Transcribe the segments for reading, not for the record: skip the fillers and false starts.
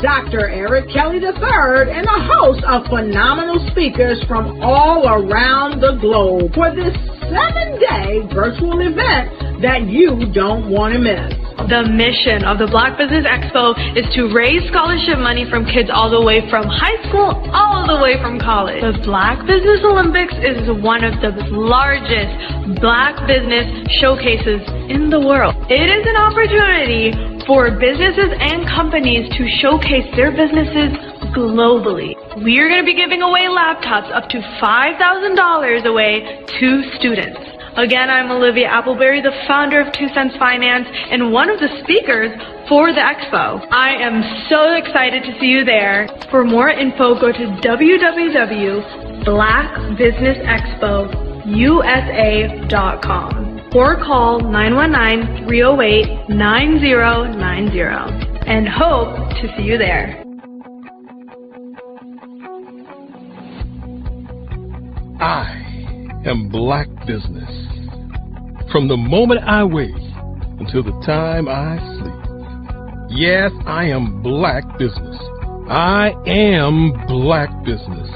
Dr. Eric Kelly III and a host of phenomenal speakers from all around the globe for this 7-day virtual event that you don't want to miss. The mission of the Black Business Expo is to raise scholarship money from kids all the way from high school all the way from college. The Black Business Olympics is one of the largest Black business showcases in the world. It is an opportunity for businesses and companies to showcase their businesses globally. We are going to be giving away laptops up to $5,000 away to students. Again, I'm Olivia Appleberry, the founder of 2 Cents Finance and one of the speakers for the expo. I am so excited to see you there. For more info, go to www.blackbusinessexpousa.com or call 919-308-9090 and hope to see you there. I am Black Business. From the moment I wake until the time I sleep. Yes, I am Black Business. I am Black Business.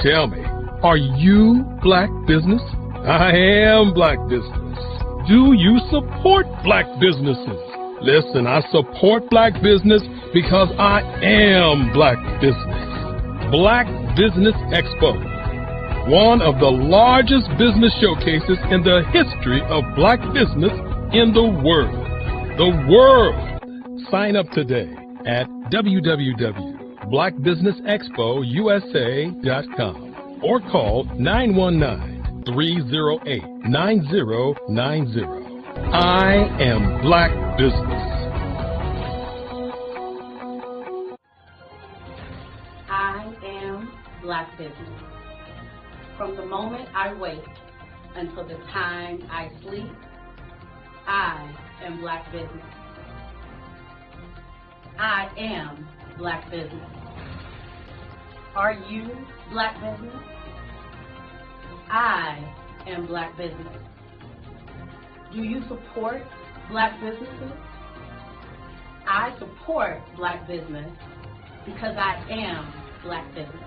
Tell me, are you Black Business? I am Black Business. Do you support Black businesses? Listen, I support Black business because I am Black Business. Black Business Expo, one of the largest business showcases in the history of Black business in the world. The world! Sign up today at www.blackbusinessexpousa.com or call 919-308-9090. I am Black Business. I am Black Business. From the moment I wake until the time I sleep, I am Black Business. I am Black Business. Are you Black Business? I am Black Business. Do you support Black businesses? I support Black business because I am Black Business.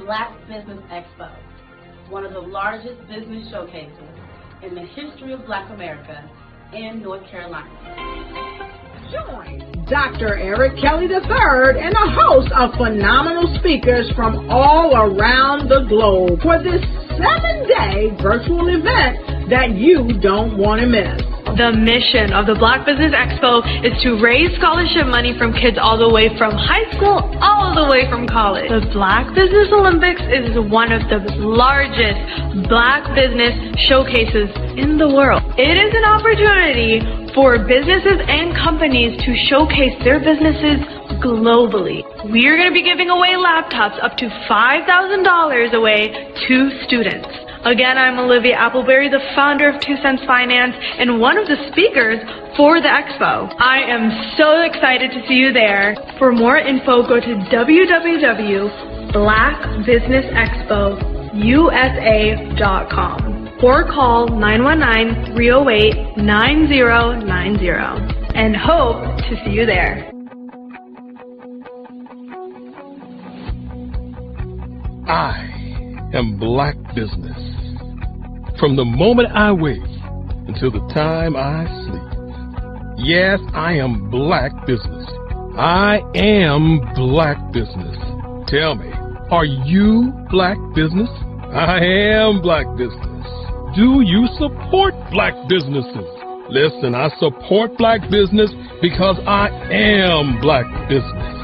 Black Business Expo, one of the largest business showcases in the history of Black America in North Carolina. Join Dr. Eric Kelly III and a host of phenomenal speakers from all around the globe for this 7-day virtual event that you don't want to miss. The mission of the Black Business Expo is to raise scholarship money from kids all the way from high school all the way from college. The Black Business Olympics is one of the largest Black business showcases in the world. It is an opportunity for businesses and companies to showcase their businesses globally. We are going to be giving away laptops up to $5,000 away to students. Again, I'm Olivia Appleberry, the founder of 2 Cents Finance and one of the speakers for the expo. I am so excited to see you there. For more info, go to www.blackbusinessexpousa.com or call 919-308-9090 and hope to see you there. I am Black Business. From the moment I wake until the time I sleep. Yes, I am Black Business. I am Black Business. Tell me, are you Black Business? I am Black Business. Do you support Black businesses? Listen, I support Black business because I am Black Business.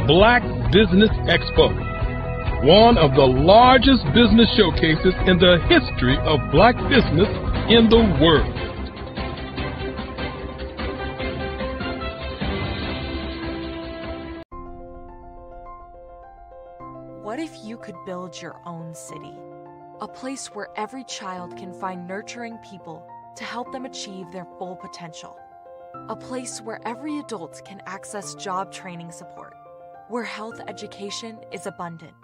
Black Business Expo, one of the largest business showcases in the history of Black business in the world. What if you could build your own city? A place where every child can find nurturing people to help them achieve their full potential. A place where every adult can access job training support. Where health education is abundant.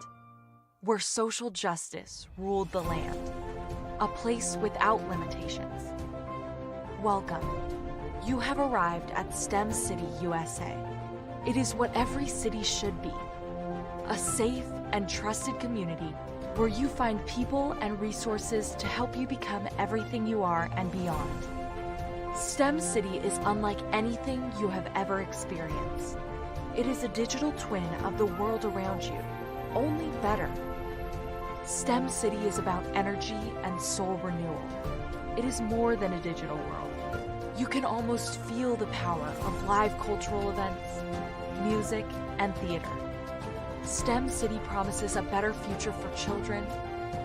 Where social justice ruled the land. A place without limitations. Welcome. You have arrived at STEM City USA. It is what every city should be. A safe and trusted community where you find people and resources to help you become everything you are and beyond. STEM City is unlike anything you have ever experienced. It is a digital twin of the world around you, only better. STEM City is about energy and soul renewal. It is more than a digital world. You can almost feel the power of live cultural events, music, and theater. STEM City promises a better future for children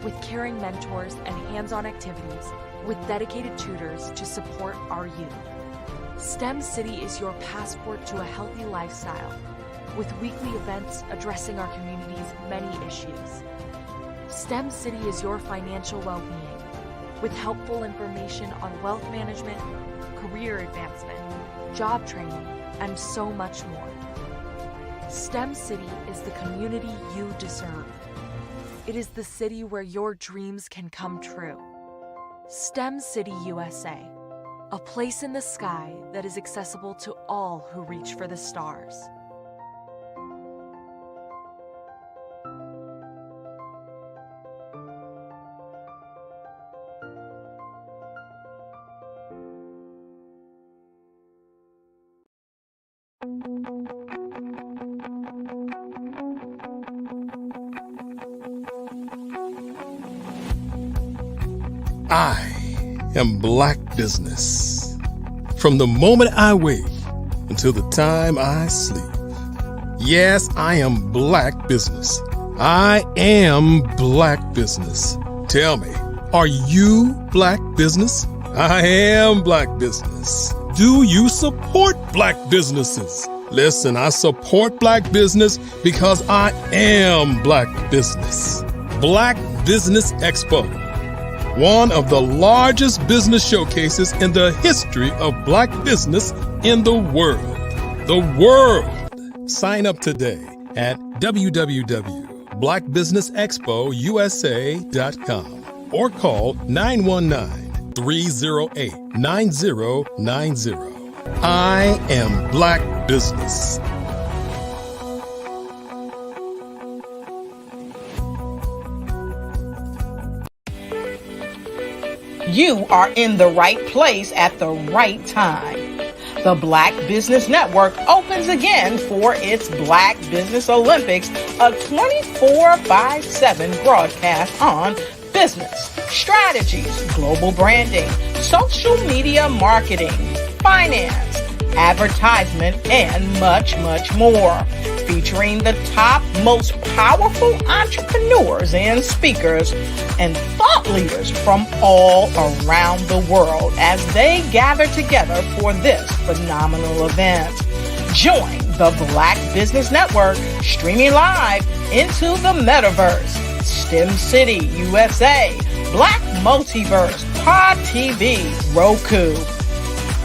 with caring mentors and hands-on activities with dedicated tutors to support our youth. STEM City is your passport to a healthy lifestyle with weekly events addressing our community's many issues. STEM City is your financial well-being with helpful information on wealth management, career advancement, job training, and so much more. STEM City is the community you deserve. It is the city where your dreams can come true. STEM City USA, a place in the sky that is accessible to all who reach for the stars. I am Black business. From the moment I wake until the time I sleep. Yes, I am Black business. I am Black business. Tell me, are you Black business? I am Black business. Do you support Black businesses? Listen, I support Black business because I am Black business. Black Business Expo, one of the largest business showcases in the history of Black business in the world. The world! Sign up today at www.blackbusinessexpousa.com or call 919-308-9090. I am Black business. You are in the right place at the right time. The Black Business Network opens again for its Black Business Olympics, a 24/7 broadcast on business, strategies, global branding, social media marketing, finance, advertisement, and much, much more. Featuring the top, most powerful entrepreneurs and speakers and thought leaders from all around the world as they gather together for this phenomenal event. Join the Black Business Network streaming live into the metaverse, STEM City USA, Black Multiverse, Pod TV, Roku,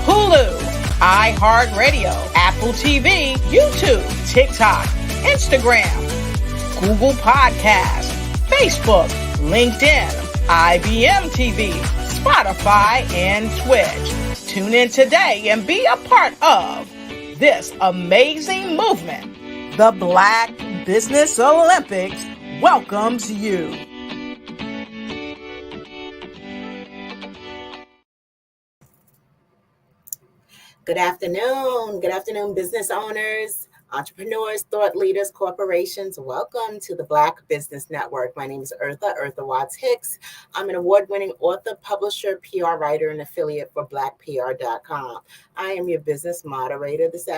Hulu, iHeartRadio, Apple TV, YouTube, TikTok, Instagram, Google Podcasts, Facebook, LinkedIn, IBM TV, Spotify, and Twitch. Tune in today and be a part of this amazing movement. The Black Business Olympics welcomes you. Good afternoon, business owners, entrepreneurs, thought leaders, corporations. Welcome to the Black Business Network. My name is Eartha Watts Hicks. I'm an award-winning author, publisher, PR writer, and affiliate for blackpr.com. I am your business moderator this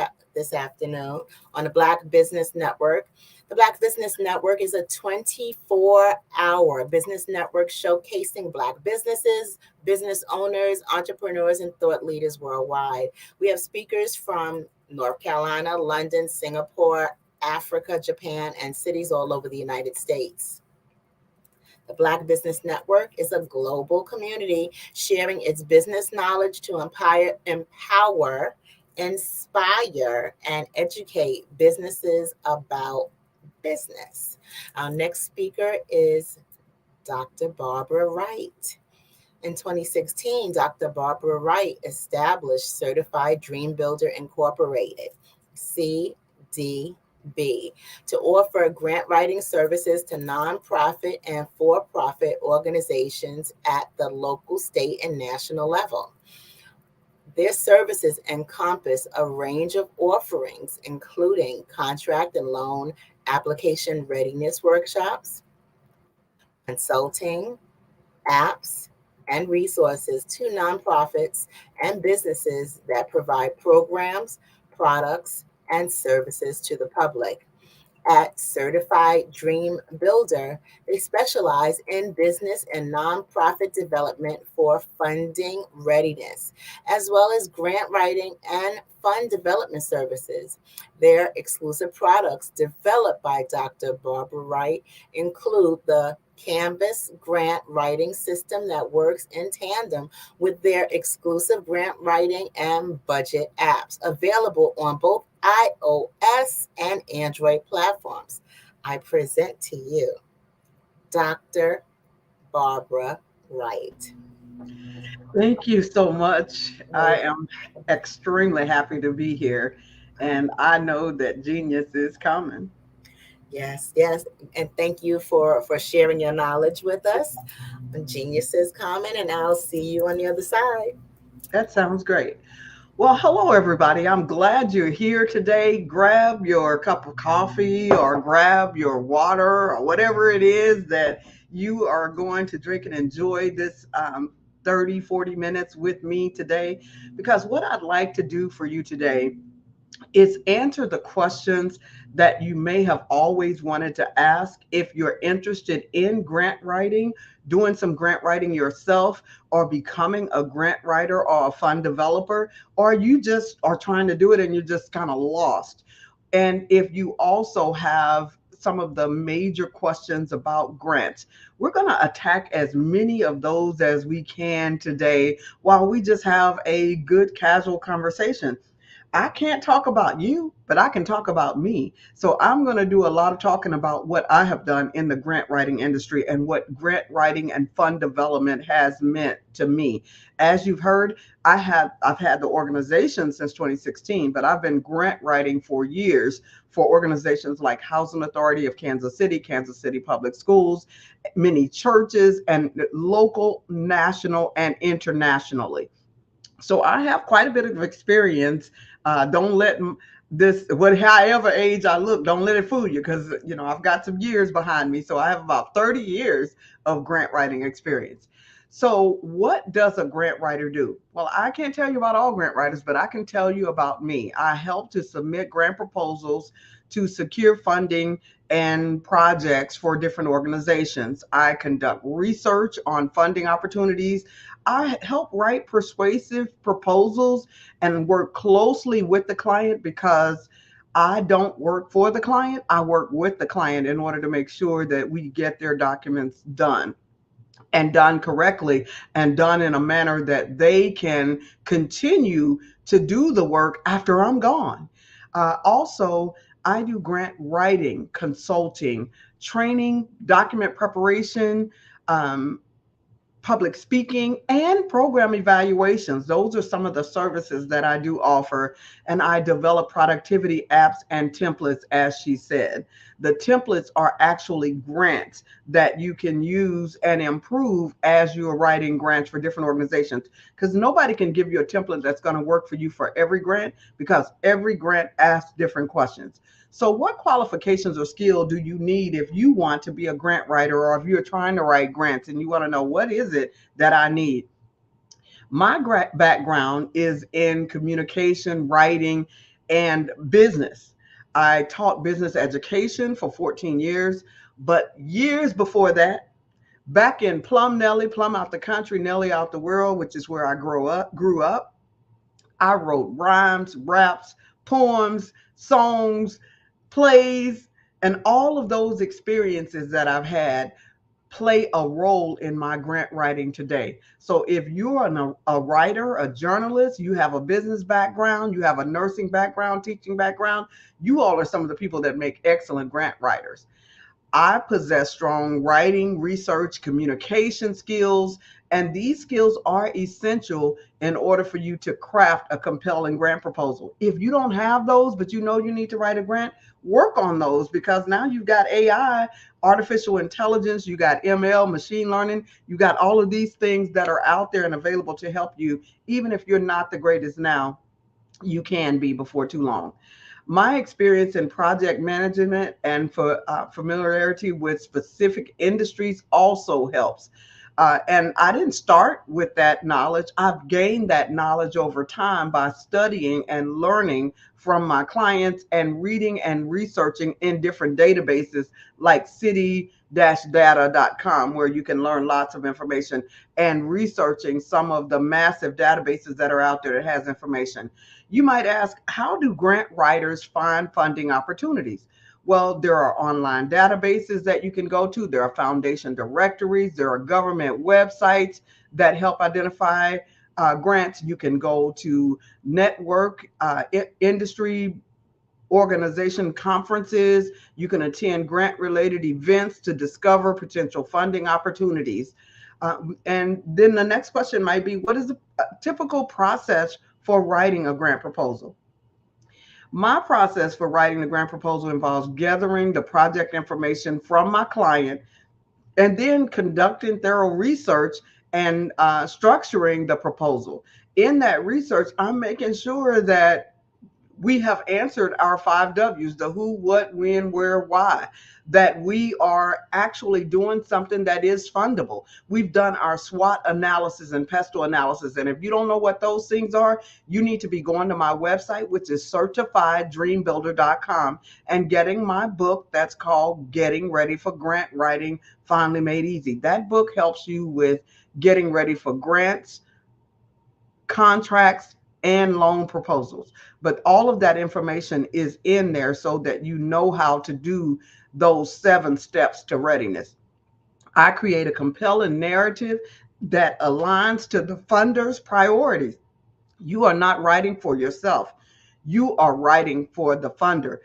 afternoon on the Black Business Network. The Black Business Network is a 24-hour business network showcasing Black businesses, business owners, entrepreneurs, and thought leaders worldwide. We have speakers from North Carolina, London, Singapore, Africa, Japan, and cities all over the United States. The Black Business Network is a global community sharing its business knowledge to empower, inspire, and educate businesses about business. Our next speaker is Dr. Barbara Wright. In 2016, Dr. Barbara Wright established Certified Dream Builder Incorporated, CDBI, to offer grant writing services to nonprofit and for-profit organizations at the local, state, and national level. Their services encompass a range of offerings, including contract and loan application readiness workshops, consulting, apps, and resources to nonprofits and businesses that provide programs, products, and services to the public. At Certified Dream Builder, they specialize in business and nonprofit development for funding readiness, as well as grant writing and fund development services. Their exclusive products developed by Dr. Barbara Wright include the Canvas grant writing system that works in tandem with their exclusive grant writing and budget apps available on both iOS and Android platforms. I present to you Dr. Barbara Wright. Thank you so much. I am extremely happy to be here, and I know that genius is coming. Yes, yes. And thank you for sharing your knowledge with us. Genius is coming, and I'll see you on the other side. That sounds great. Well, hello, everybody. I'm glad you're here today. Grab your cup of coffee or grab your water or whatever it is that you are going to drink and enjoy this 30, 40 minutes with me today. Because what I'd like to do for you today is answer the questions that you may have always wanted to ask if you're interested in grant writing, doing some grant writing yourself, or becoming a grant writer or a fund developer, or you just are trying to do it and you're just kind of lost. And if you also have some of the major questions about grants, we're going to attack as many of those as we can today while we just have a good casual conversation. I can't talk about you, but I can talk about me. So I'm going to do a lot of talking about what I have done in the grant writing industry and what grant writing and fund development has meant to me. As you've heard, I've had the organization since 2016, but I've been grant writing for years for organizations like Housing Authority of Kansas City Public Schools, many churches, and local, national, and internationally. So I have quite a bit of experience. Don't let however age I look, don't let it fool you, because I've got some years behind me. So I have about 30 years of grant writing experience. So what does a grant writer do? Well, I can't tell you about all grant writers, but I can tell you about me. I help to submit grant proposals to secure funding and projects for different organizations. I conduct research on funding opportunities. I help write persuasive proposals and work closely with the client, because I don't work for the client. I work with the client in order to make sure that we get their documents done, and done correctly, and done in a manner that they can continue to do the work after I'm gone. Also, I do grant writing, consulting, training, document preparation, public speaking, and program evaluations. Those are some of the services that I do offer. And I develop productivity apps and templates, as she said. The templates are actually grants that you can use and improve as you are writing grants for different organizations, because nobody can give you a template that's going to work for you for every grant, because every grant asks different questions. So what qualifications or skill do you need if you want to be a grant writer, or if you're trying to write grants and you want to know what is it that I need? My background is in communication, writing, and business. I taught business education for 14 years, but years before that, back in Plum out the country, Nelly out the world, which is where I grew up, I wrote rhymes, raps, poems, songs, plays, and all of those experiences that I've had play a role in my grant writing today. So if you're a writer, a journalist, you have a business background, you have a nursing background, teaching background, you all are some of the people that make excellent grant writers. I possess strong writing, research, communication skills, And these skills are essential in order for you to craft a compelling grant proposal. If you don't have those, but you know you need to write a grant, work on those, because now you've got AI, artificial intelligence, you got ML, machine learning, you got all of these things that are out there and available to help you. Even if you're not the greatest now, you can be before too long. My experience in project management and for familiarity with specific industries also helps. And I didn't start with that knowledge. I've gained that knowledge over time by studying and learning from my clients and reading and researching in different databases like city-data.com, where you can learn lots of information, and researching some of the massive databases that are out there that has information. You might ask, how do grant writers find funding opportunities? Well, there are online databases that you can go to. There are foundation directories. There are government websites that help identify grants. You can go to network industry organization conferences. You can attend grant-related events to discover potential funding opportunities. And then the next question might be, what is a typical process for writing a grant proposal? My process for writing the grant proposal involves gathering the project information from my client and then conducting thorough research and structuring the proposal. In that research, I'm making sure that we have answered our 5 W's, the who, what, when, where, why, that we are actually doing something that is fundable. We've done our SWOT analysis and PESTEL analysis. And if you don't know what those things are, you need to be going to my website, which is certifieddreambuilder.com, and getting my book that's called Getting Ready for Grant Writing Finally Made Easy. That book helps you with getting ready for grants, contracts, and loan proposals. But all of that information is in there so that you know how to do those 7 steps to readiness. I create a compelling narrative that aligns to the funder's priorities. You are not writing for yourself. You are writing for the funder.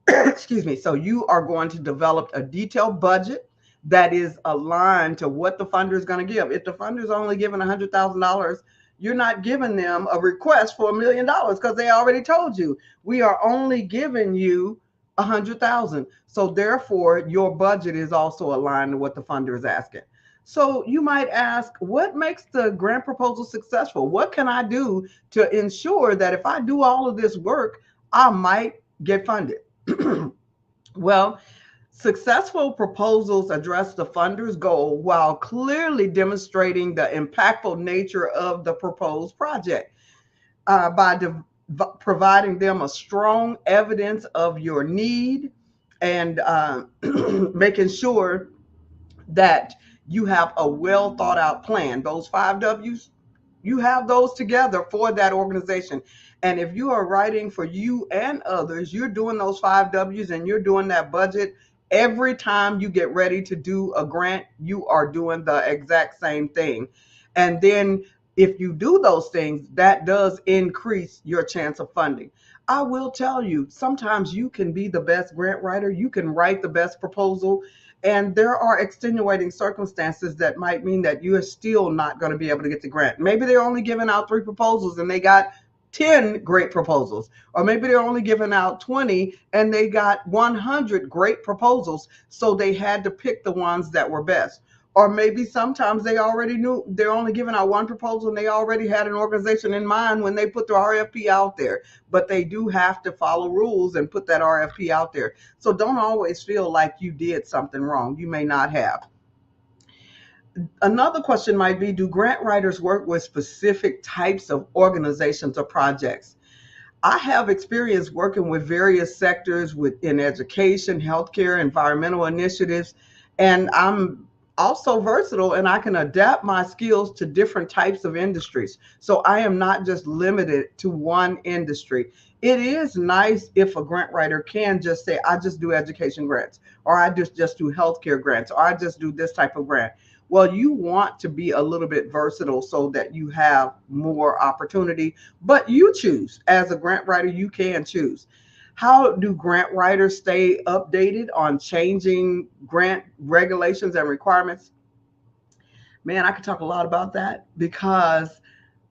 Excuse me. So you are going to develop a detailed budget that is aligned to what the funder is going to give. If the funder is only giving $100,000, you're not giving them a request for $1 million, because they already told you, we are only giving you 100,000. So therefore, your budget is also aligned to what the funder is asking. So you might ask, what makes the grant proposal successful? What can I do to ensure that if I do all of this work, I might get funded? Well, successful proposals address the funder's goal while clearly demonstrating the impactful nature of the proposed project by providing them a strong evidence of your need and making sure that you have a well thought out plan. Those 5 W's, you have those together for that organization. And if you are writing for you and others, you're doing those 5 W's and you're doing that budget. Every time you get ready to do a grant, you are doing the exact same thing. And then if you do those things, that does increase your chance of funding. I will tell you, sometimes you can be the best grant writer, you can write the best proposal, and there are extenuating circumstances that might mean that you are still not going to be able to get the grant. Maybe they're only giving out 3 proposals and they got 10 great proposals, or maybe they're only giving out 20 and they got 100 great proposals, so they had to pick the ones that were best. Or maybe sometimes they already knew they're only giving out 1 proposal and they already had an organization in mind when they put the RFP out there, but they do have to follow rules and put that RFP out there. So don't always feel like you did something wrong. You may not have. Another question might be, do grant writers work with specific types of organizations or projects? I have experience working with various sectors within education, healthcare, environmental initiatives, and I'm also versatile and I can adapt my skills to different types of industries. So I am not just limited to one industry. It is nice if a grant writer can just say, I just do education grants, or I just do healthcare grants, or I just do this type of grant. Well, you want to be a little bit versatile so that you have more opportunity, but you choose. As a grant writer, you can choose. How do grant writers stay updated on changing grant regulations and requirements? Man, I could talk a lot about that because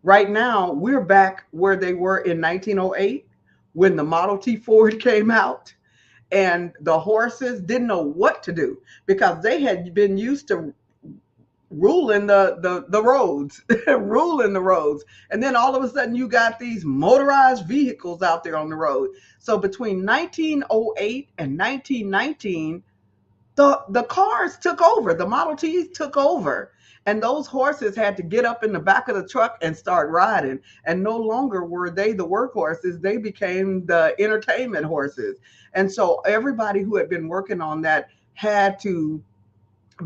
right now we're back where they were in 1908 when the Model T Ford came out and the horses didn't know what to do because they had been used to ruling the roads, ruling the roads. And then all of a sudden you got these motorized vehicles out there on the road. So between 1908 and 1919, the cars took over, the Model Ts took over. And those horses had to get up in the back of the truck and start riding. And no longer were they the workhorses, they became the entertainment horses. And so everybody who had been working on that had to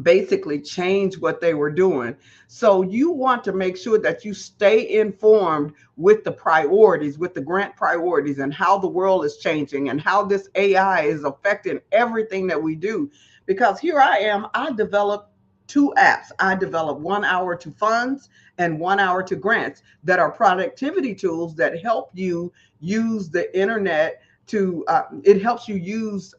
basically change what they were doing. So you want to make sure that you stay informed with the priorities, with the grant priorities, and how the world is changing and how this AI is affecting everything that we do. Because here I am, I developed two apps. I developed 1 hour to funds and 1 hour to grants that are productivity tools that help you use the internet to, it helps you use,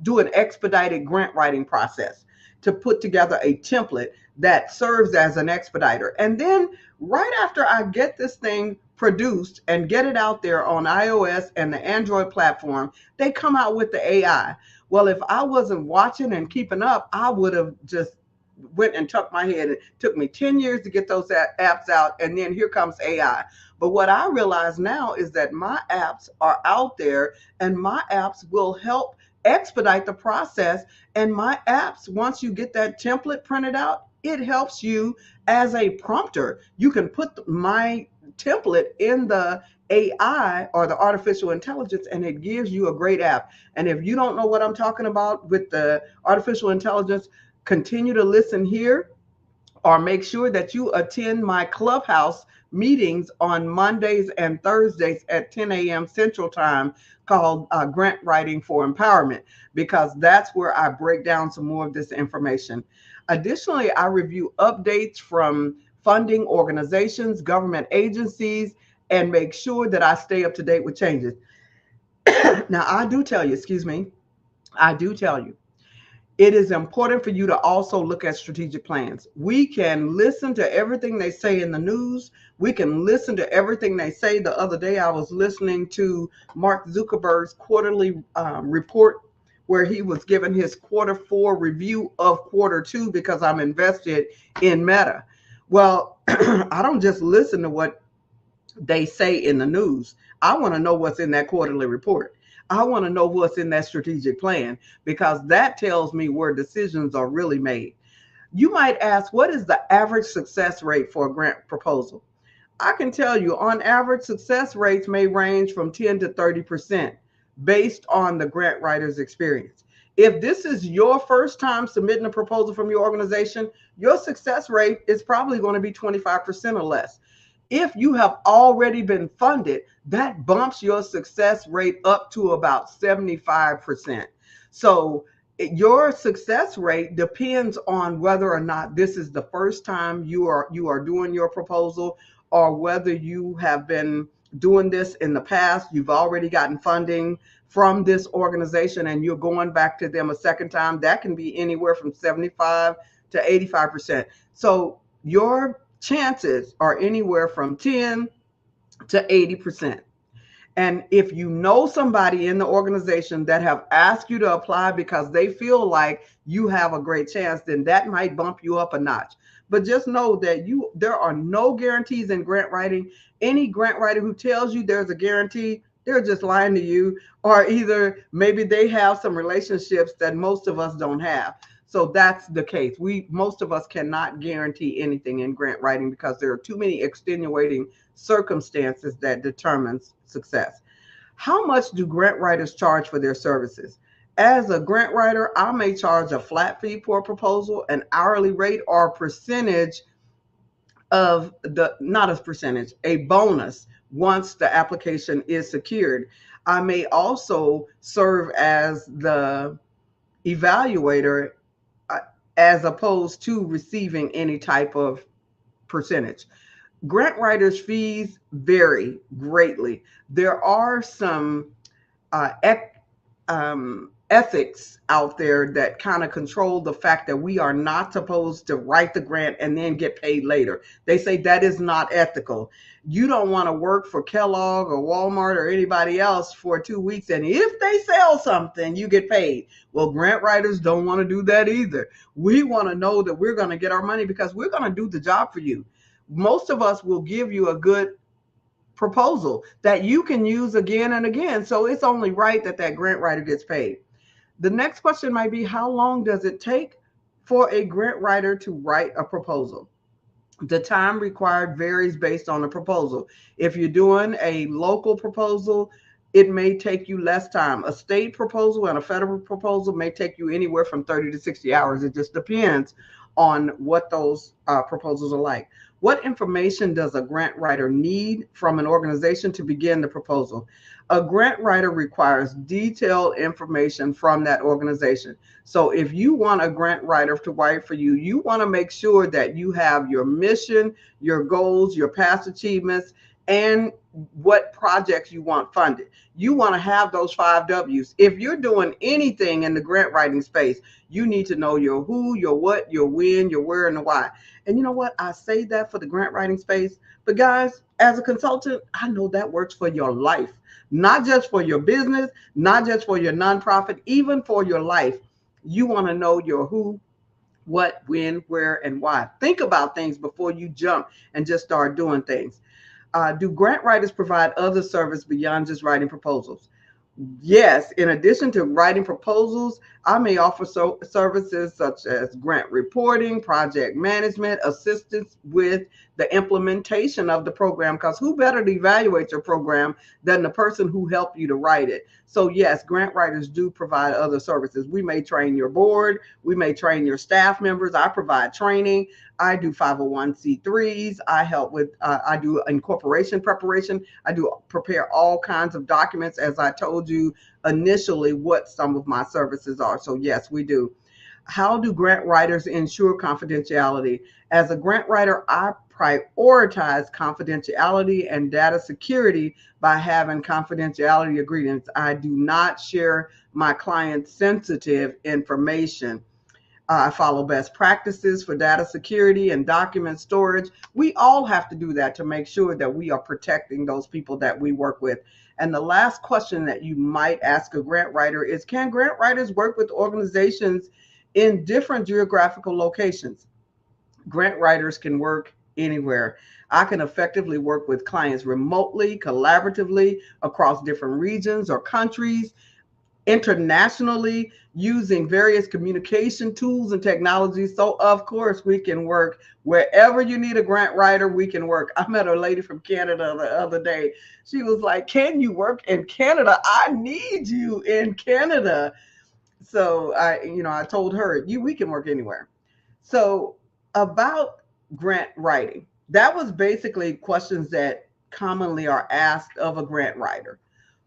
do an expedited grant writing process to put together a template that serves as an expediter. And then right after I get this thing produced and get it out there on iOS and the Android platform, they come out with the AI. Well, if I wasn't watching and keeping up, I would have just went and tucked my head. It took me 10 years to get those apps out, and then here comes AI. But what I realize now is that my apps are out there, and my apps will help expedite the process. And my apps, once you get that template printed out, it helps you as a prompter. You can put my template in the AI or the artificial intelligence, and it gives you a great app. And if you don't know what I'm talking about with the artificial intelligence, continue to listen here, or make sure that you attend my Clubhouse meetings on Mondays and Thursdays at 10 a.m. Central Time called Grant Writing for Empowerment, because that's where I break down some more of this information. Additionally, I review updates from funding organizations, government agencies, and make sure that I stay up to date with changes. Now, I do tell you, it is important for you to also look at strategic plans. We can listen to everything they say in the news. We can listen to everything they say. The other day, I was listening to Mark Zuckerberg's quarterly report where he was giving his Q4 review of Q2 because I'm invested in Meta. Well, I don't just listen to what they say in the news. I want to know what's in that quarterly report. I want to know what's in that strategic plan, because that tells me where decisions are really made. You might ask, what is the average success rate for a grant proposal? I can tell you, on average, success rates may range from 10 to 30% based on the grant writer's experience. If this is your first time submitting a proposal from your organization, your success rate is probably going to be 25% or less. If you have already been funded, that bumps your success rate up to about 75%. So your success rate depends on whether or not this is the first time you are doing your proposal, or whether you have been doing this in the past. You've already gotten funding from this organization and you're going back to them a second time. That can be anywhere from 75 to 85%. So your chances are anywhere from 10 to 80%. And if you know somebody in the organization that have asked you to apply because they feel like you have a great chance, then that might bump you up a notch. But just know that there are no guarantees in grant writing. Any grant writer who tells you there's a guarantee, they're just lying to you, or either maybe they have some relationships that most of us don't have. So that's the case. Most of us cannot guarantee anything in grant writing because there are too many extenuating circumstances that determines success. How much do grant writers charge for their services? As a grant writer, I may charge a flat fee for a proposal, an hourly rate, or a percentage of not a percentage, a bonus once the application is secured. I may also serve as the evaluator as opposed to receiving any type of percentage. Grant writers' fees vary greatly. There are some ethics out there that kind of control the fact that we are not supposed to write the grant and then get paid later. They say that is not ethical. You don't want to work for Kellogg or Walmart or anybody else for 2 weeks, and if they sell something, you get paid. Well, grant writers don't want to do that either. We want to know that we're going to get our money because we're going to do the job for you. Most of us will give you a good proposal that you can use again and again. So it's only right that that grant writer gets paid. The next question might be, how long does it take for a grant writer to write a proposal? The time required varies based on the proposal. If you're doing a local proposal, it may take you less time. A state proposal and a federal proposal may take you anywhere from 30 to 60 hours. It just depends on what those proposals are like. What information does a grant writer need from an organization to begin the proposal? A grant writer requires detailed information from that organization. So if you want a grant writer to write for you, you want to make sure that you have your mission, your goals, your past achievements, and what projects you want funded. You want to have those 5 W's. If you're doing anything in the grant writing space, you need to know your who, your what, your when, your where, and the why. And you know what? I say that for the grant writing space, but guys, as a consultant, I know that works for your life, not just for your business, not just for your nonprofit, even for your life. You want to know your who, what, when, where, and why. Think about things before you jump and just start doing things. Do grant writers provide other service beyond just writing proposals? Yes, in addition to writing proposals, I may offer services such as grant reporting, project management, assistance with the implementation of the program, because who better to evaluate your program than the person who helped you to write it? So yes, grant writers do provide other services. We may train your board, we may train your staff members. I provide training. I do 501c3s. I help with, I do incorporation preparation. I do prepare all kinds of documents, as I told you initially what some of my services are. So yes, we do. How do grant writers ensure confidentiality? As a grant writer, I prioritize confidentiality and data security by having confidentiality agreements. I do not share my clients' sensitive information. I follow best practices for data security and document storage. We all have to do that to make sure that we are protecting those people that we work with. And the last question that you might ask a grant writer is, can grant writers work with organizations in different geographical locations? Grant writers can work anywhere. I can effectively work with clients remotely, collaboratively, across different regions or countries, internationally, using various communication tools and technologies. So of course we can work wherever you need a grant writer. We can work. I met a lady from Canada the other day. She was like, can you work in Canada? I need you in Canada. So I told her, we can work anywhere. So about grant writing, that was basically questions that commonly are asked of a grant writer.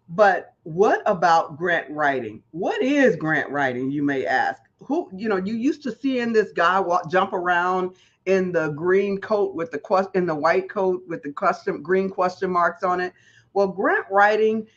But what about grant writing? What is grant writing, you may ask? You used to seeing this guy jump around in the green coat with in the white coat with the green question marks on it. Well, grant writing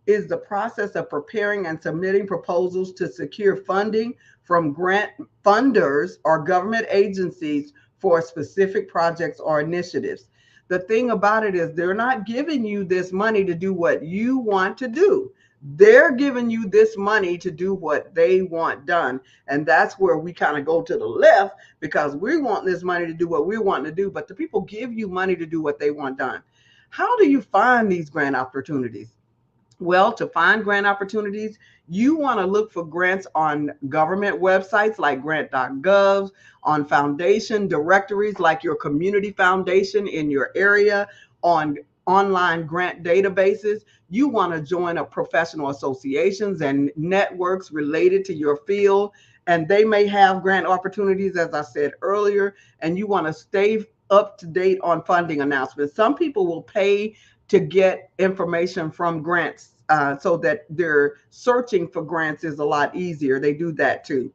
is the process of preparing and submitting proposals to secure funding from grant funders or government agencies for specific projects or initiatives. The thing about it is they're not giving you this money to do what you want to do. They're giving you this money to do what they want done. And that's where we kind of go to the left, because we want this money to do what we want to do, but the people give you money to do what they want done. How do you find these grant opportunities? Well, to find grant opportunities, you want to look for grants on government websites like grant.gov, on foundation directories like your community foundation in your area, on online grant databases. You want to join up professional associations and networks related to your field, and they may have grant opportunities, as I said earlier, and you want to stay up to date on funding announcements. Some people will pay to get information from grants so that their searching for grants is a lot easier. They do that too.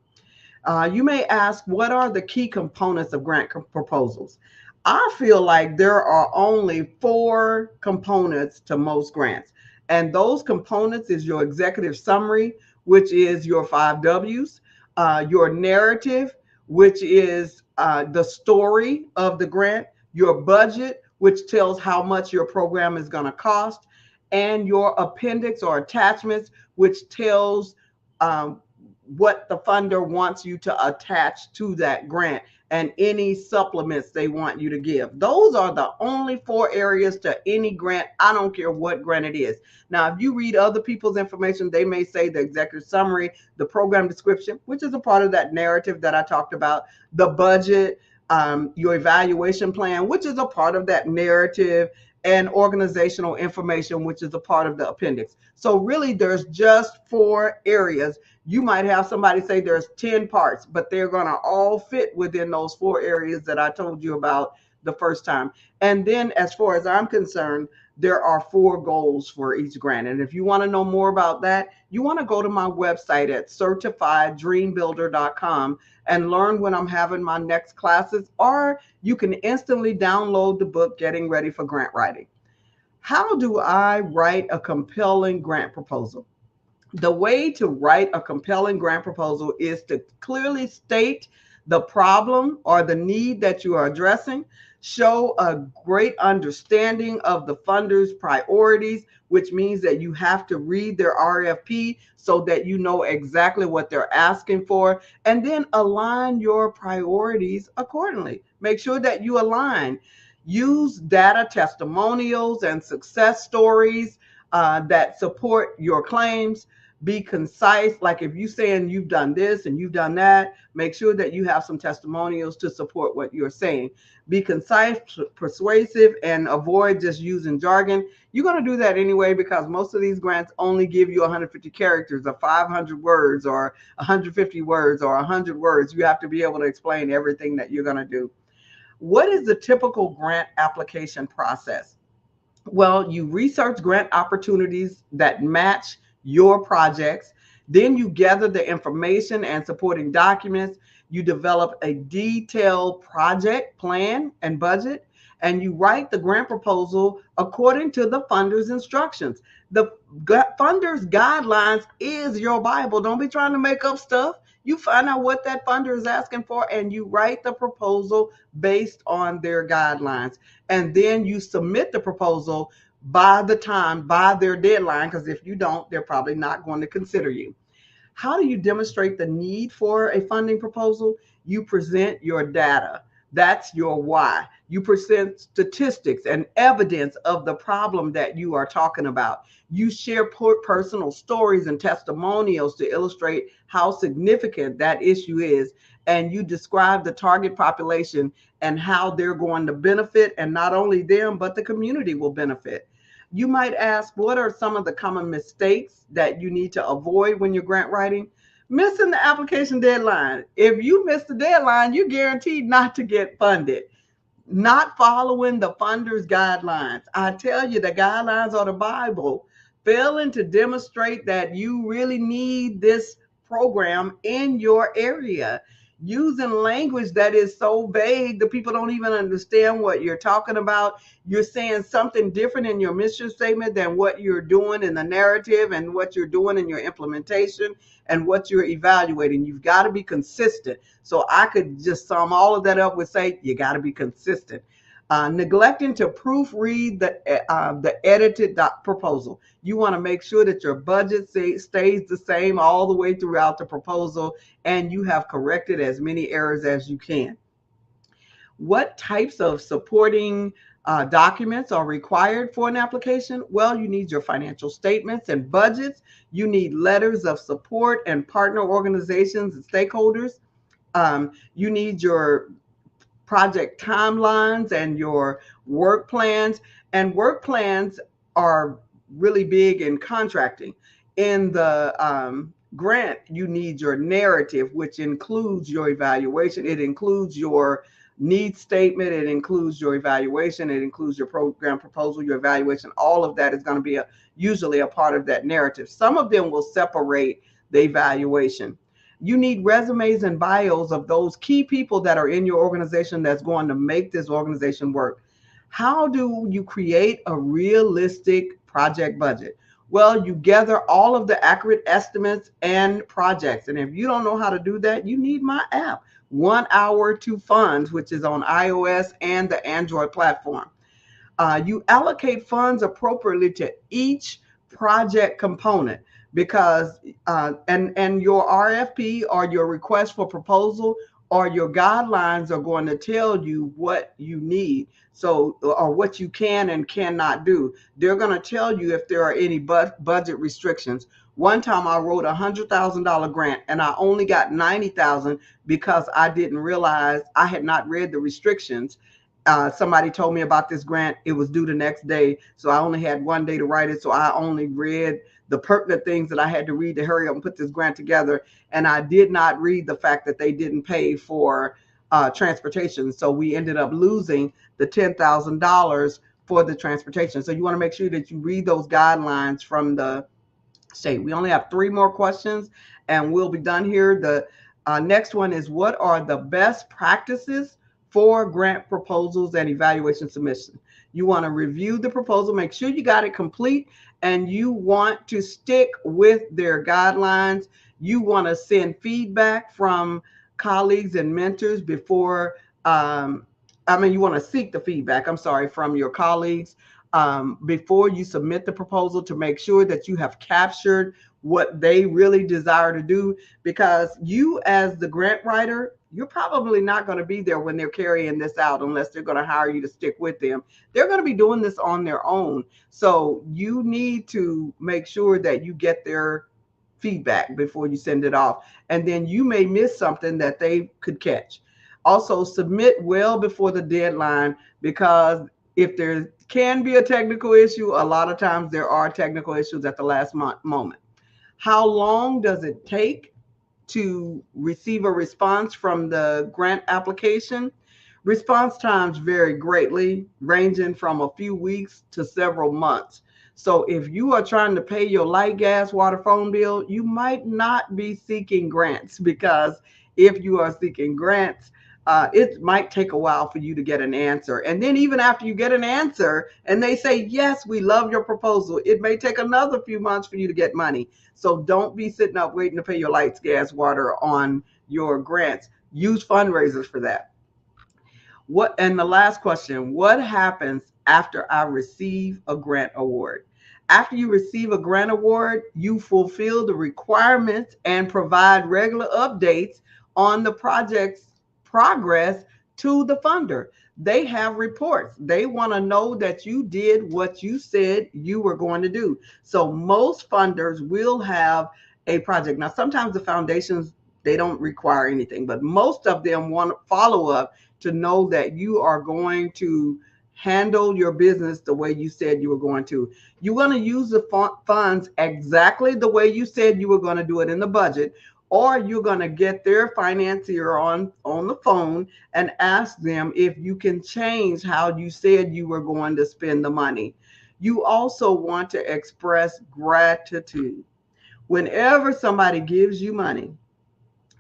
You may ask, what are the key components of grant proposals? I feel like there are only 4 components to most grants. And those components is your executive summary, which is your 5 Ws, your narrative, which is the story of the grant, your budget, which tells how much your program is going to cost, and your appendix or attachments, which tells what the funder wants you to attach to that grant and any supplements they want you to give. Those are the only 4 areas to any grant. I don't care what grant it is. Now, if you read other people's information, they may say the executive summary, the program description, which is a part of that narrative that I talked about, the budget, your evaluation plan, which is a part of that narrative, and organizational information, which is a part of the appendix. So really, there's just 4 areas. You might have somebody say there's 10 parts, but they're going to all fit within those 4 areas that I told you about the first time. And then as far as I'm concerned, there are 4 goals for each grant. And if you want to know more about that, you want to go to my website at certifieddreambuilder.com and learn when I'm having my next classes, or you can instantly download the book, Getting Ready for Grant Writing. How do I write a compelling grant proposal? The way to write a compelling grant proposal is to clearly state the problem or the need that you are addressing, show a great understanding of the funder's priorities, which means that you have to read their RFP so that you know exactly what they're asking for, and then align your priorities accordingly. Make sure that you align. Use data testimonials and success stories that support your claims. Be concise. Like if you're saying you've done this and you've done that, make sure that you have some testimonials to support what you're saying. Be concise, persuasive, and avoid just using jargon. You're going to do that anyway, because most of these grants only give you 150 characters or 500 words or 150 words or 100 words. You have to be able to explain everything that you're going to do. What is the typical grant application process? Well, you research grant opportunities that match your projects. Then you gather the information and supporting documents. You develop a detailed project plan and budget, and you write the grant proposal according to the funder's instructions. The funder's guidelines is your Bible. Don't be trying to make up stuff. You find out what that funder is asking for, and you write the proposal based on their guidelines. And then you submit the proposal by their deadline, because if you don't, they're probably not going to consider you. How do you demonstrate the need for a funding proposal? You present your data. That's your why. You present statistics and evidence of the problem that you are talking about. You share personal stories and testimonials to illustrate how significant that issue is. And you describe the target population and how they're going to benefit, and not only them, but the community will benefit. You might ask, what are some of the common mistakes that you need to avoid when you're grant writing? Missing the application deadline. If you miss the deadline, you're guaranteed not to get funded. Not following the funder's guidelines. I tell you, the guidelines are the Bible. Failing to demonstrate that you really need this program in your area. Using language that is so vague that people don't even understand what you're talking about. You're saying something different in your mission statement than what you're doing in the narrative, and what you're doing in your implementation, and what you're evaluating. You've got to be consistent. So I could just sum all of that up with say, you got to be consistent. Neglecting to proofread the edited proposal. You want to make sure that your budget stays the same all the way throughout the proposal, and you have corrected as many errors as you can. What types of supporting documents are required for an application? Well, you need your financial statements and budgets. You need letters of support and partner organizations and stakeholders. You need your project timelines and your work plans. And work plans are really big in contracting. In the grant, you need your narrative, which includes your evaluation. It includes your needs statement. It includes your evaluation. It includes your program proposal, your evaluation. All of that is going to be usually a part of that narrative. Some of them will separate the evaluation. You need resumes and bios of those key people that are in your organization that's going to make this organization work. How do you create a realistic project budget? Well, you gather all of the accurate estimates and projects. And if you don't know how to do that, you need my app, 1 Hour to Funds, which is on iOS and the Android platform. You allocate funds appropriately to each project component because and your RFP or your request for proposal or your guidelines are going to tell you what you need, so or what you can and cannot do. They're going to tell you if there are any budget restrictions. One time I wrote $100,000 grant and I only got 90,000 because I didn't realize I had not read the restrictions. Somebody told me about this grant. It was due the next day. So I only had 1 day to write it. So I only read the pertinent things that I had to read to hurry up and put this grant together. And I did not read the fact that they didn't pay for transportation. So we ended up losing the $10,000 for the transportation. So you want to make sure that you read those guidelines from the state. We only have 3 more questions and we'll be done here. The next one is, what are the best practices for grant proposals and evaluation submission? You want to review the proposal, make sure you got it complete, and you want to stick with their guidelines. You want to send feedback from colleagues and mentors before, you want to seek the feedback, from your colleagues before you submit the proposal to make sure that you have captured what they really desire to do, because you as the grant writer, you're probably not going to be there when they're carrying this out unless they're going to hire you to stick with them. They're going to be doing this on their own. So you need to make sure that you get their feedback before you send it off. And then you may miss something that they could catch. Also, submit well before the deadline, because if there can be a technical issue, a lot of times there are technical issues at the last moment. How long does it take to receive a response from the grant application? Response times vary greatly, ranging from a few weeks to several months. So if you are trying to pay your light, gas, water, phone bill, you might not be seeking grants, because if you are seeking grants, it might take a while for you to get an answer. And then even after you get an answer and they say, yes, we love your proposal, it may take another few months for you to get money. So don't be sitting up waiting to pay your lights, gas, water on your grants. Use fundraisers for that. And the last question, what happens after I receive a grant award? After you receive a grant award, you fulfill the requirements and provide regular updates on the project's progress to the funder. They have reports. They want to know that you did what you said you were going to do. So most funders will have a project. Now, sometimes the foundations, they don't require anything, but most of them want follow up to know that you are going to handle your business the way you said you were going to. You're going to use the funds exactly the way you said you were going to do it in the budget, or you're going to get their financier on the phone and ask them if you can change how you said you were going to spend the money. You also want to express gratitude. Whenever somebody gives you money,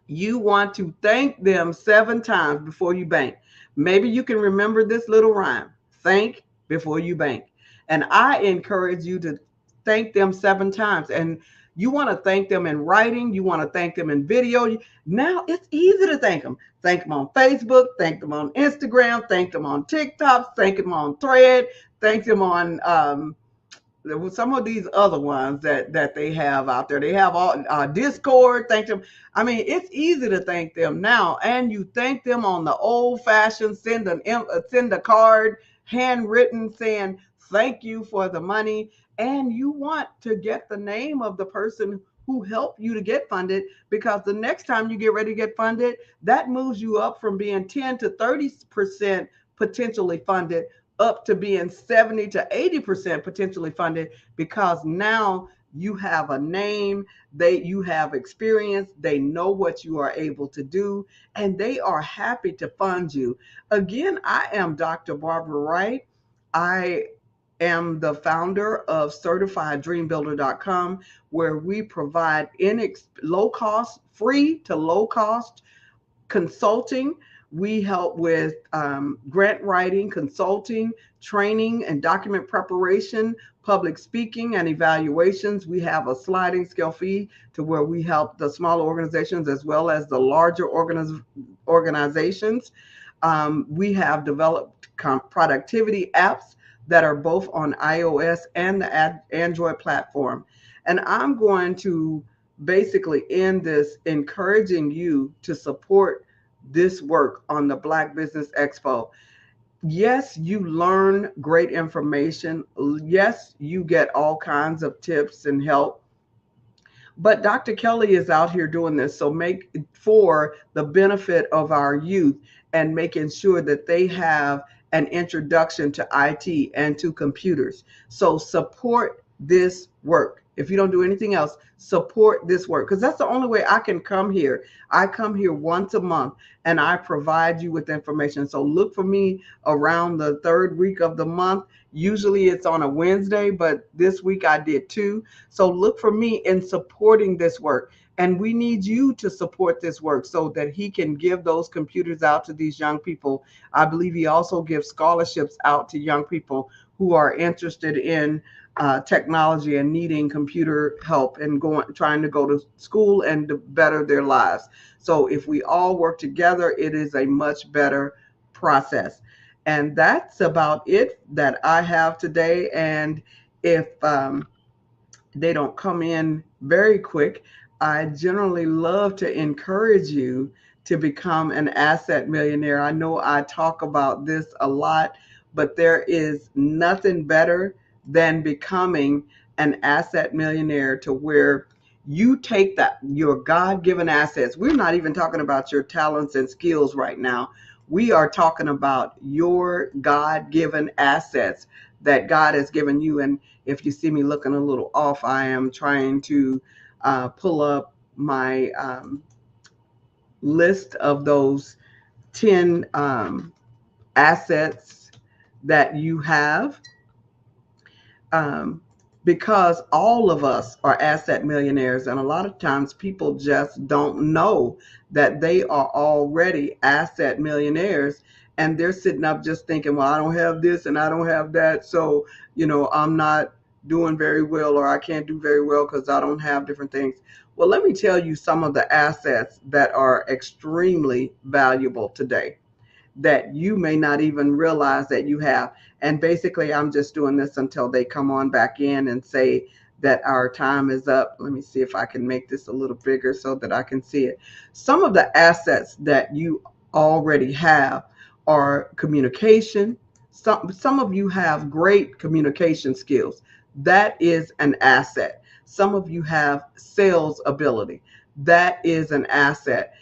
you want to thank them 7 times before you bank. Maybe you can remember this little rhyme: thank before you bank. And I encourage you to thank them 7 times. And you want to thank them in writing. You want to thank them in video. Now it's easy to thank them. Thank them on Facebook. Thank them on Instagram. Thank them on TikTok. Thank them on Thread. Thank them on some of these other ones that they have out there. They have all Discord. Thank them. I mean, it's easy to thank them now. And you thank them on the old-fashioned, send a card, handwritten, saying thank you for the money. And you want to get the name of the person who helped you to get funded, because the next time you get ready to get funded, that moves you up from being 10 to 30% potentially funded up to being 70 to 80% potentially funded, because now you have a name, you have experience, they know what you are able to do, and they are happy to fund you. Again, I am Dr. Barbara Wright. I am the founder of CertifiedDreamBuilder.com, where we provide free to low cost consulting We help with grant writing, consulting, training, and document preparation, public speaking, and evaluations. We have a sliding scale fee to where we help the smaller organizations as well as the larger organizations. We have developed productivity apps that are both on iOS and the Android platform. And I'm going to basically end this encouraging you to support this work on the Black Business Expo. Yes, you learn great information. Yes, you get all kinds of tips and help. But Dr. Kelly is out here doing this. So make for the benefit of our youth and making sure that they have an introduction to IT and to computers. So support this work. If you don't do anything else, support this work, because that's the only way I can come here. I come here once a month and I provide you with information. So look for me around the third week of the month. Usually it's on a Wednesday, but this week I did 2. So look for me in supporting this work. And we need you to support this work so that he can give those computers out to these young people. I believe he also gives scholarships out to young people who are interested in technology and needing computer help and trying to go to school and to better their lives. So if we all work together, it is a much better process. And that's about it that I have today. And if they don't come in very quick, I generally love to encourage you to become an asset millionaire. I know I talk about this a lot, but there is nothing better than becoming an asset millionaire, to where you take your God-given assets. We're not even talking about your talents and skills right now. We are talking about your God-given assets that God has given you. And if you see me looking a little off, I am trying to pull up my list of those 10 assets that you have, because all of us are asset millionaires. And a lot of times people just don't know that they are already asset millionaires. And they're sitting up just thinking, well, I don't have this and I don't have that. So, I'm not doing very well, or I can't do very well because I don't have different things. Well, let me tell you some of the assets that are extremely valuable today that you may not even realize that you have. And basically, I'm just doing this until they come on back in and say that our time is up. Let me see if I can make this a little bigger so that I can see it. Some of the assets that you already have are communication. Some of you have great communication skills. That is an asset. Some of you have sales ability. That is an asset.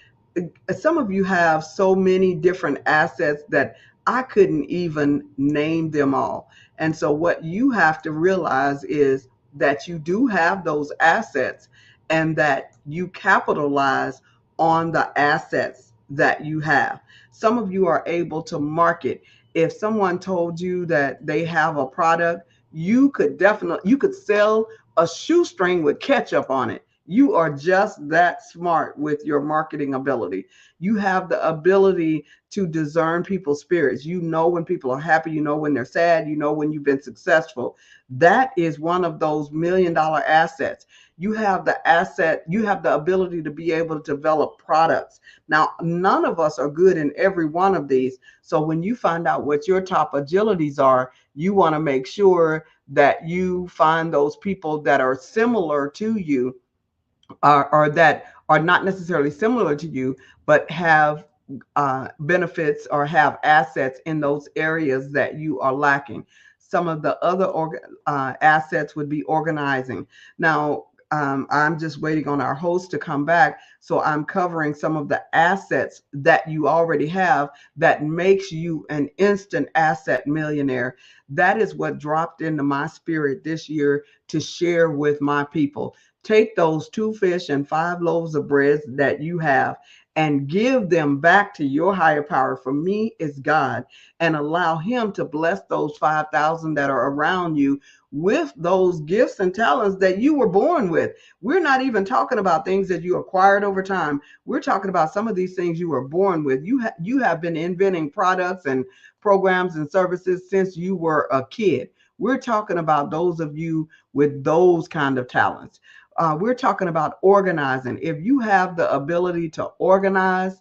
Some of you have so many different assets that I couldn't even name them all. And so what you have to realize is that you do have those assets and that you capitalize on the assets that you have. Some of you are able to market. If someone told you that they have a product, you could sell a shoestring with ketchup on it. You are just that smart with your marketing ability. You have the ability to discern people's spirits. You know when people are happy, you know when they're sad, you know when you've been successful. That is one of those $1 million assets. You have the ability to be able to develop products. Now, none of us are good in every one of these. So when you find out what your top agilities are, you want to make sure that you find those people that are similar to you, or that are not necessarily similar to you, but have benefits or have assets in those areas that you are lacking. Some of the other assets would be organizing. Now, I'm just waiting on our host to come back. So I'm covering some of the assets that you already have that makes you an instant asset millionaire. That is what dropped into my spirit this year to share with my people. Take those 2 fish and 5 loaves of bread that you have and give them back to your higher power. For me, it's God, and allow him to bless those 5,000 that are around you with those gifts and talents that you were born with. We're not even talking about things that you acquired over time. We're talking about some of these things you were born with. You have been inventing products and programs and services since you were a kid. We're talking about those of you with those kind of talents. We're talking about organizing. If you have the ability to organize,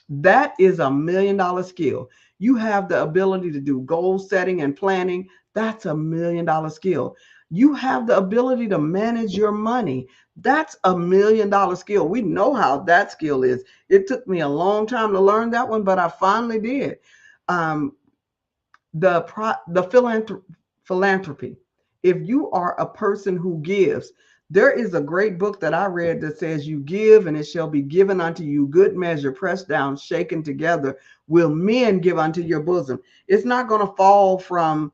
that is $1 million skill. You have the ability to do goal setting and planning. That's $1 million skill. You have the ability to manage your money. That's $1 million skill. We know how that skill is. It took me a long time to learn that one, but I finally did. The philanthropy. If you are a person who gives, there is a great book that I read that says, you give and it shall be given unto you, good measure, pressed down, shaken together, will men give unto your bosom. It's not going to fall from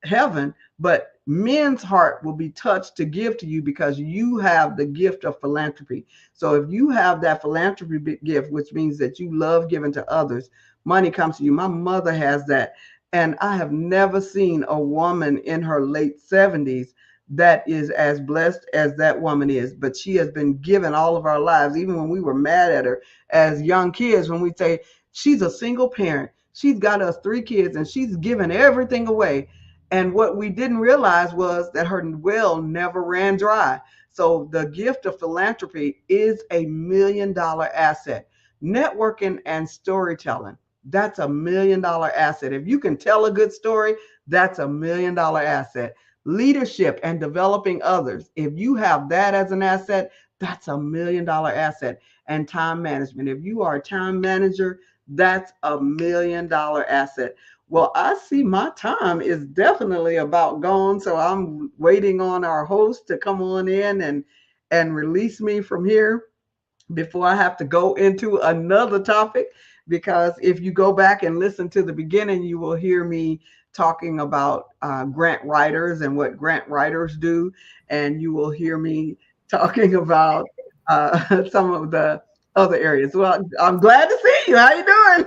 heaven, but men's heart will be touched to give to you because you have the gift of philanthropy. So if you have that philanthropy gift, which means that you love giving to others, money comes to you. My mother has that. And I have never seen a woman in her late 70s that is as blessed as that woman is. But she has been given all of our lives, even when we were mad at her as young kids, when we say she's a single parent, she's got us 3 kids and she's given everything away. And what we didn't realize was that her well never ran dry. So the gift of philanthropy is $1 million asset. Networking and storytelling, that's $1 million asset. If you can tell a good story, that's $1 million asset. Leadership and developing others, if you have that as an asset, that's $1 million asset. And time management, if you are a time manager, that's $1 million asset. Well, I see my time is definitely about gone, so I'm waiting on our host to come on in and release me from here before I have to go into another topic. Because if you go back and listen to the beginning, you will hear me talking about grant writers and what grant writers do. And you will hear me talking about some of the other areas. Well, I'm glad to see you. How you doing?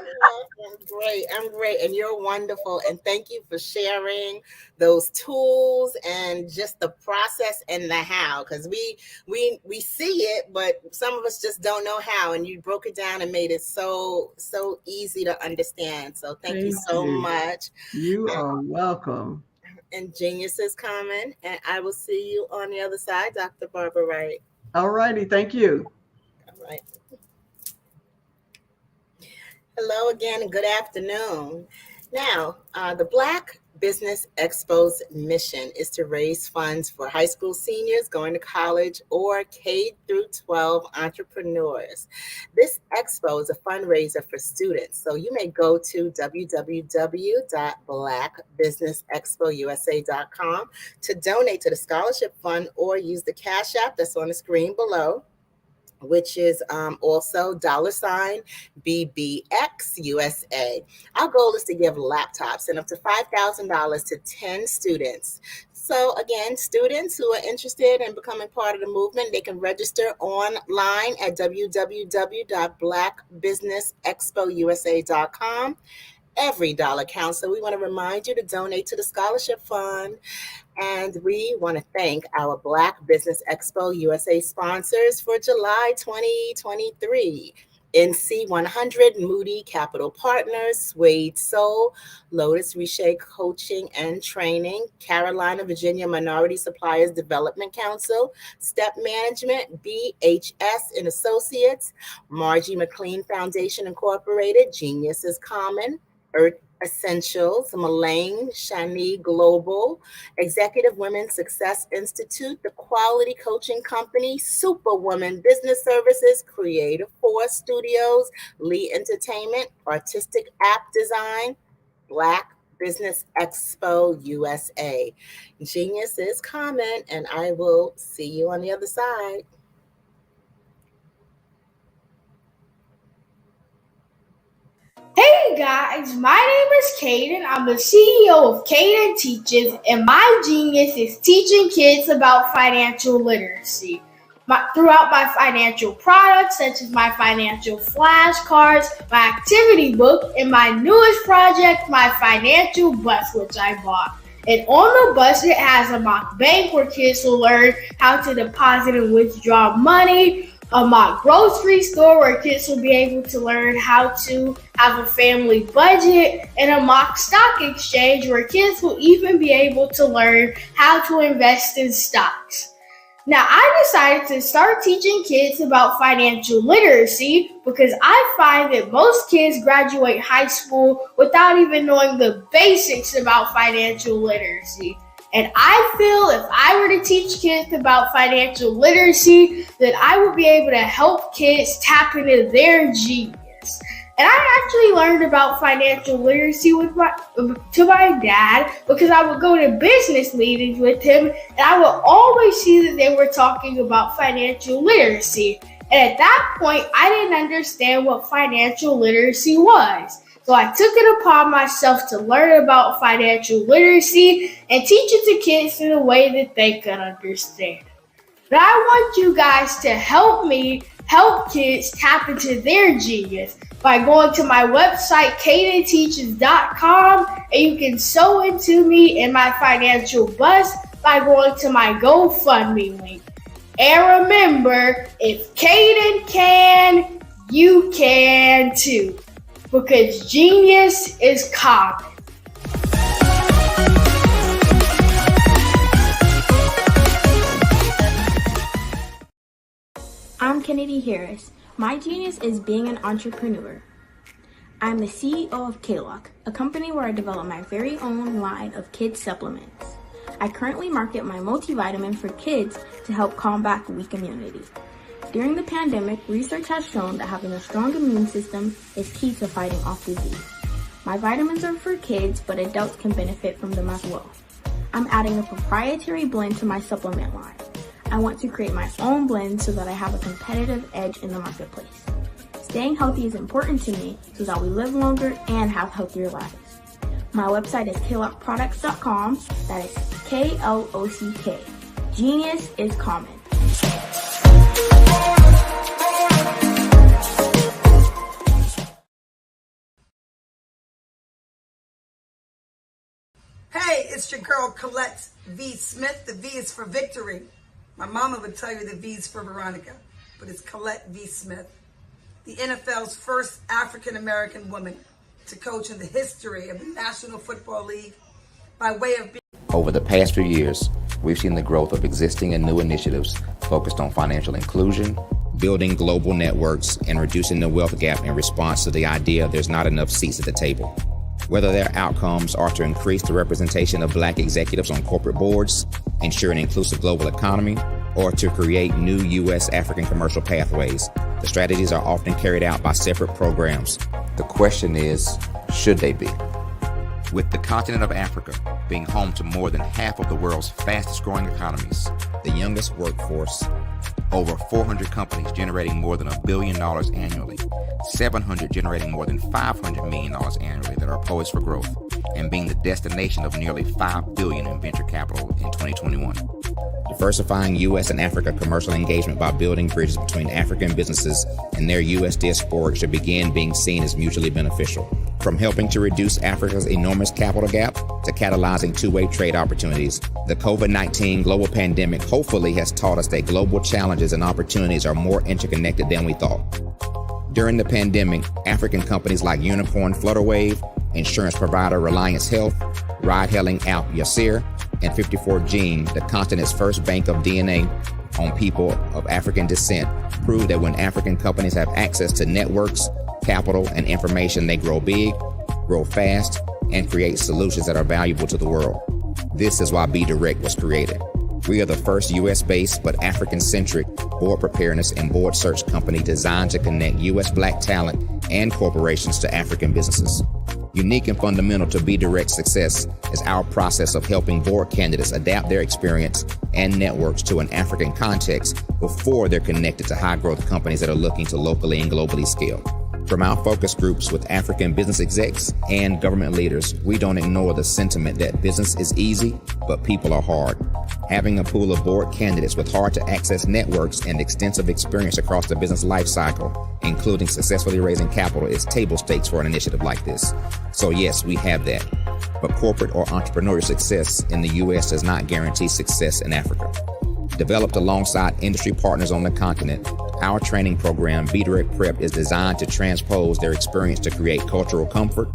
I'm great. And you're wonderful. And thank you for sharing those tools and just the process and the how, because we see it, but some of us just don't know how. And you broke it down and made it so easy to understand. So thank you so much. You are welcome. And Genius is coming, and I will see you on the other side, Dr. Barbara Wright. All righty. Thank you. All right. Hello again and good afternoon. Now, the Black Business Expo's mission is to raise funds for high school seniors going to college or K-12 entrepreneurs. This expo is a fundraiser for students, so you may go to www.blackbusinessexpousa.com to donate to the scholarship fund or use the Cash App that's on the screen below, which is also $BBXUSA. Our goal is to give laptops and up to $5,000 to 10 students. So again, students who are interested in becoming part of the movement, they can register online at www.blackbusinessexpousa.com. Every dollar counts, so we want to remind you to donate to the scholarship fund. And we want to thank our Black Business Expo USA sponsors for July 2023. NC 100, Moody Capital Partners, Suede Soul, Lotus Riche Coaching and Training, Carolina, Virginia Minority Suppliers Development Council, Step Management, BHS and Associates, Margie McLean Foundation Incorporated, Genius is Common, Earth Essentials, Mullane, Shani Global, Executive Women's Success Institute, The Quality Coaching Company, Superwoman Business Services, Creative Force Studios, Lee Entertainment, Artistic App Design, Black Business Expo USA. Genius is Common, and I will see you on the other side. Hey guys, my name is Caden. I'm the CEO of Caden Teaches, and my genius is teaching kids about financial literacy. Throughout my financial products, such as my financial flashcards, my activity book, and my newest project, my financial bus, which I bought. And on the bus, it has a mock bank where kids will learn how to deposit and withdraw money, a mock grocery store where kids will be able to learn how to have a family budget, and a mock stock exchange where kids will even be able to learn how to invest in stocks. Now, I decided to start teaching kids about financial literacy because I find that most kids graduate high school without even knowing the basics about financial literacy. And I feel if I were to teach kids about financial literacy, that I would be able to help kids tap into their genius. And I actually learned about financial literacy to my dad because I would go to business meetings with him and I would always see that they were talking about financial literacy. And at that point, I didn't understand what financial literacy was. So I took it upon myself to learn about financial literacy and teach it to kids in a way that they could understand. But I want you guys to help me help kids tap into their genius by going to my website, cadenteaches.com, and you can sew into me in my financial bus by going to my GoFundMe link. And remember, if Caden can, you can too, because genius is common. I'm Kennedy Harris. My genius is being an entrepreneur. I'm the CEO of K-Lock, a company where I develop my very own line of kids supplements. I currently market my multivitamin for kids to help combat weak immunity. During the pandemic, research has shown that having a strong immune system is key to fighting off disease. My vitamins are for kids, but adults can benefit from them as well. I'm adding a proprietary blend to my supplement line. I want to create my own blend so that I have a competitive edge in the marketplace. Staying healthy is important to me so that we live longer and have healthier lives. My website is klockproducts.com. That is Klock. Genius is common. Hey, it's your girl Colette V. Smith. The V is for victory. My mama would tell you the V is for Veronica, but it's Colette V. Smith, the NFL's first African-American woman to coach in the history of the National Football League by way of being... Over the past few years, we've seen the growth of existing and new initiatives focused on financial inclusion, building global networks, and reducing the wealth gap in response to the idea there's not enough seats at the table. Whether their outcomes are to increase the representation of Black executives on corporate boards, ensure an inclusive global economy, or to create new U.S. African commercial pathways, the strategies are often carried out by separate programs. The question is, should they be? With the continent of Africa being home to more than half of the world's fastest growing economies, the youngest workforce, over 400 companies generating more than $1 billion annually, 700 generating more than $500 million annually that are poised for growth, and being the destination of nearly $5 billion in venture capital in 2021. Diversifying U.S. and Africa commercial engagement by building bridges between African businesses and their U.S. diaspora should begin being seen as mutually beneficial. From helping to reduce Africa's enormous capital gap to catalyzing two-way trade opportunities, the COVID-19 global pandemic hopefully has taught us that global challenges and opportunities are more interconnected than we thought. During the pandemic, African companies like Unicorn Flutterwave, insurance provider Reliance Health, ride-hailing app Yasir, and 54Gene, the continent's first bank of DNA on people of African descent, proved that when African companies have access to networks, capital, and information, they grow big, grow fast, and create solutions that are valuable to the world. This is why BDirect was created. We are the first U.S.-based but African-centric board preparedness and board search company designed to connect U.S. Black talent and corporations to African businesses. Unique and fundamental to BDirect's success is our process of helping board candidates adapt their experience and networks to an African context before they're connected to high-growth companies that are looking to locally and globally scale. From our focus groups with African business execs and government leaders, we don't ignore the sentiment that business is easy, but people are hard. Having a pool of board candidates with hard-to-access networks and extensive experience across the business life cycle, including successfully raising capital, is table stakes for an initiative like this. So yes, we have that. but corporate or entrepreneurial success in the U.S. does not guarantee success in Africa. Developed alongside industry partners on the continent, our training program, Be Direct Prep, is designed to transpose their experience to create cultural comfort,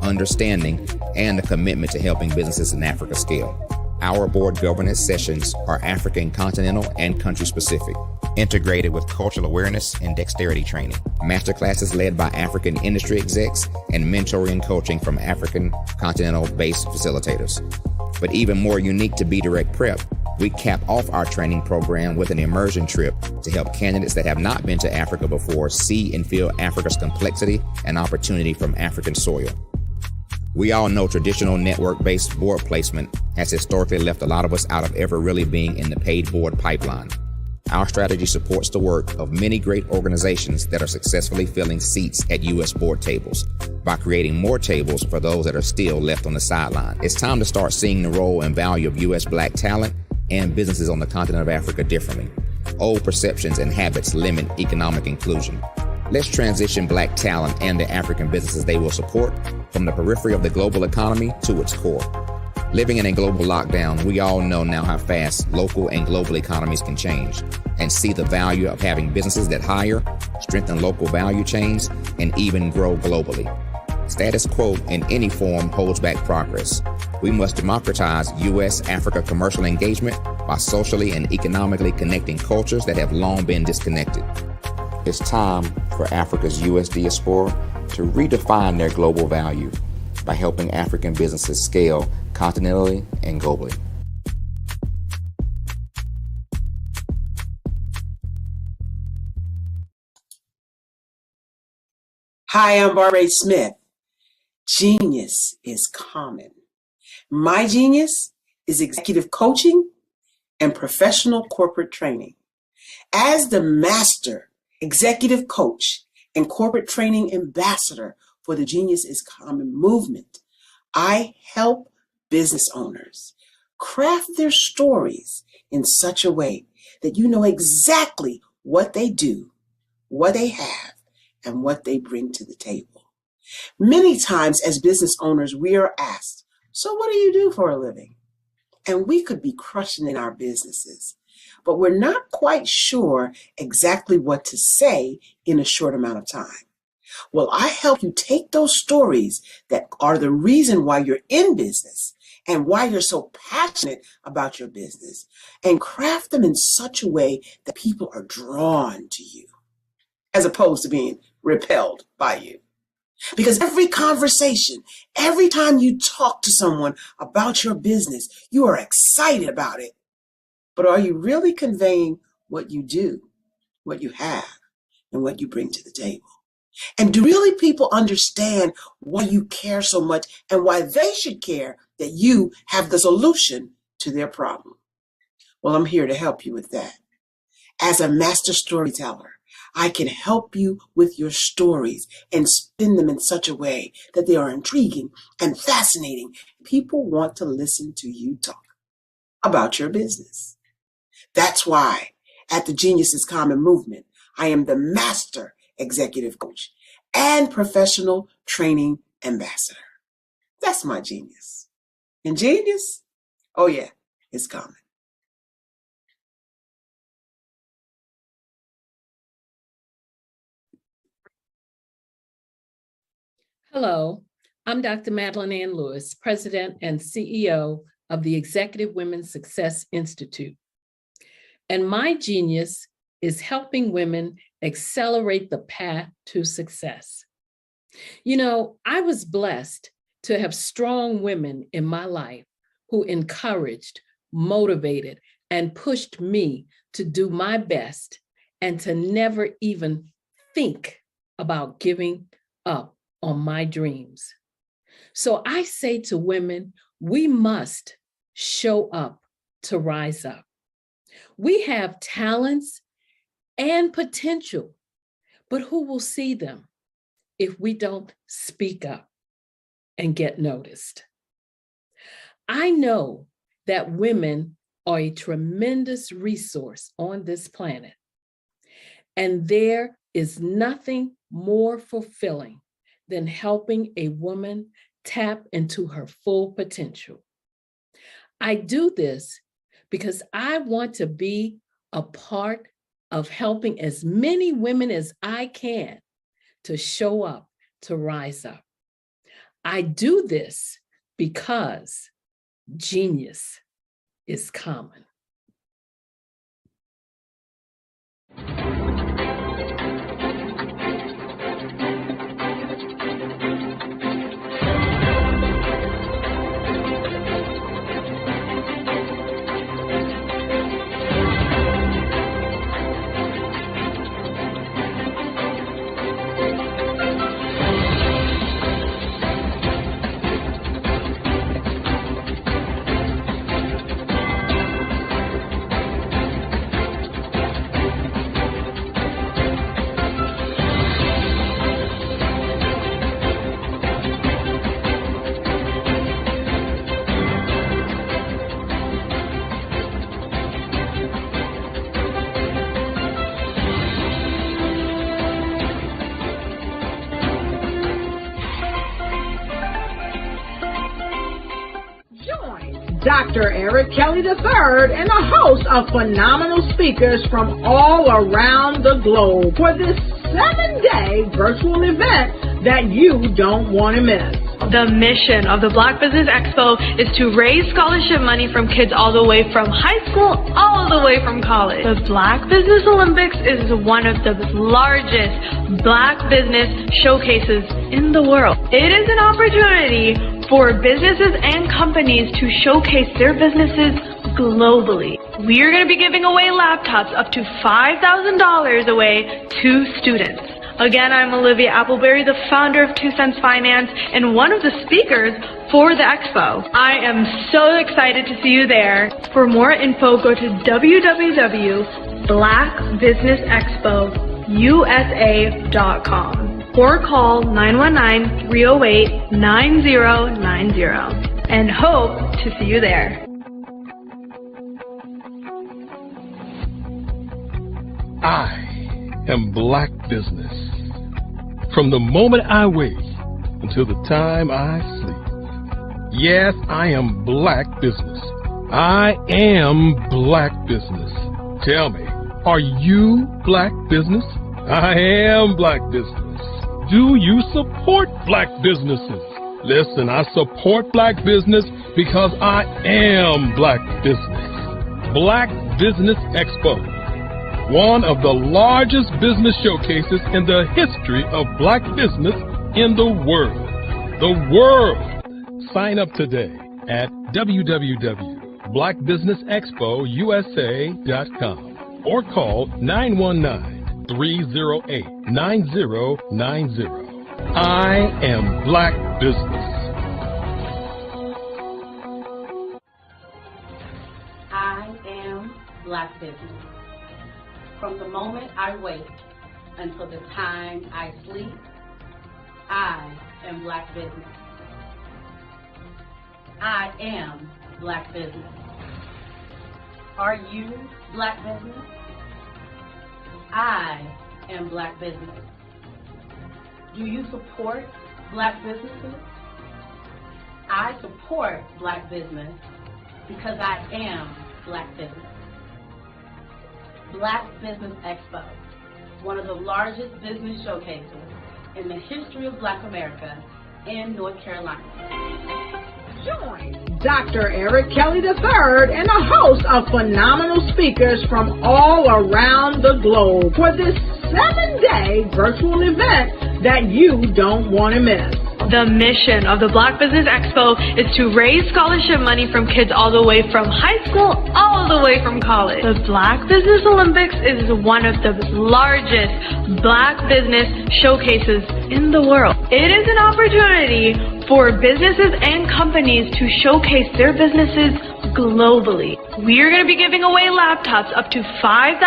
understanding, and a commitment to helping businesses in Africa scale. Our board governance sessions are African, continental, and country specific, integrated with cultural awareness and dexterity training. Masterclasses led by African industry execs and mentoring and coaching from African continental-based facilitators. But even more unique to Be Direct Prep, we cap off our training program with an immersion trip to help candidates that have not been to Africa before see and feel Africa's complexity and opportunity from African soil. We all know traditional network-based board placement has historically left a lot of us out of ever really being in the paid board pipeline. Our strategy supports the work of many great organizations that are successfully filling seats at U.S. board tables by creating more tables for those that are still left on the sideline. It's time to start seeing the role and value of U.S. Black talent and businesses on the continent of Africa differently. Old perceptions and habits limit economic inclusion. Let's transition Black talent and the African businesses they will support from the periphery of the global economy to its core. Living in a global lockdown, we all know now how fast local and global economies can change and see the value of having businesses that hire, strengthen local value chains, and even grow globally. Status quo in any form holds back progress. We must democratize U.S.-Africa commercial engagement by socially and economically connecting cultures that have long been disconnected. It's time for Africa's U.S. diaspora to redefine their global value by helping African businesses scale continentally and globally. Hi, I'm Barbara Smith. Genius is common. My genius is executive coaching and professional corporate training. As the master executive coach and corporate training ambassador for the Genius is Common movement, I help business owners craft their stories in such a way that you know exactly what they do, what they have, and what they bring to the table. Many times as business owners, we are asked, so what do you do for a living? And we could be crushing in our businesses, but we're not quite sure exactly what to say in a short amount of time. Well, I help you take those stories that are the reason why you're in business and why you're so passionate about your business and craft them in such a way that people are drawn to you as opposed to being repelled by you. Because every conversation, every time you talk to someone about your business, you are excited about it. But are you really conveying what you do, what you have, and what you bring to the table? And do really people understand why you care so much and why they should care that you have the solution to their problem? Well, I'm here to help you with that. As a master storyteller, I can help you with your stories and spin them in such a way that they are intriguing and fascinating. People want to listen to you talk about your business. That's why at the Genius is Common movement, I am the master executive coach and professional training ambassador. That's my genius. And genius? Oh yeah, it's common. Hello, I'm Dr. Madeline Ann Lewis, President and CEO of the Executive Women's Success Institute. And my genius is helping women accelerate the path to success. You know, I was blessed to have strong women in my life who encouraged, motivated, and pushed me to do my best and to never even think about giving up on my dreams. So I say to women, we must show up to rise up. We have talents and potential, but who will see them if we don't speak up and get noticed? I know that women are a tremendous resource on this planet, and there is nothing more fulfilling than helping a woman tap into her full potential. I do this because I want to be a part of helping as many women as I can to show up, to rise up. I do this because genius is common. Dr. Eric Kelly III and a host of phenomenal speakers from all around the globe for this 7-day virtual event that you don't want to miss. The mission of the Black Business Expo is to raise scholarship money from kids all the way from high school, all the way from college. The Black Business Olympics is one of the largest Black business showcases in the world. It is an opportunity for businesses and companies to showcase their businesses globally. We are going to be giving away laptops up to $5,000 away to students. Again, I'm Olivia Appleberry, the founder of 2 Cents Finance and one of the speakers for the expo. I am so excited to see you there. For more info, go to www.blackbusinessexpousa.com or call 919-308-9090 and hope to see you there. I am Black business. From the moment I wake until the time I sleep. Yes, I am Black business. I am Black business. Tell me, are you Black business? I am Black business. Do you support Black businesses? Listen, I support Black business because I am Black business. Black Business Expo, one of the largest business showcases in the history of Black business in the world. The world! Sign up today at www.blackbusinessexpousa.com or call 919-308-9090. I am Black business. I am Black business. From the moment I wake until the time I sleep, I am Black business. I am Black business. Are you Black business? I am Black business. Do you support Black businesses? I support Black business because I am Black business. Black Business Expo, one of the largest business showcases in the history of Black America in North Carolina. Join Dr. Eric Kelly III and a host of phenomenal speakers from all around the globe for this 7-day virtual event that you don't want to miss. The mission of the Black Business Expo is to raise scholarship money from kids all the way from high school, all the way from college. The Black Business Olympics is one of the largest Black business showcases in the world. It is an opportunity for businesses and companies to showcase their businesses globally. We are going to be giving away laptops up to $5,000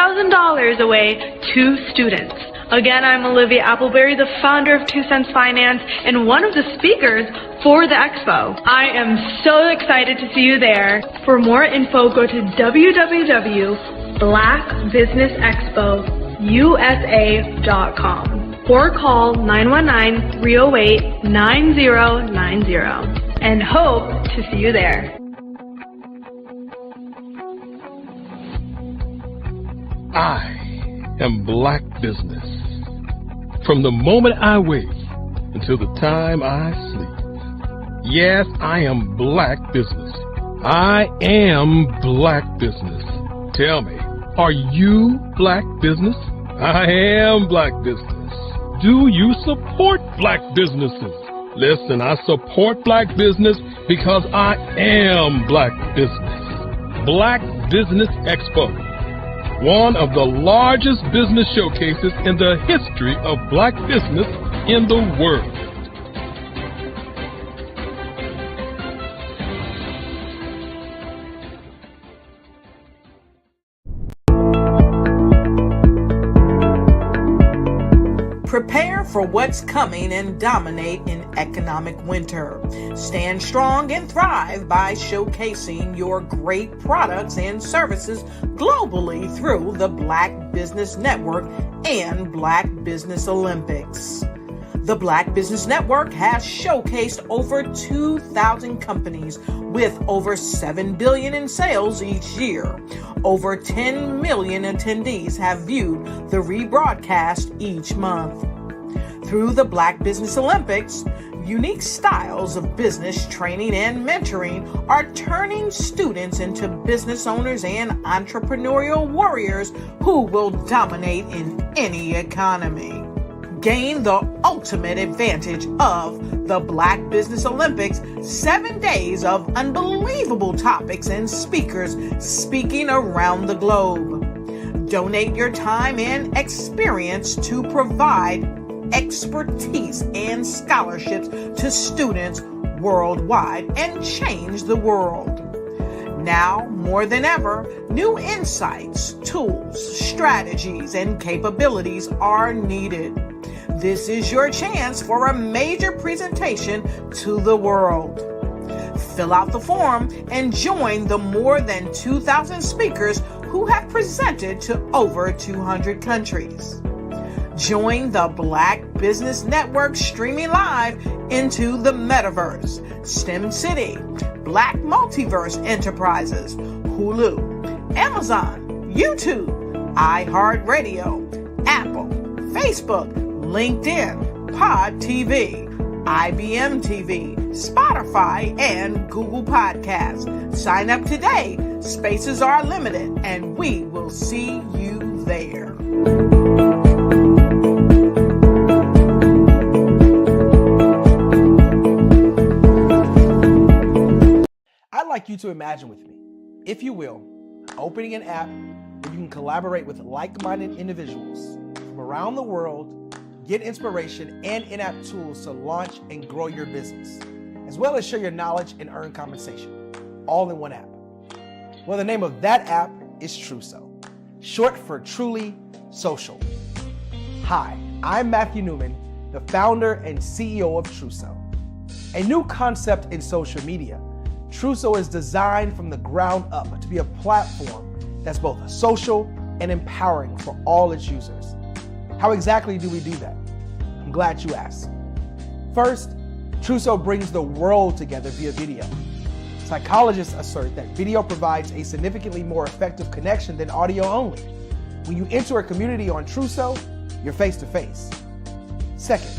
away to students. Again, I'm Olivia Appleberry, the founder of 2 Cents Finance and one of the speakers for the expo. I am so excited to see you there. For more info, go to www.blackbusinessexpousa.com or call 919-308-9090 and hope to see you there. I am Black business. From the moment I wake until the time I sleep. Yes, I am Black business. I am Black business. Tell me, are you Black business? I am Black business. Do you support Black businesses? Listen, I support Black business because I am Black business. Black Business Expo, one of the largest business showcases in the history of Black business in the world. Prepare for what's coming and dominate in economic winter. Stand strong and thrive by showcasing your great products and services globally through the Black Business Network and Black Business Olympics. The Black Business Network has showcased over 2,000 companies with over $7 billion in sales each year. Over 10 million attendees have viewed the rebroadcast each month. Through the Black Business Olympics, unique styles of business training and mentoring are turning students into business owners and entrepreneurial warriors who will dominate in any economy. Gain the ultimate advantage of the Black Business Olympics, 7 days of unbelievable topics and speakers speaking around the globe. Donate your time and experience to provide expertise and scholarships to students worldwide and change the world. Now, more than ever, new insights, tools, strategies, and capabilities are needed. This is your chance for a major presentation to the world. Fill out the form and join the more than 2,000 speakers who have presented to over 200 countries. Join the Black Business Network streaming live into the Metaverse, STEM City, Black Multiverse Enterprises, Hulu, Amazon, YouTube, iHeartRadio, Apple, Facebook, LinkedIn, Pod TV, IBM TV, Spotify, and Google Podcasts. Sign up today. Spaces are limited, and we will see you there. I'd like you to imagine with me, if you will, opening an app where you can collaborate with like-minded individuals from around the world, get inspiration and in-app tools to launch and grow your business, as well as share your knowledge and earn compensation, all in one app. Well, the name of that app is Truso, short for Truly Social. Hi, I'm Matthew Newman, the founder and CEO of Truso. A new concept in social media, Truso is designed from the ground up to be a platform that's both social and empowering for all its users. How exactly do we do that? I'm glad you asked. First, Truso brings the world together via video. Psychologists assert that video provides a significantly more effective connection than audio only. When you enter a community on Truso, you're face to face. Second,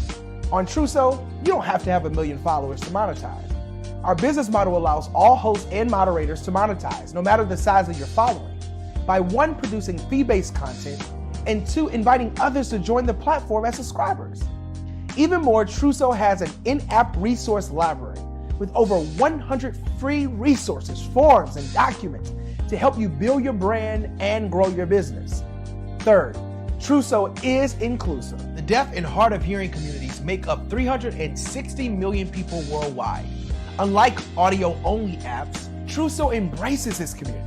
on Truso, you don't have to have 1 million followers to monetize. Our business model allows all hosts and moderators to monetize, no matter the size of your following, by 1, producing fee-based content, and 2, inviting others to join the platform as subscribers. Even more, Truso has an in-app resource library with over 100 free resources, forms, and documents to help you build your brand and grow your business. Third, Truso is inclusive. The deaf and hard of hearing communities make up 360 million people worldwide. Unlike audio-only apps, Truso embraces this community,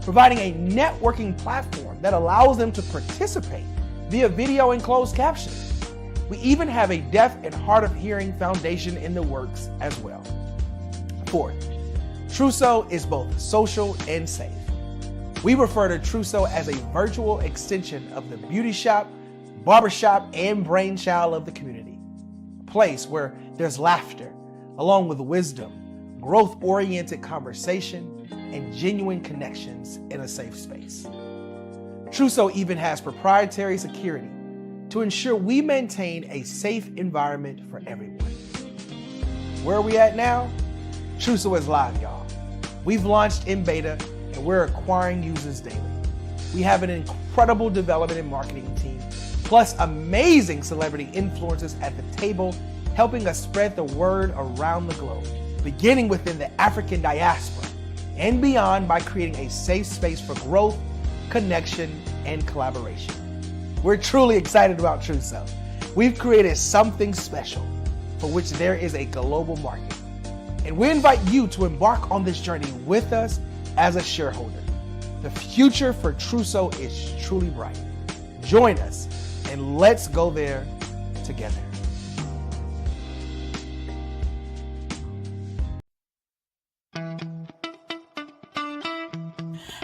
providing a networking platform that allows them to participate via video and closed captioning. We even have a deaf and hard of hearing foundation in the works as well. Fourth, Truso is both social and safe. We refer to Truso as a virtual extension of the beauty shop, barbershop and brainchild of the community. A place where there's laughter, along with wisdom, growth-oriented conversation, and genuine connections in a safe space. Trousseau even has proprietary security to ensure we maintain a safe environment for everyone. Where are we at now? Trousseau is live, y'all. We've launched in beta and we're acquiring users daily. We have an incredible development and marketing team, plus amazing celebrity influencers at the table, helping us spread the word around the globe, beginning within the African diaspora and beyond by creating a safe space for growth, connection, and collaboration. We're truly excited about Trousseau. We've created something special for which there is a global market. And we invite you to embark on this journey with us as a shareholder. The future for Trousseau is truly bright. Join us and let's go there together.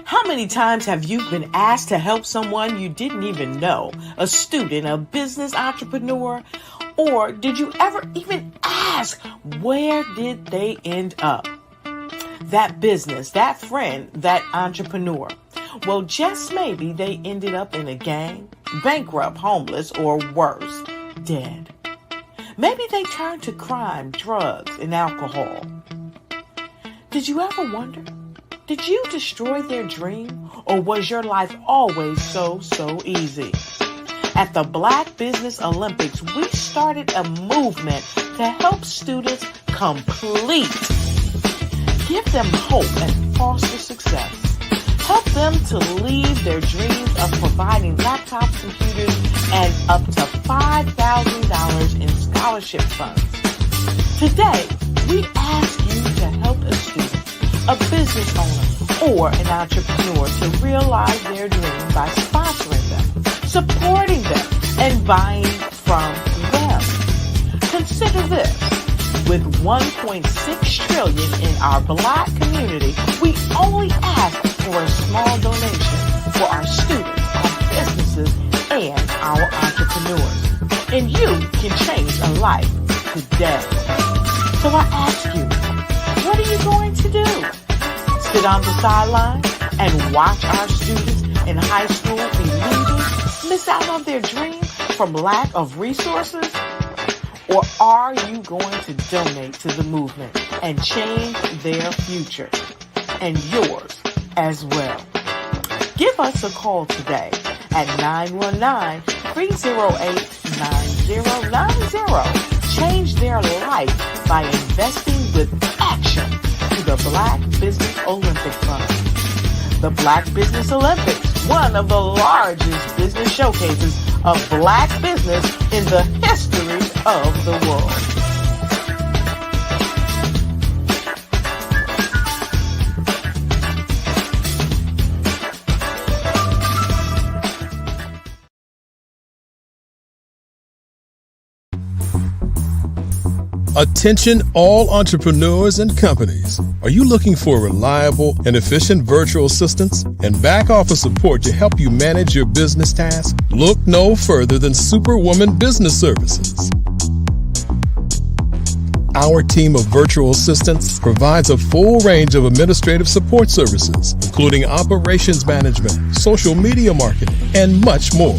How many times have you been asked to help someone you didn't even know? A student, a business entrepreneur? Or did you ever even ask, where did they end up? That business, that friend, that entrepreneur. Well, just maybe they ended up in a gang, bankrupt, homeless, or worse, dead. Maybe they turned to crime, drugs, and alcohol. Did you ever wonder? Did you destroy their dream, or was your life always so easy? At the Black Business Olympics, we started a movement to help students complete. Give them hope and foster success. Help them to leave their dreams of providing laptops, computers, and up to $5,000 in scholarship funds. Today, we ask you to help a student, a business owner, or an entrepreneur to realize their dream by sponsoring them, supporting them, and buying from them. Consider this. With $1.6 trillion in our Black community, we only ask for a small donation for our students, our businesses, and our entrepreneurs. And you can change a life today. So I ask you, what are you going to do? Sit on the sideline and watch our students in high school be losers, miss out on their dream from lack of resources? Or are you going to donate to the movement and change their future and yours as well? Give us a call today at 919-308-9090. Change their life by investing with action to the Black Business Olympic Fund. The Black Business Olympics, one of the largest business showcases of Black business in the history of the world. Attention all entrepreneurs and companies. Are you looking for reliable and efficient virtual assistants and back office support to help you manage your business tasks? Look no further than Superwoman Business Services. Our team of virtual assistants provides a full range of administrative support services, including operations management, social media marketing, and much more.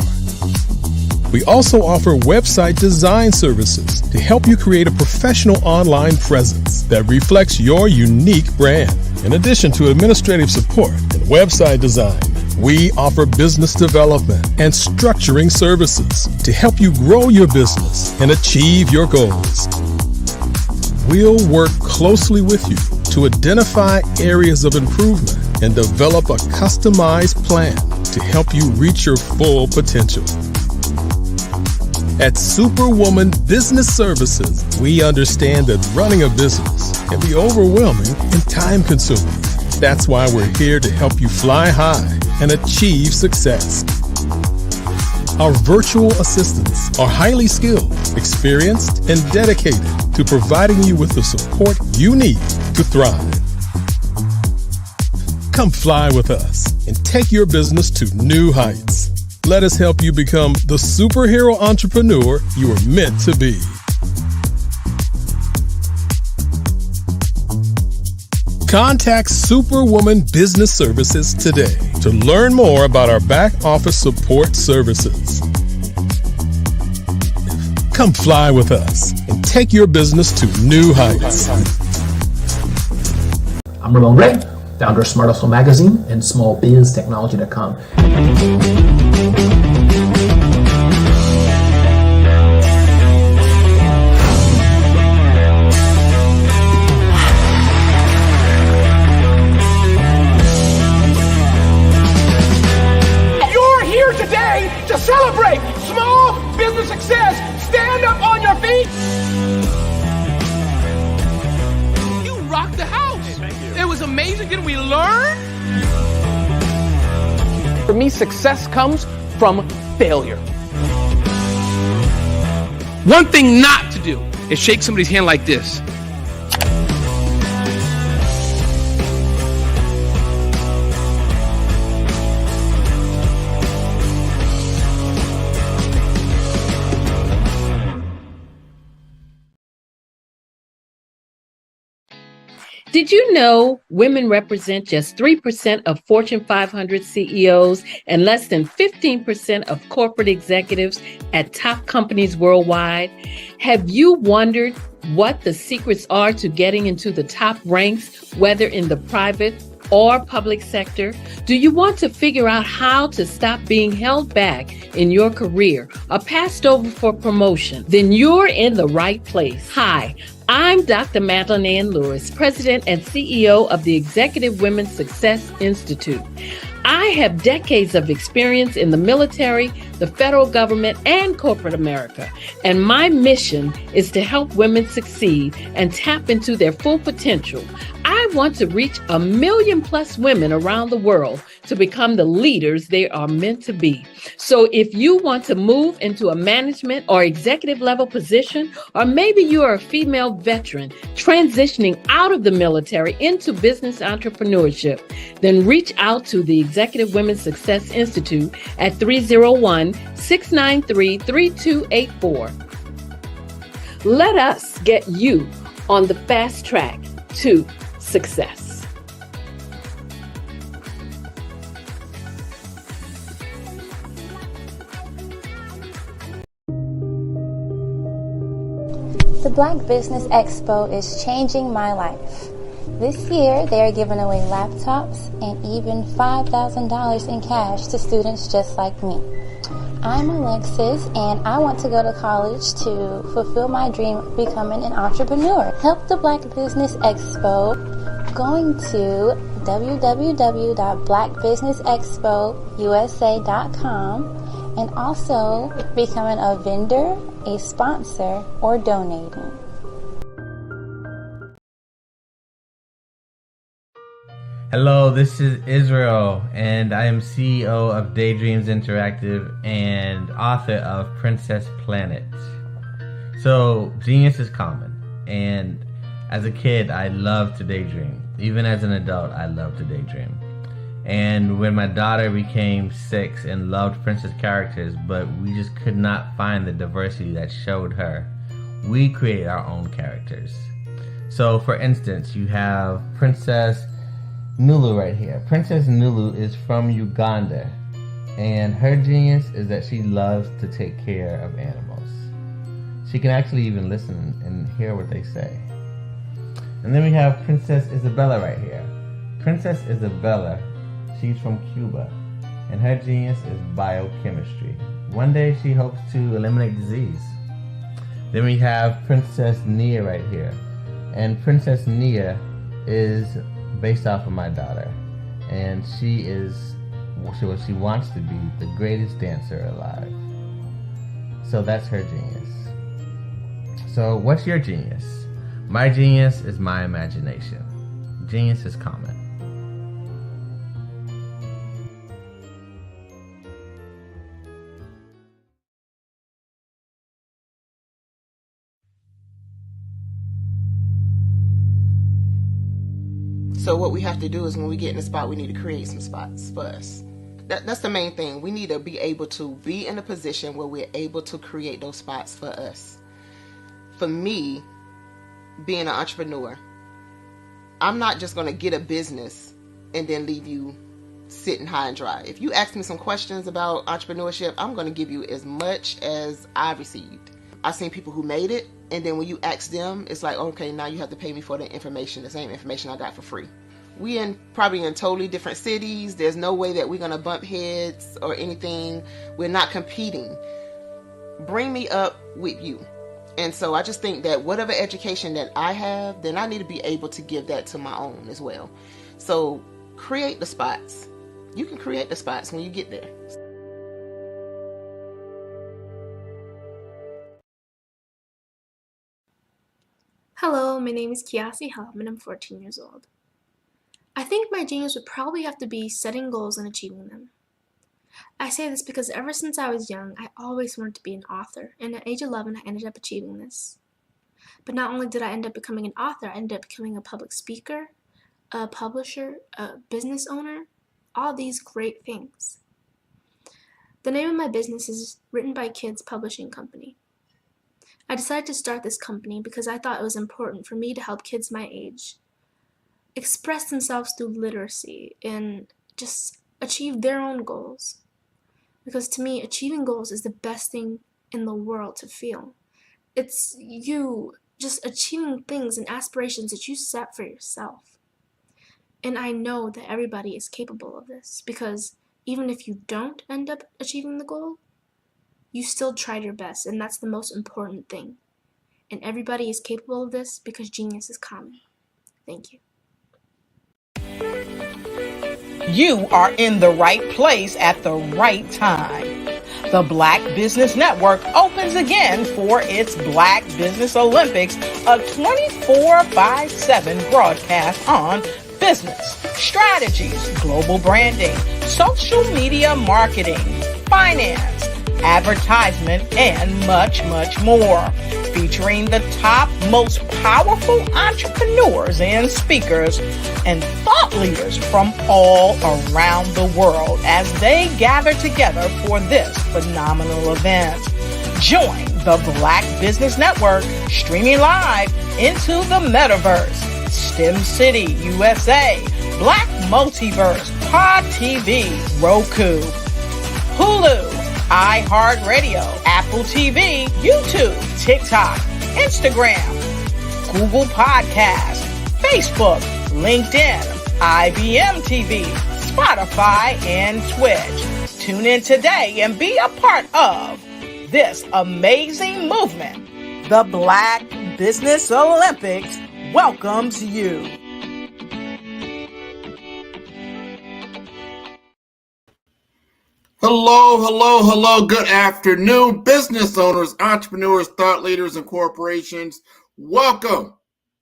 We also offer website design services to help you create a professional online presence that reflects your unique brand. In addition to administrative support and website design, we offer business development and structuring services to help you grow your business and achieve your goals. We'll work closely with you to identify areas of improvement and develop a customized plan to help you reach your full potential. At Superwoman Business Services, we understand that running a business can be overwhelming and time-consuming. That's why we're here to help you fly high and achieve success. Our virtual assistants are highly skilled, experienced, and dedicated to providing you with the support you need to thrive. Come fly with us and take your business to new heights. Let us help you become the superhero entrepreneur you are meant to be. Contact Superwoman Business Services today to learn more about our back office support services. Come fly with us and take your business to new heights. I'm Ramon Ray, founder of Smart Hustle Magazine and smallbiztechnology.com. You're here today to celebrate small business success. Stand up on your feet. You rocked the house. It was amazing. Didn't we learn? For me, success comes from failure. One thing not to do is shake somebody's hand like this. Did you know women represent just 3% of Fortune 500 CEOs and less than 15% of corporate executives at top companies worldwide? Have you wondered what the secrets are to getting into the top ranks, whether in the private or public sector? Do you want to figure out how to stop being held back in your career or passed over for promotion? Then you're in the right place. Hi, I'm Dr. Madeline Ann Lewis, President and CEO of the Executive Women's Success Institute. I have decades of experience in the military, the federal government, and corporate America. And my mission is to help women succeed and tap into their full potential. I want to reach 1 million+ women around the world to become the leaders they are meant to be. So if you want to move into a management or executive level position, or maybe you are a female veteran transitioning out of the military into business entrepreneurship, then reach out to the Executive Women's Success Institute at 301-693-3284. Let us get you on the fast track to success. The Black Business Expo is changing my life. This year, they are giving away laptops and even $5,000 in cash to students just like me. I'm Alexis, and I want to go to college to fulfill my dream of becoming an entrepreneur. Help the Black Business Expo going to www.blackbusinessexpousa.com and also becoming a vendor, a sponsor, or donating. Hello, this is Israel, and I am CEO of Daydreams Interactive and author of Princess Planet. So, genius is common, and as a kid, I loved to daydream. Even as an adult, I love to daydream. And when my daughter became 6 and loved princess characters, but we just could not find the diversity that showed her, we created our own characters. So, for instance, you have Princess Nulu right here. Princess Nulu is from Uganda, and her genius is that she loves to take care of animals. She can actually even listen and hear what they say. And then we have Princess Isabella right here. Princess Isabella, she's from Cuba, and her genius is biochemistry. One day she hopes to eliminate disease. Then we have Princess Nia right here, and Princess Nia is based off of my daughter, and she is what she wants to be, the greatest dancer alive. So that's her genius. So what's your genius? My genius is my imagination. Genius is common. So what we have to do is when we get in a spot, we need to create some spots for us. That's the main thing. We need to be able to be in a position where we're able to create those spots for us. For me, being an entrepreneur, I'm not just going to get a business and then leave you sitting high and dry. If you ask me some questions about entrepreneurship, I'm going to give you as much as I received. I've seen people who made it, and then when you ask them, it's like, okay, now you have to pay me for the information, the same information I got for free. We probably in totally different cities. There's no way that we're going to bump heads or anything. We're not competing. Bring me up with you. And so I just think that whatever education that I have, then I need to be able to give that to my own as well. So create the spots. You can create the spots when you get there. Hello, my name is Kiasi Helm and I'm 14 years old. I think my genius would probably have to be setting goals and achieving them. I say this because ever since I was young, I always wanted to be an author, and at age 11, I ended up achieving this. But not only did I end up becoming an author, I ended up becoming a public speaker, a publisher, a business owner, all these great things. The name of my business is Written by Kids Publishing Company. I decided to start this company because I thought it was important for me to help kids my age express themselves through literacy and just achieve their own goals. Because to me, achieving goals is the best thing in the world to feel. It's you just achieving things and aspirations that you set for yourself. And I know that everybody is capable of this because even if you don't end up achieving the goal, you still tried your best, and that's the most important thing. And everybody is capable of this because genius is common. Thank you. You are in the right place at the right time. The Black Business Network opens again for its Black Business Olympics, a 24/7 broadcast on business, strategies, global branding, social media marketing, finance, advertisement, and much, much more. Featuring the top, most powerful entrepreneurs and speakers and thought leaders from all around the world as they gather together for this phenomenal event. Join the Black Business Network streaming live into the metaverse, STEM City, USA, Black Multiverse, Pod TV, Roku, Hulu, iHeartRadio, Apple TV, YouTube, TikTok, Instagram, Google Podcasts, Facebook, LinkedIn, IBM TV, Spotify, and Twitch. Tune in today and be a part of this amazing movement. The Black Business Olympics welcomes you. Hello. Good afternoon, business owners, entrepreneurs, thought leaders, and corporations. Welcome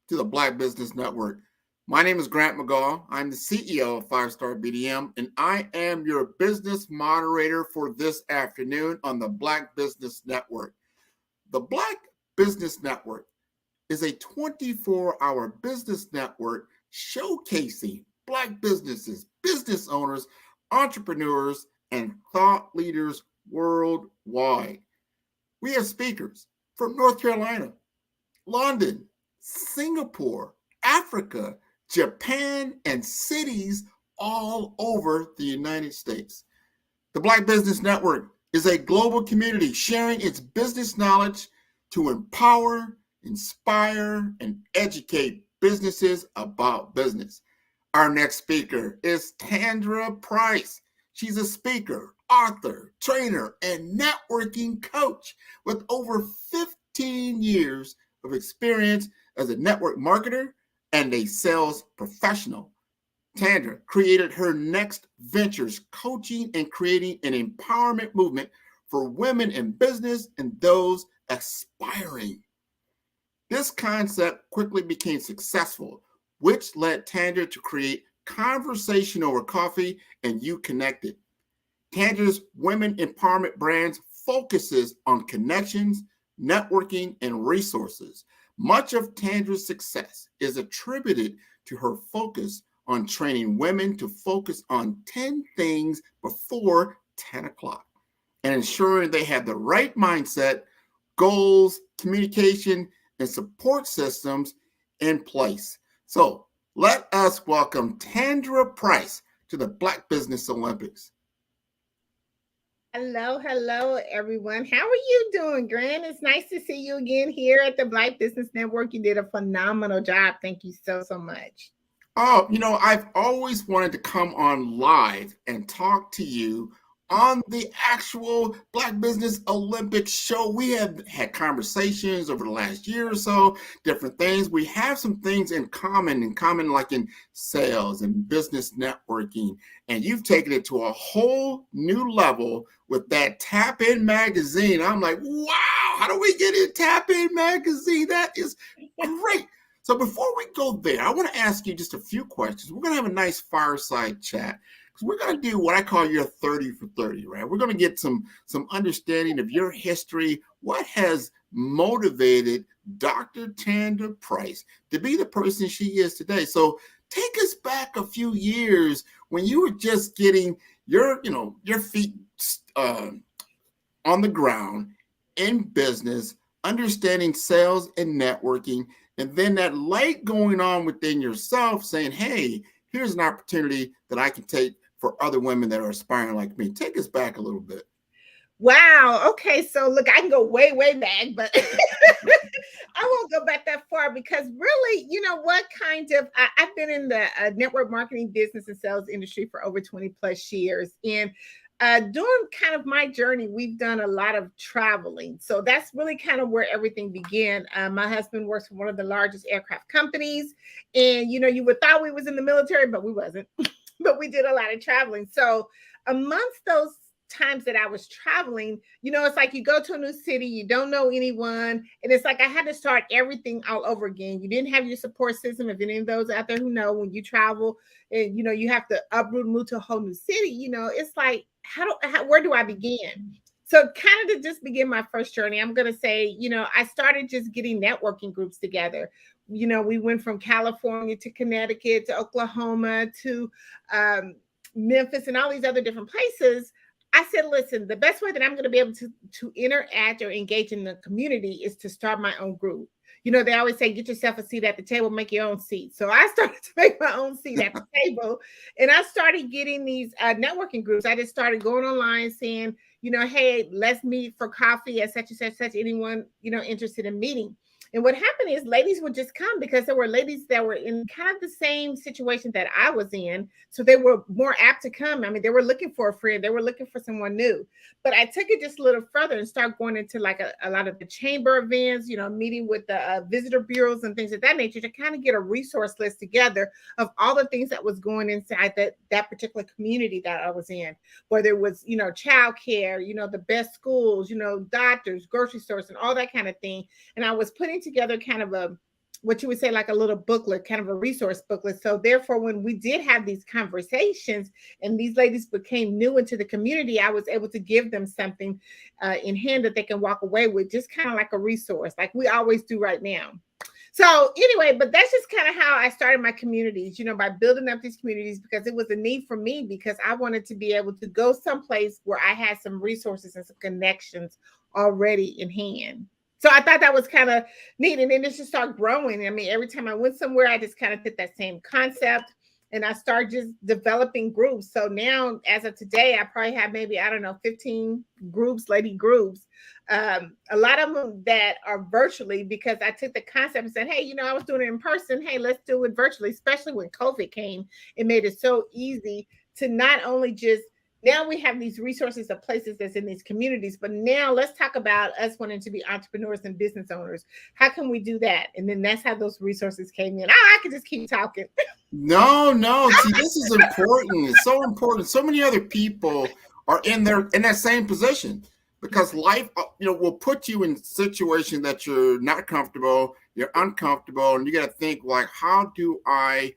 to the Black Business Network. My name is Grant McGaw. I'm the CEO of 5-Star BDM, and I am your business moderator for this afternoon on the Black Business Network. The Black Business Network is a 24-hour business network showcasing Black businesses, business owners, entrepreneurs, and thought leaders worldwide. We have speakers from North Carolina, London, Singapore, Africa, Japan, and cities all over the United States. The Black Business Network is a global community sharing its business knowledge to empower, inspire, and educate businesses about business. Our next speaker is Tandra Price. She's a speaker, author, trainer, and networking coach with over 15 years of experience as a network marketer and a sales professional. Tandra created her next ventures, coaching and creating an empowerment movement for women in business and those aspiring. This concept quickly became successful, which led Tandra to create Conversation Over Coffee and You Connected. Tandra's Women Empowerment Brands focuses on connections, networking, and resources. Much of Tandra's success is attributed to her focus on training women to focus on 10 things before 10 o'clock and ensuring they have the right mindset, goals, communication, and support systems in place. So let us welcome Tandra Price to the Black Business Olympics. Hello, everyone. How are you doing, Grant? It's nice to see you again here at the Black Business Network. You did a phenomenal job. Thank you so much. Oh, I've always wanted to come on live and talk to you on the actual Black Business Olympics show. We have had conversations over the last year or so, different things. We have some things in common like in sales and business networking. And you've taken it to a whole new level with that Tap In magazine. I'm like, wow, how do we get in Tap In magazine? That is great. So before we go there, I want to ask you just a few questions. We're going to have a nice fireside chat. We're going to do what I call your 30 for 30, right? We're going to get some understanding of your history. What has motivated Dr. Tandra Price to be the person she is today? So take us back a few years when you were just getting your feet on the ground in business, understanding sales and networking, and then that light going on within yourself saying, hey, here's an opportunity that I can take for other women that are aspiring like me. Take us back a little bit. Wow. Okay. So look, I can go way back, but I won't go back that far because really, I've been in the network marketing business and sales industry for over 20 plus years. And during kind of my journey, we've done a lot of traveling. So that's really kind of where everything began. My husband works for one of the largest aircraft companies. And, you would thought we was in the military, but we wasn't. But we did a lot of traveling. So amongst those times that I was traveling, it's like you go to a new city, you don't know anyone. And it's like I had to start everything all over again. You didn't have your support system. If any of those out there who know, when you travel and, you have to uproot and move to a whole new city, it's like, where do I begin? So kind of to just begin my first journey, I'm going to say, I started just getting networking groups together. We went from California to Connecticut to Oklahoma to Memphis and all these other different places. I said, listen, the best way that I'm going to be able to interact or engage in the community is to start my own group. They always say, get yourself a seat at the table, make your own seat. So I started to make my own seat at the table. And I started getting these networking groups. I just started going online saying, hey, let's meet for coffee at such and such, anyone, interested in meeting. And what happened is ladies would just come because there were ladies that were in kind of the same situation that I was in. So they were more apt to come. I mean, they were looking for a friend. They were looking for someone new. But I took it just a little further and started going into like a lot of the chamber events, meeting with the visitor bureaus and things of that nature to kind of get a resource list together of all the things that was going inside that particular community that I was in, whether it was, childcare, the best schools, doctors, grocery stores, and all that kind of thing. And I was putting together kind of what you would say like a little booklet, kind of a resource booklet. So therefore, when we did have these conversations and these ladies became new into the community, I was able to give them something in hand that they can walk away with, just kind of like a resource, like we always do right now. So anyway, but that's just kind of how I started my communities, by building up these communities because it was a need for me because I wanted to be able to go someplace where I had some resources and some connections already in hand. So I thought that was kind of neat. And then it just started growing. I mean, every time I went somewhere, I just kind of did that same concept. And I started just developing groups. So now, as of today, I probably have maybe, 15 groups, lady groups. A lot of them that are virtually because I took the concept and said, hey, I was doing it in person. Hey, let's do it virtually, especially when COVID came. It made it so easy to not only just now we have these resources of places that's in these communities, but now let's talk about us wanting to be entrepreneurs and business owners. How can we do that? And then that's how those resources came in. I could just keep talking. No. See, this is important. It's so important. So many other people are in that same position because life, will put you in situations that you're not comfortable, you're uncomfortable, and you got to think like, how do I,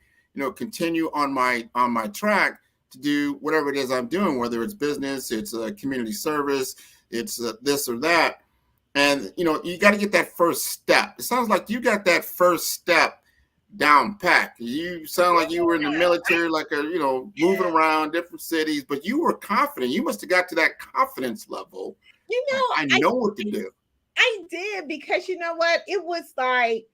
continue on my track to do whatever it is I'm doing, whether it's business, it's a community service, it's this or that. And, you got to get that first step. It sounds like you got that first step down pat. You sound like you were in the military, like moving around different cities, but you were confident. You must have got to that confidence level. I know what to do. I did, because you know what? It was like,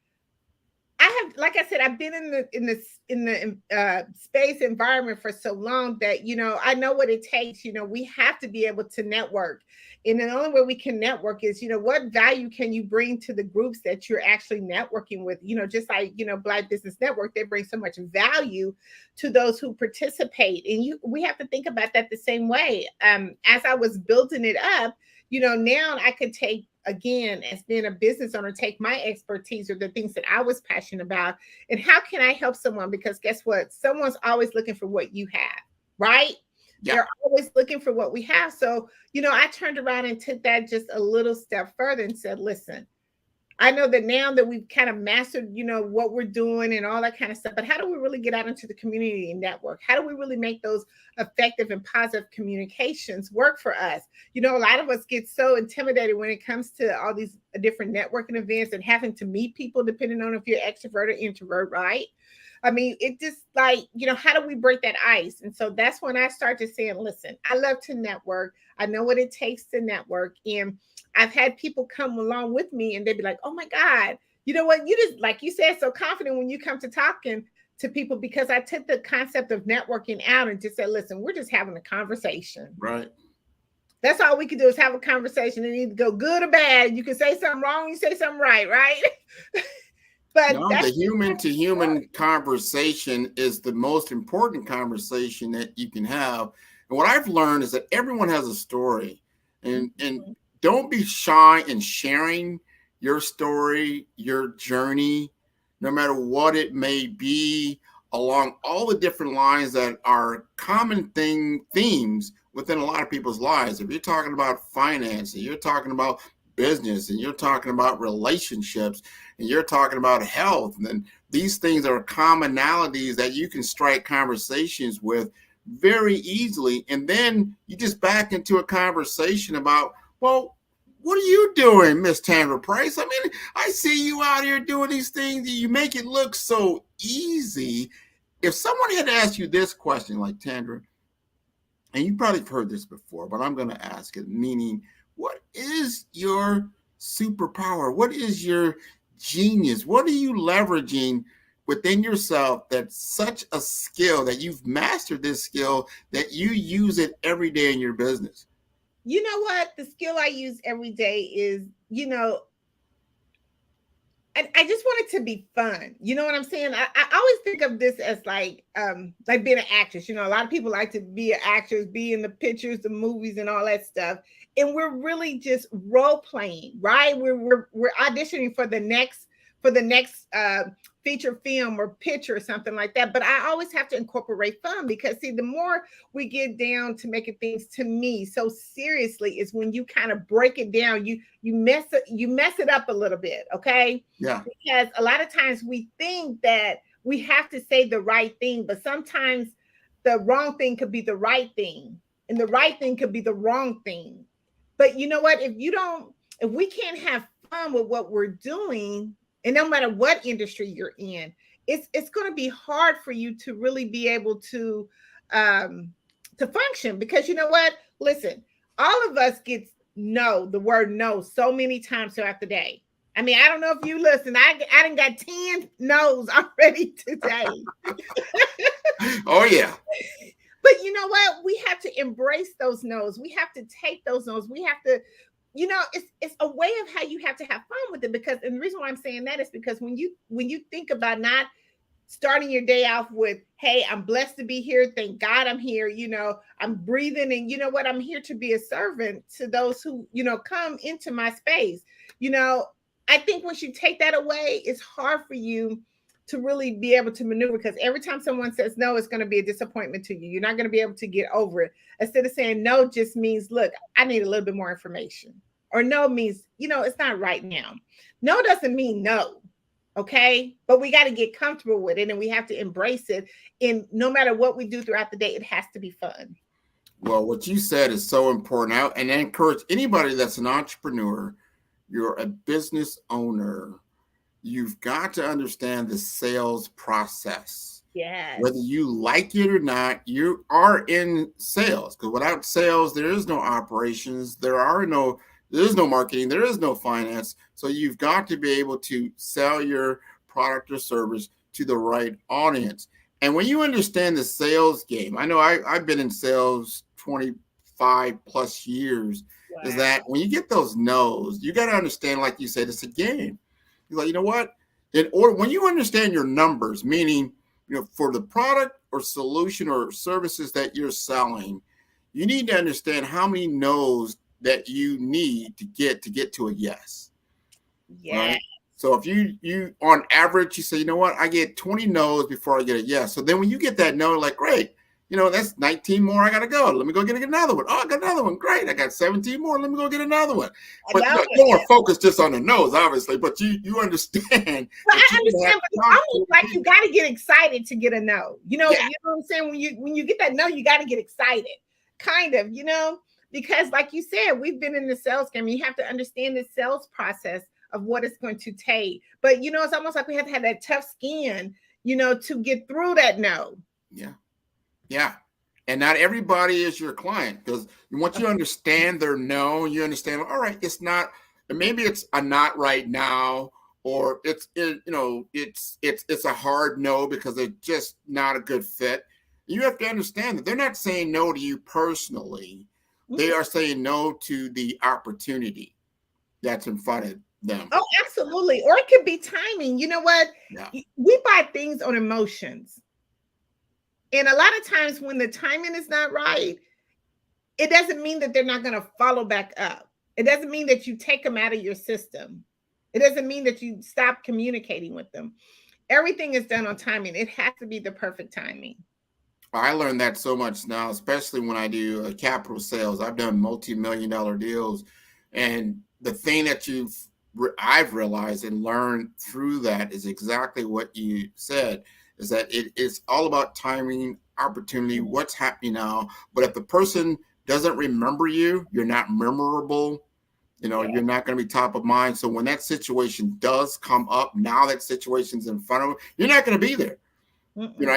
like I said, I've been in the space environment for so long that, I know what it takes. We have to be able to network. And the only way we can network is, what value can you bring to the groups that you're actually networking with? Just like, Black Business Network, they bring so much value to those who participate. And we have to think about that the same way. As I was building it up, now I could take, again, as being a business owner, take my expertise or the things that I was passionate about, and how can I help someone? Because guess what? Someone's always looking for what you have, right? Yeah. They're always looking for what we have. So, I turned around and took that just a little step further and said, listen, I know that now that we've kind of mastered, what we're doing and all that kind of stuff, but how do we really get out into the community and network? How do we really make those effective and positive communications work for us? A lot of us get so intimidated when it comes to all these different networking events and having to meet people, depending on if you're extrovert or introvert, right? I mean, it just like, how do we break that ice? And so that's when I started saying, listen, I love to network. I know what it takes to network. And I've had people come along with me and they'd be like, oh my God, you know what? You just, like you said, so confident when you come to talking to people, because I took the concept of networking out and just said, listen, we're just having a conversation. Right. That's all we can do is have a conversation, and either go good or bad. You can say something wrong, you say something right, right? But the human to human conversation is the most important conversation that you can have. And what I've learned is that everyone has a story, and don't be shy in sharing your story, your journey, no matter what it may be, along all the different lines that are common themes within a lot of people's lives. If you're talking about finance, and you're talking about business, and you're talking about relationships, and you're talking about health, and then these things are commonalities that you can strike conversations with very easily. And then you just back into a conversation about, well, what are you doing, Miss Tandra Price? I mean, I see you out here doing these things. You make it look so easy. If someone had asked you this question, like, Tandra, and you probably have heard this before, but I'm going to ask it, meaning, what is your superpower? What is your genius? What are you leveraging within yourself that's such a skill, that you've mastered this skill, that you use it every day in your business? You know what? The skill I use every day is, I just want it to be fun. You know what I'm saying? I always think of this as like being an actress. A lot of people like to be an actress, be in the pictures, the movies, and all that stuff. And we're really just role playing, right? We're auditioning for the next feature film or picture or something like that. But I always have to incorporate fun, because see, the more we get down to making things, to me, so seriously, is when you kind of break it down, you mess it up a little bit, okay? Yeah. Because a lot of times we think that we have to say the right thing, but sometimes the wrong thing could be the right thing, and the right thing could be the wrong thing. But you know what? If we can't have fun with what we're doing, and no matter what industry you're in, it's going to be hard for you to really be able to function. Because you know what? Listen, all of us get the word no so many times throughout the day. I mean, I don't know if you listen. I done got 10 no's already today. Oh yeah. But you know what? We have to embrace those no's. We have to take those no's. We have to. It's a way of how you have to have fun with it. Because, and the reason why I'm saying that is because when you think about not starting your day off with, hey, I'm blessed to be here. Thank God I'm here. I'm breathing, and you know what? I'm here to be a servant to those who, come into my space. I think once you take that away, it's hard for you to really be able to maneuver, because every time someone says no, it's going to be a disappointment to you. You're not going to be able to get over it. Instead of saying no just means, look, I need a little bit more information. Or no means, it's not right now. No doesn't mean no. Okay. But we got to get comfortable with it, and we have to embrace it. And no matter what we do throughout the day, it has to be fun. Well, what you said is so important. And I encourage anybody that's an entrepreneur, you're a business owner, you've got to understand the sales process. Yes. Whether you like it or not, you are in sales, because without sales, there is no operations, there is no marketing, there is no finance. So you've got to be able to sell your product or service to the right audience. And when you understand the sales game, I know I've been in sales 25 plus years, is that when you get those no's, you got to understand, like you said, it's a game. You're like, you know what? When you understand your numbers, meaning, for the product or solution or services that you're selling, you need to understand how many no's that you need to get to a yes. Yeah. Right? So if you on average, you say, you know what, I get 20 no's before I get a yes. So then when you get that no, like, great, that's 19 more I got to go. Let me go get another one. Oh, I got another one. Great. I got 17 more. Let me go get another one. But you don't want to focus just on the no's, obviously, but you understand. But I understand, but it's almost like you got to get excited to get a no. You know what I'm saying? When you get that no, you got to get excited, kind of, because like you said, we've been in the sales game. You have to understand the sales process of what it's going to take. But, it's almost like we have to have that tough skin, to get through that no. Yeah. Yeah. And not everybody is your client, because once you understand their no, you understand, all right, it's not, maybe it's a not right now, or it's a hard no because they're just not a good fit. You have to understand that they're not saying no to you personally. They are saying no to the opportunity that's in front of them. Oh, absolutely. Or it could be timing. You know what? Yeah. We buy things on emotions. And a lot of times when the timing is not right, it doesn't mean that they're not going to follow back up. It doesn't mean that you take them out of your system. It doesn't mean that you stop communicating with them. Everything is done on timing. It has to be the perfect timing. I learned that so much now, especially when I do capital sales. I've done multi-million-dollar deals. And the thing that I've realized and learned through that is exactly what you said, is that it is all about timing, opportunity, what's happening now. But if the person doesn't remember you, you're not memorable, you're not going to be top of mind. So when that situation does come up, now that situation's in front of them, you're not going to be there,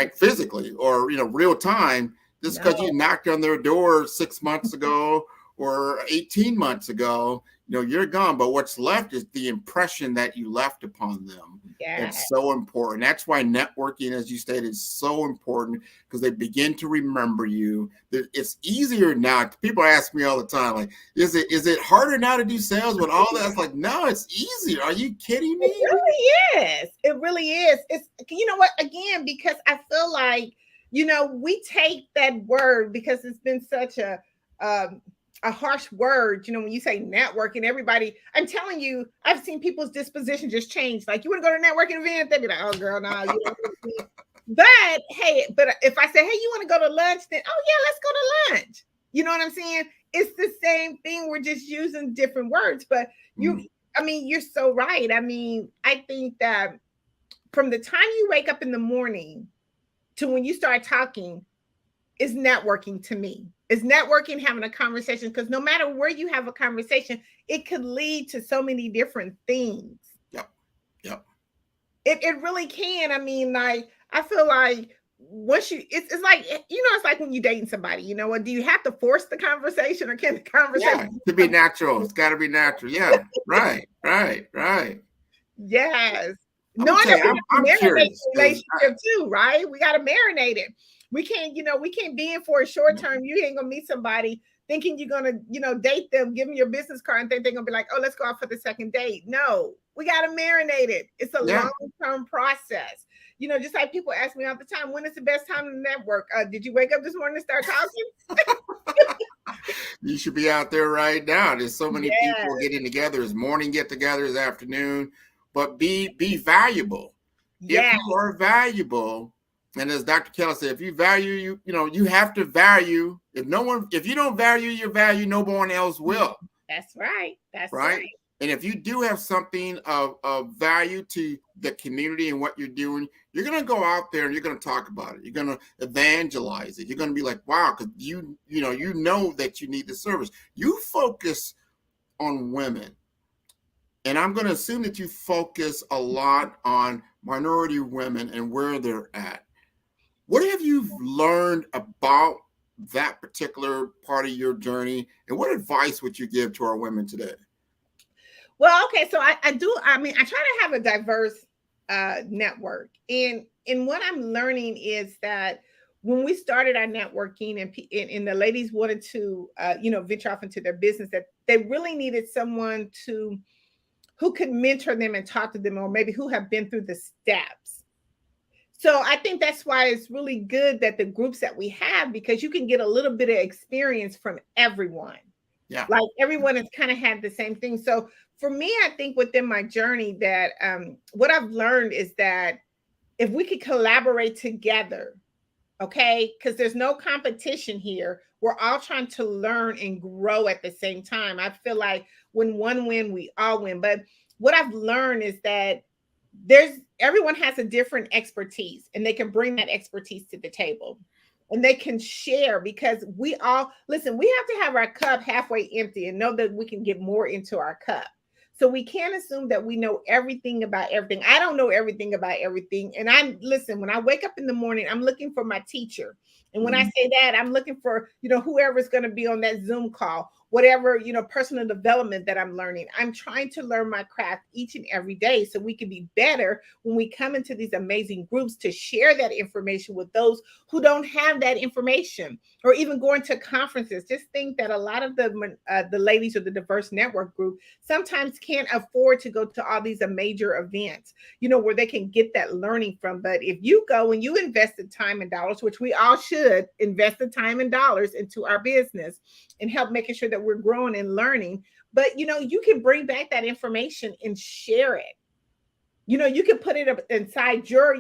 physically or, real time, just because you knocked on their door 6 months ago or 18 months ago, you're gone. But what's left is the impression that you left upon them. Yeah. It's so important. That's why networking, as you stated, is so important, because they begin to remember you. It's easier now. People ask me all the time, like, is it harder now to do sales with all that? It's like, no, it's easier. Are you kidding me? It really is. It really is. It's, you know what, again, because I feel like, we take that word because it's been such a harsh word, when you say networking, everybody, I'm telling you, I've seen people's disposition just change. Like, you want to go to a networking event? They'd be like, oh, girl, no. But if I say, hey, you want to go to lunch? Then, oh, yeah, let's go to lunch. You know what I'm saying? It's the same thing. We're just using different words. But you're so right. I mean, I think that from the time you wake up in the morning to when you start talking is networking to me. Is networking, having a conversation, because no matter where you have a conversation, it could lead to so many different things. Yep. It really can. I mean, like, I feel like once it's like, it's like when you're dating somebody, what, do you have to force the conversation, or can the conversation to be natural? It's got to be natural. Yeah. Right. Yes. Knowing that we have to marinate the relationship too, right? We got to marinate it. We can't be in for a short term. You ain't gonna meet somebody thinking you're gonna, date them, give them your business card, and think they're gonna be like, oh, let's go out for the second date. No, we gotta marinate it. It's a long-term process. Just like people ask me all the time, when is the best time to network? Did you wake up this morning and start talking? You should be out there right now. There's so many people getting together. There's morning get-togethers, afternoon, but be valuable. If you are valuable, and as Dr. Keller said, if you value you have to value. If you don't value your value, no one else will. That's right. That's right. And if you do have something of value to the community and what you're doing, you're going to go out there and you're going to talk about it. You're going to evangelize it. You're going to be like, wow, because you know that you need the service. You focus on women. And I'm going to assume that you focus a lot on minority women and where they're at. What have you learned about that particular part of your journey? And what advice would you give to our women today? Well, okay, so I try to have a diverse network. And what I'm learning is that when we started our networking and the ladies wanted to, venture off into their business, that they really needed someone who could mentor them and talk to them, or maybe who have been through the steps. So I think that's why it's really good that the groups that we have, because you can get a little bit of experience from everyone. Yeah. Like everyone has kind of had the same thing. So for me, I think within my journey that what I've learned is that if we could collaborate together, okay, because there's no competition here. We're all trying to learn and grow at the same time. I feel like when one win, we all win. But what I've learned is that everyone has a different expertise, and they can bring that expertise to the table. And they can share, because we have to have our cup halfway empty and know that we can get more into our cup. So we can't assume that we know everything about everything. I don't know everything about everything. And when I wake up in the morning, I'm looking for my teacher. And when I say that, I'm looking for, whoever's going to be on that Zoom call, whatever, personal development that I'm learning. I'm trying to learn my craft each and every day so we can be better when we come into these amazing groups to share that information with those who don't have that information, or even going to conferences. Just think that a lot of the ladies of the diverse network group sometimes can't afford to go to all these major events, where they can get that learning from. But if you go and you invest the time and dollars, which we all should invest the time and dollars into our business and help making sure that we're growing and learning, but you can bring back that information and share it. You can put it inside your,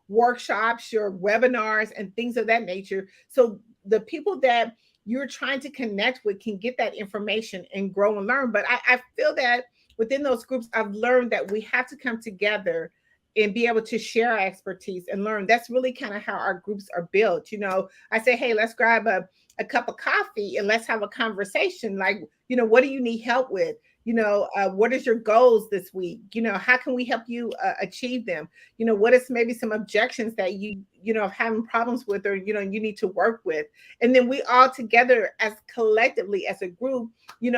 workshops, your webinars, and things of that nature. So the people that you're trying to connect with can get that information and grow and learn. But I feel that within those groups, I've learned that we have to come together and be able to share our expertise and learn. That's really kind of how our groups are built. I say, hey, let's grab a cup of coffee and let's have a conversation. Like, what do you need help with? What is your goals this week? How can we help you achieve them? What is maybe some objections that you having problems with, or, you need to work with? And then we all together as collectively as a group,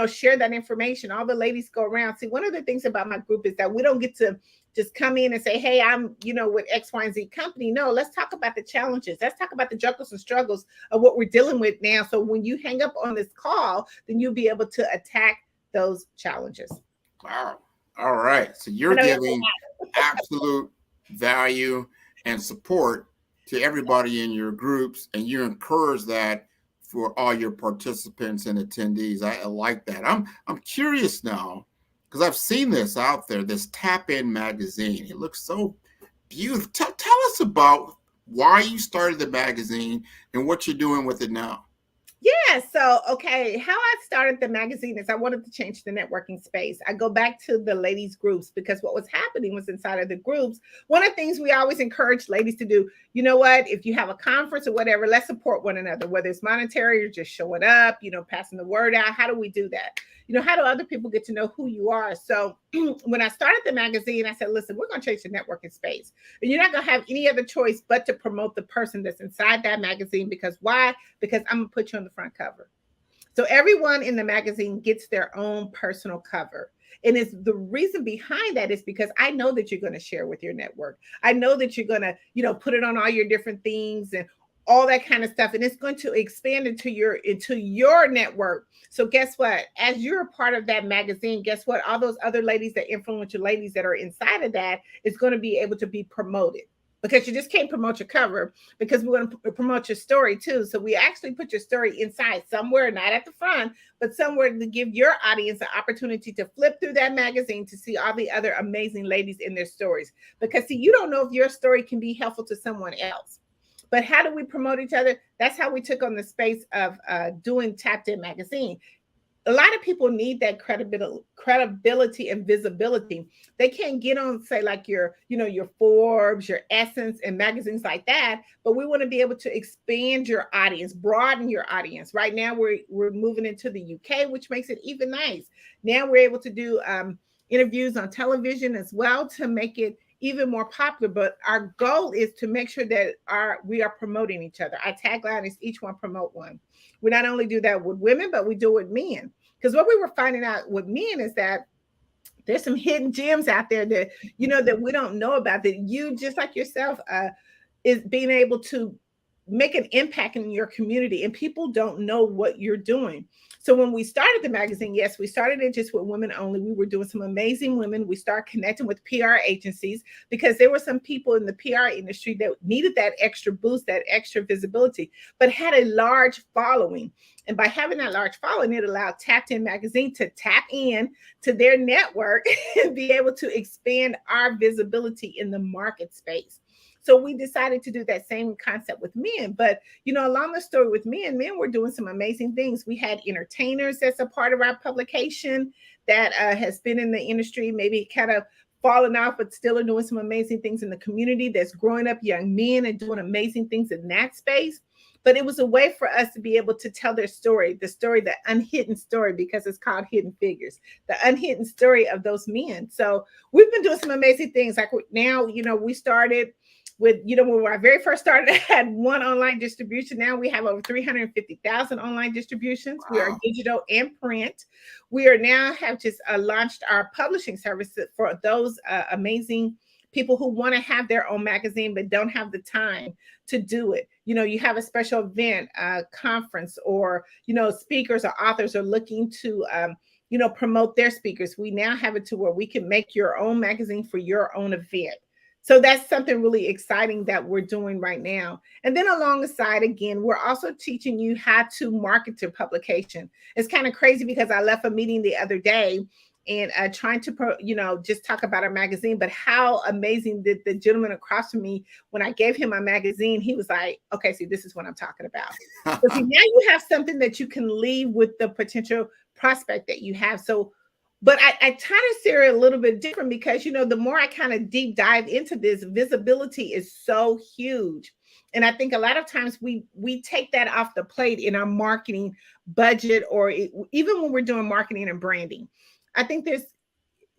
share that information. All the ladies go around. See, one of the things about my group is that we don't get to just come in and say, hey, I'm, with X, Y, and Z company. No, let's talk about the challenges. Let's talk about the juggles and struggles of what we're dealing with now. So when you hang up on this call, then you'll be able to attack those challenges. Wow. All right. So you're giving absolute value and support to everybody in your groups, and you encourage that for all your participants and attendees. I like that. I'm curious now, because I've seen this out there, this Tap In magazine. It looks so beautiful. Tell us about why you started the magazine and what you're doing with it now. Yeah. So, okay. How I started the magazine is I wanted to change the networking space. I go back to the ladies groups, because what was happening was inside of the groups. One of the things we always encourage ladies to do, if you have a conference or whatever, let's support one another, whether it's monetary or just showing up, passing the word out. How do we do that? How do other people get to know who you are? So when I started the magazine, I said, listen, we're going to change the networking space. And you're not going to have any other choice but to promote the person that's inside that magazine. Because why? Because I'm going to put you on the front cover. So everyone in the magazine gets their own personal cover. And it's the reason behind that is because I know that you're going to share with your network. I know that you're going to, put it on all your different things and all that kind of stuff. And it's going to expand into your network. So guess what? As you're a part of that magazine, guess what? All those other ladies, that influential ladies that are inside of that, is going to be able to be promoted. Because you just can't promote your cover, because we want to promote your story too. So we actually put your story inside somewhere, not at the front, but somewhere to give your audience an opportunity to flip through that magazine to see all the other amazing ladies in their stories. Because see, you don't know if your story can be helpful to someone else. But how do we promote each other? That's how we took on the space of doing Tapped In magazine. A lot of people need that credibility and visibility. They can't get on, say, like your Forbes, your Essence, and magazines like that. But we want to be able to expand your audience, broaden your audience. Right now, we're moving into the UK, which makes it even nice. Now we're able to do interviews on television as well to make it even more popular. But our goal is to make sure that we are promoting each other. Our tagline is each one promote one. We not only do that with women, but we do it with men. Because what we were finding out with men is that there's some hidden gems out there that, that we don't know about, that you, just like yourself, is being able to make an impact in your community, and people don't know what you're doing. So when we started the magazine, yes, we started it just with women only. We were doing some amazing women. We started connecting with PR agencies because there were some people in the PR industry that needed that extra boost, that extra visibility, but had a large following. And by having that large following, it allowed Tapped In Magazine to tap in to their network and be able to expand our visibility in the market space. So we decided to do that same concept with men. But, along the story with men were doing some amazing things. We had entertainers that's a part of our publication that has been in the industry, maybe kind of fallen off, but still are doing some amazing things in the community, that's growing up young men and doing amazing things in that space. But it was a way for us to be able to tell their story, the unhidden story, because it's called Hidden Figures, the unhidden story of those men. So we've been doing some amazing things. Like now, we started with, when I very first started, I had one online distribution. Now we have over 350,000 online distributions. Wow. We are digital and print. We are now have just launched our publishing service for those amazing people who want to have their own magazine but don't have the time to do it. You have a special event, conference, or, speakers or authors are looking to, promote their speakers. We now have it to where we can make your own magazine for your own event. So that's something really exciting that we're doing right now. And then alongside, again, we're also teaching you how to market your publication. It's kind of crazy because I left a meeting the other day and trying to, just talk about our magazine, but how amazing did the gentleman across from me, when I gave him my magazine, he was like, okay, see, this is what I'm talking about. So see, now you have something that you can leave with the potential prospect that you have. So, but I try to steer it a little bit different because, the more I kind of deep dive into this, visibility is so huge. And I think a lot of times we take that off the plate in our marketing budget, or even when we're doing marketing and branding. I think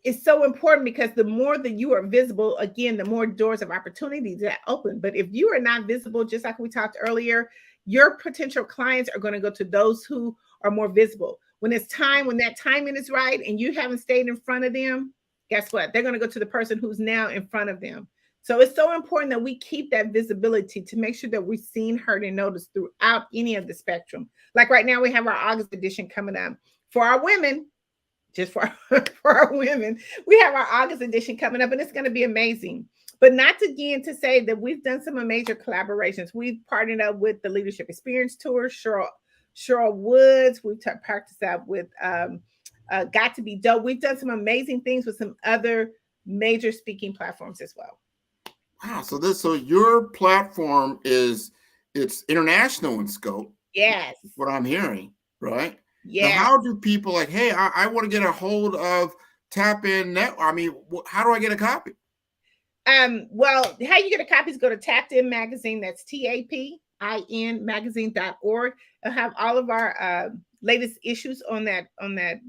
it's so important because the more that you are visible, again, the more doors of opportunities that open. But if you are not visible, just like we talked earlier, your potential clients are going to go to those who are more visible. When that timing is right and you haven't stayed in front of them, guess what? They're going to go to the person who's now in front of them. So it's so important that we keep that visibility to make sure that we're seen, heard, and noticed throughout any of the spectrum. Like right now, we have our August edition coming up. For our women, just for our women, we have our August edition coming up, and it's going to be amazing. But not again to say that we've done some major collaborations. We've partnered up with the Leadership Experience Tour, Cheryl Woods. We've practiced out with Got to Be Dope. We've done some amazing things with some other major speaking platforms as well. Wow. So your platform it's international in scope. Yes. What I'm hearing, right? Yeah. Now, how do people like, hey, I want to get a hold of Tap In Net? I mean, how do I get a copy? Well, how you get a copy is go to Tapped In Magazine. That's TAPIN magazine.org. It'll have all of our latest issues on that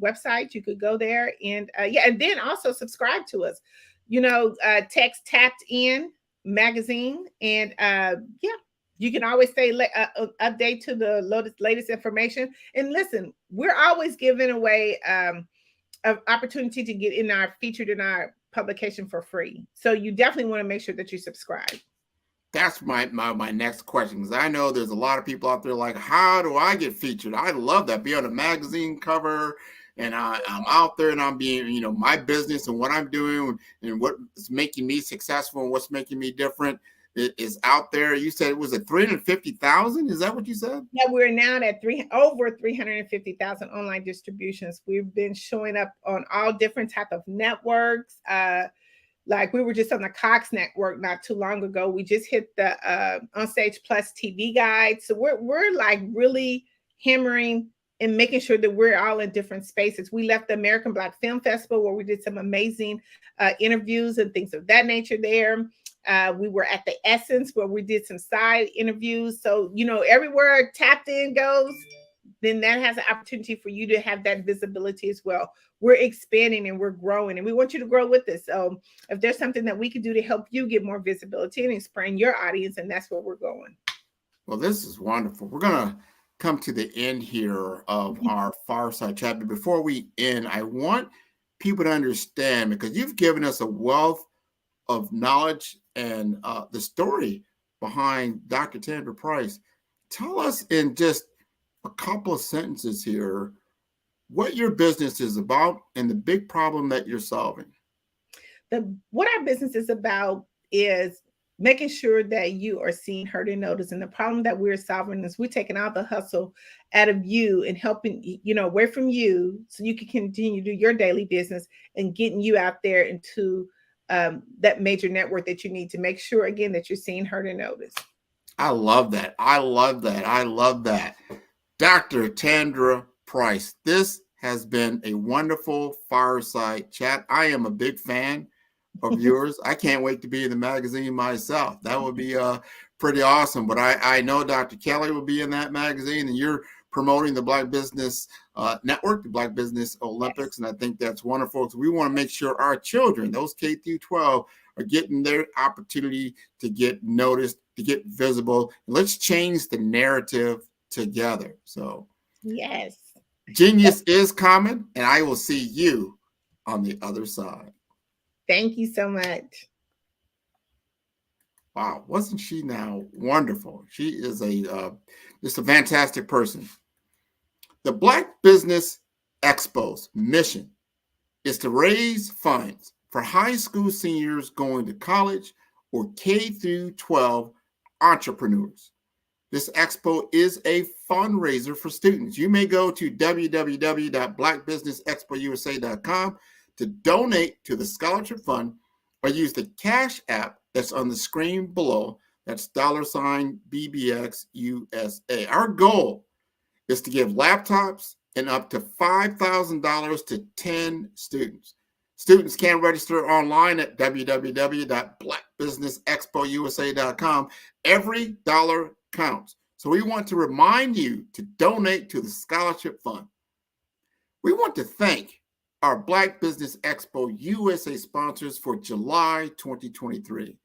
website. You could go there and and then also subscribe to us. Text Tapped In Magazine, and you can always stay update to the latest information. And listen, we're always giving away an opportunity to get featured in our publication for free. So you definitely want to make sure that you subscribe. That's my next question, because I know there's a lot of people out there like, how do I get featured? I love that, be on a magazine cover, and I'm out there and I'm being, my business and what I'm doing and what's making me successful and what's making me different. It is out there. You said it was at 350,000. Is that what you said? Yeah, we're now at over 350,000 online distributions. We've been showing up on all different type of networks. Like we were just on the Cox network not too long ago. We just hit the Onstage Plus TV guide. So we're like really hammering and making sure that we're all in different spaces. We left the American Black Film Festival where we did some amazing interviews and things of that nature there. We were at the Essence where we did some side interviews. So, everywhere Tapped In goes, then that has an opportunity for you to have that visibility as well. We're expanding and we're growing, and we want you to grow with us. So if there's something that we can do to help you get more visibility and expand your audience, and that's where we're going. Well, this is wonderful. We're going to come to the end here of our fireside chat. But before we end, I want people to understand, because you've given us a wealth of knowledge and the story behind Dr. Tandra Price. Tell us in just a couple of sentences here what your business is about and the big problem that you're solving. What our business is about is making sure that you are seen, heard, and noticed. And the problem that we're solving is we're taking all the hustle out of you and helping, away from you so you can continue to do your daily business and getting you out there into that major network that you need to make sure, again, that you're seen, heard, and noticed. I love that. I love that. I love that. Dr. Tandra Price, this has been a wonderful fireside chat. I am a big fan of yours. I can't wait to be in the magazine myself. That would be pretty awesome. But I know Dr. Kelly will be in that magazine, and you're promoting the Black Business Network, the Black Business Olympics, and I think that's wonderful. So we want to make sure our children, those K through 12, are getting their opportunity to get noticed, to get visible. Let's change the narrative together. So yes, genius is common, and I will see you on the other side. Thank you so much. Wow, wasn't she now wonderful? She is just a fantastic person. The Black Business Expo's mission is to raise funds for high school seniors going to college or K through 12 entrepreneurs. This expo is a fundraiser for students. You may go to www.blackbusinessexpousa.com to donate to the scholarship fund, or use the Cash App that's on the screen below. That's $BBXUSA. Our goal is to give laptops and up to $5,000 to 10 students. Students can register online at www.blackbusinessexpousa.com. Every dollar counts. So we want to remind you to donate to the scholarship fund. We want to thank our Black Business Expo USA sponsors for July 2023.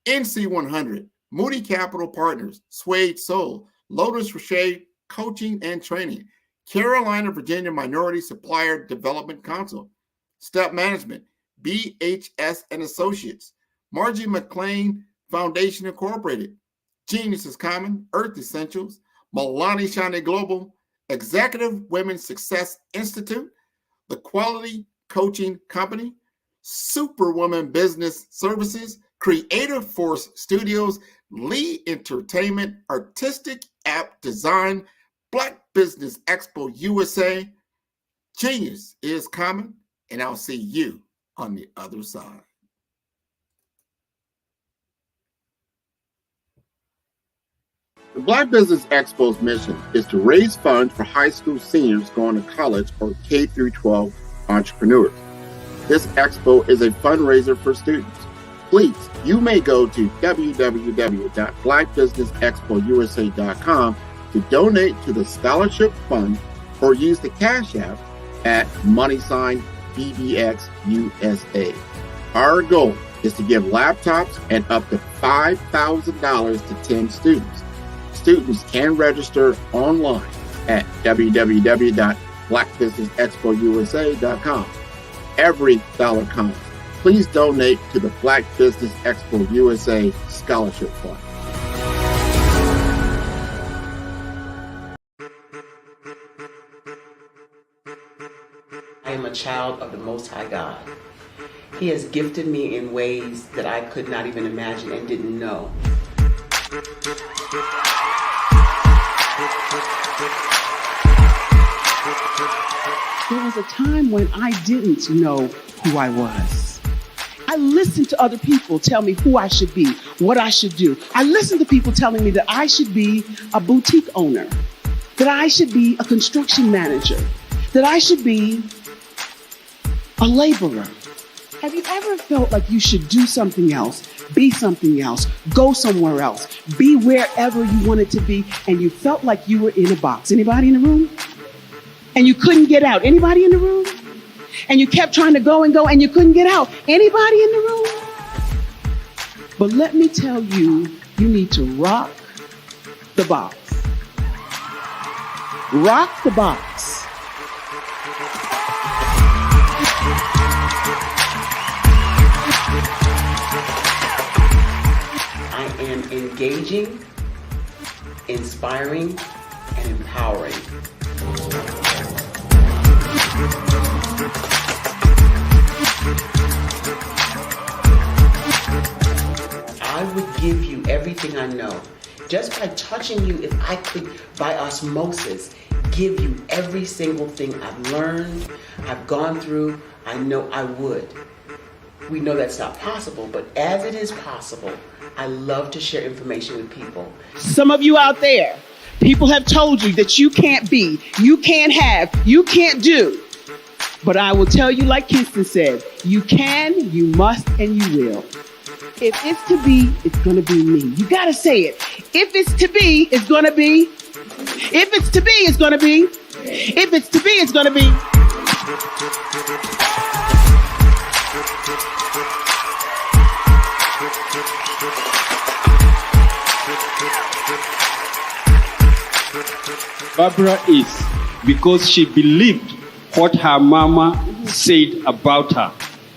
NC100, Moody Capital Partners, Suede Soul, Lotus Rocher Coaching and Training, Carolina, Virginia Minority Supplier Development Council, Step Management, BHS and Associates, Margie McLean Foundation Incorporated, Genius is Common, Earth Essentials, Milani Shani Global, Executive Women's Success Institute, The Quality Coaching Company, Superwoman Business Services, Creative Force Studios, Lee Entertainment, Artistic App Design, Black Business Expo USA. Genius is Common, and I'll see you on the other side. The Black Business Expo's mission is to raise funds for high school seniors going to college or K through 12 entrepreneurs. This expo is a fundraiser for students. Please, you may go to www.blackbusinessexpousa.com to donate to the scholarship fund, or use the Cash App at $BBXUSA. Our goal is to give laptops and up to $5,000 to 10 students. Students can register online at www.blackbusinessexpousa.com. Every dollar counts. Please donate to the Black Business Expo USA Scholarship Fund. I am a child of the Most High God. He has gifted me in ways that I could not even imagine and didn't know. There was a time when I didn't know who I was. I listened to other people tell me who I should be, what I should do. I listened to people telling me that I should be a boutique owner, that I should be a construction manager, that I should be a laborer. Have you ever felt like you should do something else, be something else, go somewhere else, be wherever you wanted to be, and you felt like you were in a box. Anybody in the room? And you couldn't get out. Anybody in the room? And you kept trying to go and you couldn't get out. Anybody in the room? But let me tell you, you need to rock the box. Rock the box. I am engaging, inspiring, and empowering. I would give you everything I know. Just by touching you, if I could, by osmosis, give you every single thing I've learned, I've gone through, I know I would. We know that's not possible, but as it is possible, I love to share information with people. Some of you out there, people have told you that you can't be, you can't have, you can't do. But I will tell you, like Kingston said, you can, you must, and you will. If it's to be, it's going to be me. You got to say it. If it's to be, it's going to be. If it's to be, it's going to be. If it's to be, it's going to be. Barbara is because she believed what her mama said about her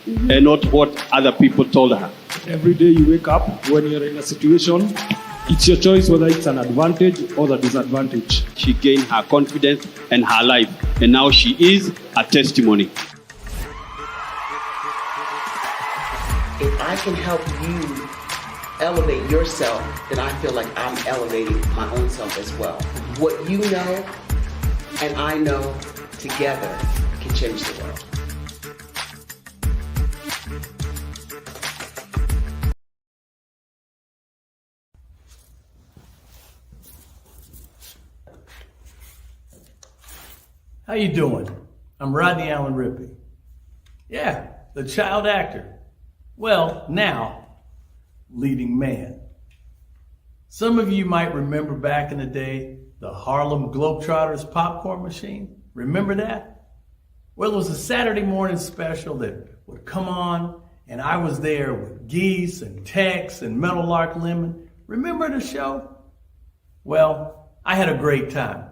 and not what other people told her. Every day you wake up, when you're in a situation, it's your choice whether it's an advantage or the disadvantage. She gained her confidence and her life, and now she is a testimony. If I can help you elevate yourself, then I feel like I'm elevating my own self as well. What you know and I know together can change the world. How you doing? I'm Rodney Allen Rippey. Yeah, the child actor. Well, now, leading man. Some of you might remember back in the day, the Harlem Globetrotters popcorn machine. Remember that? Well, it was a Saturday morning special that would come on, and I was there with Geese and Tex and Meadowlark Lemon. Remember the show? Well, I had a great time.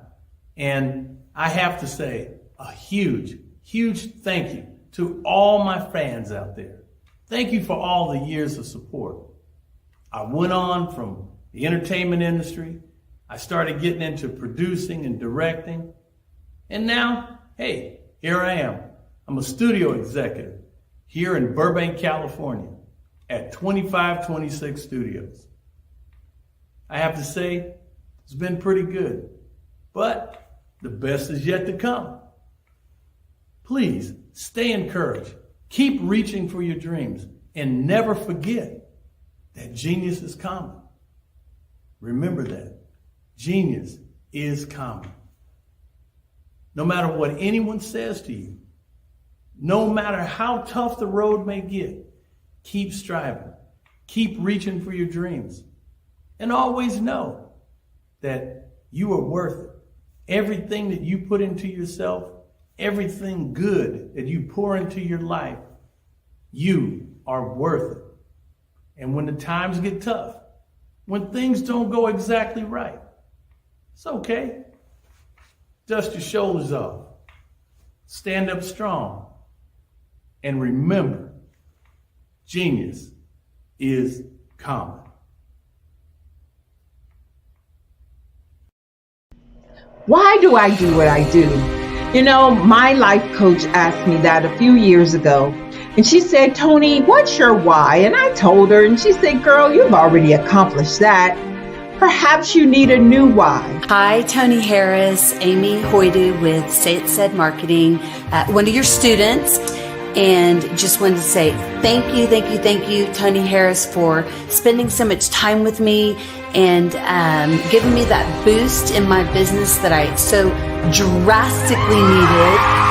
And I have to say a huge, huge thank you to all my fans out there. Thank you for all the years of support. I went on from the entertainment industry. I started getting into producing and directing. And now, hey, here I am. I'm a studio executive here in Burbank, California at 2526 Studios. I have to say, it's been pretty good. But the best is yet to come. Please stay encouraged. Keep reaching for your dreams and never forget that genius is common. Remember that. Genius is common. No matter what anyone says to you, no matter how tough the road may get, keep striving. Keep reaching for your dreams. And always know that you are worth it. Everything that you put into yourself, everything good that you pour into your life, you are worth it. And when the times get tough, when things don't go exactly right, it's okay. Dust your shoulders off. Stand up strong. And remember, genius is common. Why do I do what I do? You know, my life coach asked me that a few years ago. And she said, Tony, what's your why? And I told her, and she said, girl, you've already accomplished that. Perhaps you need a new why. Hi, Tony Harris, Amy Hoydu with Say It Said Marketing, one of your students. And just wanted to say thank you, Tony Harris, for spending so much time with me and giving me that boost in my business that I so drastically needed.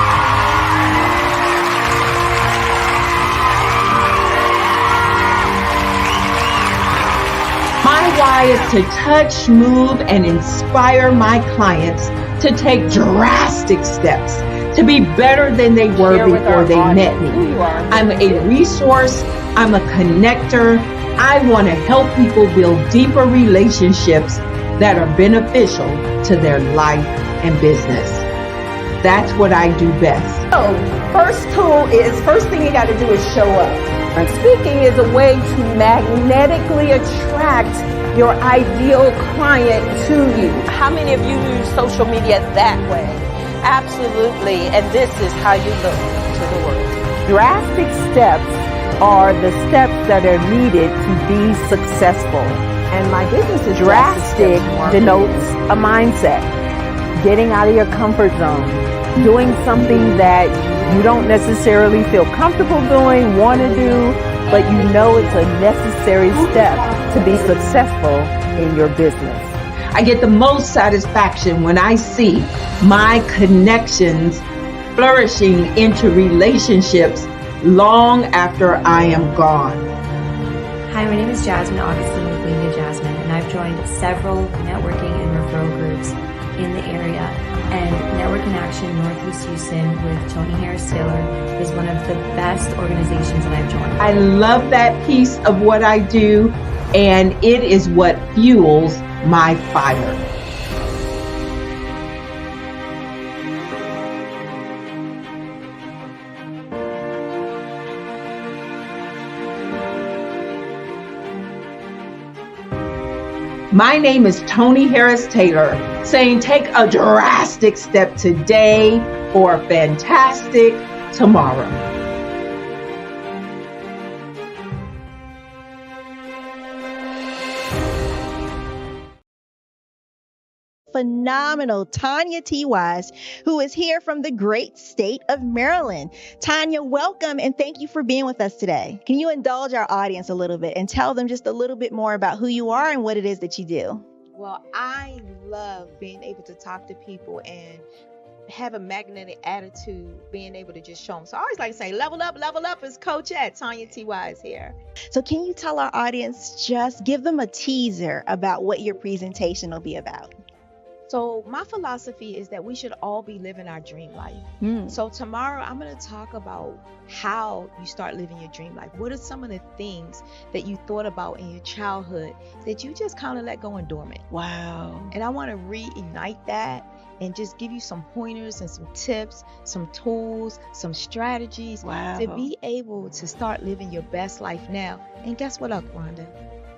Amplify is to touch, move, and inspire my clients to take drastic steps to be better than they were before they met me. I'm a resource. I'm a connector. I want to help people build deeper relationships that are beneficial to their life and business. That's what I do best. So, first thing you got to do is show up. And speaking is a way to magnetically attract your ideal client to you. How many of you use social media that way? Absolutely, and this is how you look to the world. Drastic steps are the steps that are needed to be successful. And my business is drastic denotes a mindset. Getting out of your comfort zone. Doing something that you don't necessarily feel comfortable doing, want to do, but you know it's a necessary step to be successful in your business. I get the most satisfaction when I see my connections flourishing into relationships long after I am gone. Hi, my name is Jasmine Augustine with Media Jasmine, and I've joined several networking and referral groups in the area. And Network in Action Northeast Houston with Tony Harris Taylor is one of the best organizations that I've joined. I love that piece of what I do, and it is what fuels my fire. My name is Tony Harris Taylor, saying take a drastic step today for a fantastic tomorrow. Phenomenal Tanya T. Wise, who is here from the great state of Maryland. Tanya, welcome and thank you for being with us today. Can you indulge our audience a little bit and tell them just a little bit more about who you are and what it is that you do? Well, I love being able to talk to people and have a magnetic attitude, being able to just show them. So I always like to say, level up is Coach at Tanya T. Wise here. So can you tell our audience, just give them a teaser about what your presentation will be about? So my philosophy is that we should all be living our dream life. So tomorrow I'm going to talk about how you start living your dream life. What are some of the things that you thought about in your childhood that you just kind of let go and dormant? Wow. And I want to reignite that and just give you some pointers and some tips, some tools, some strategies to be able to start living your best life now. And guess what, Rhonda?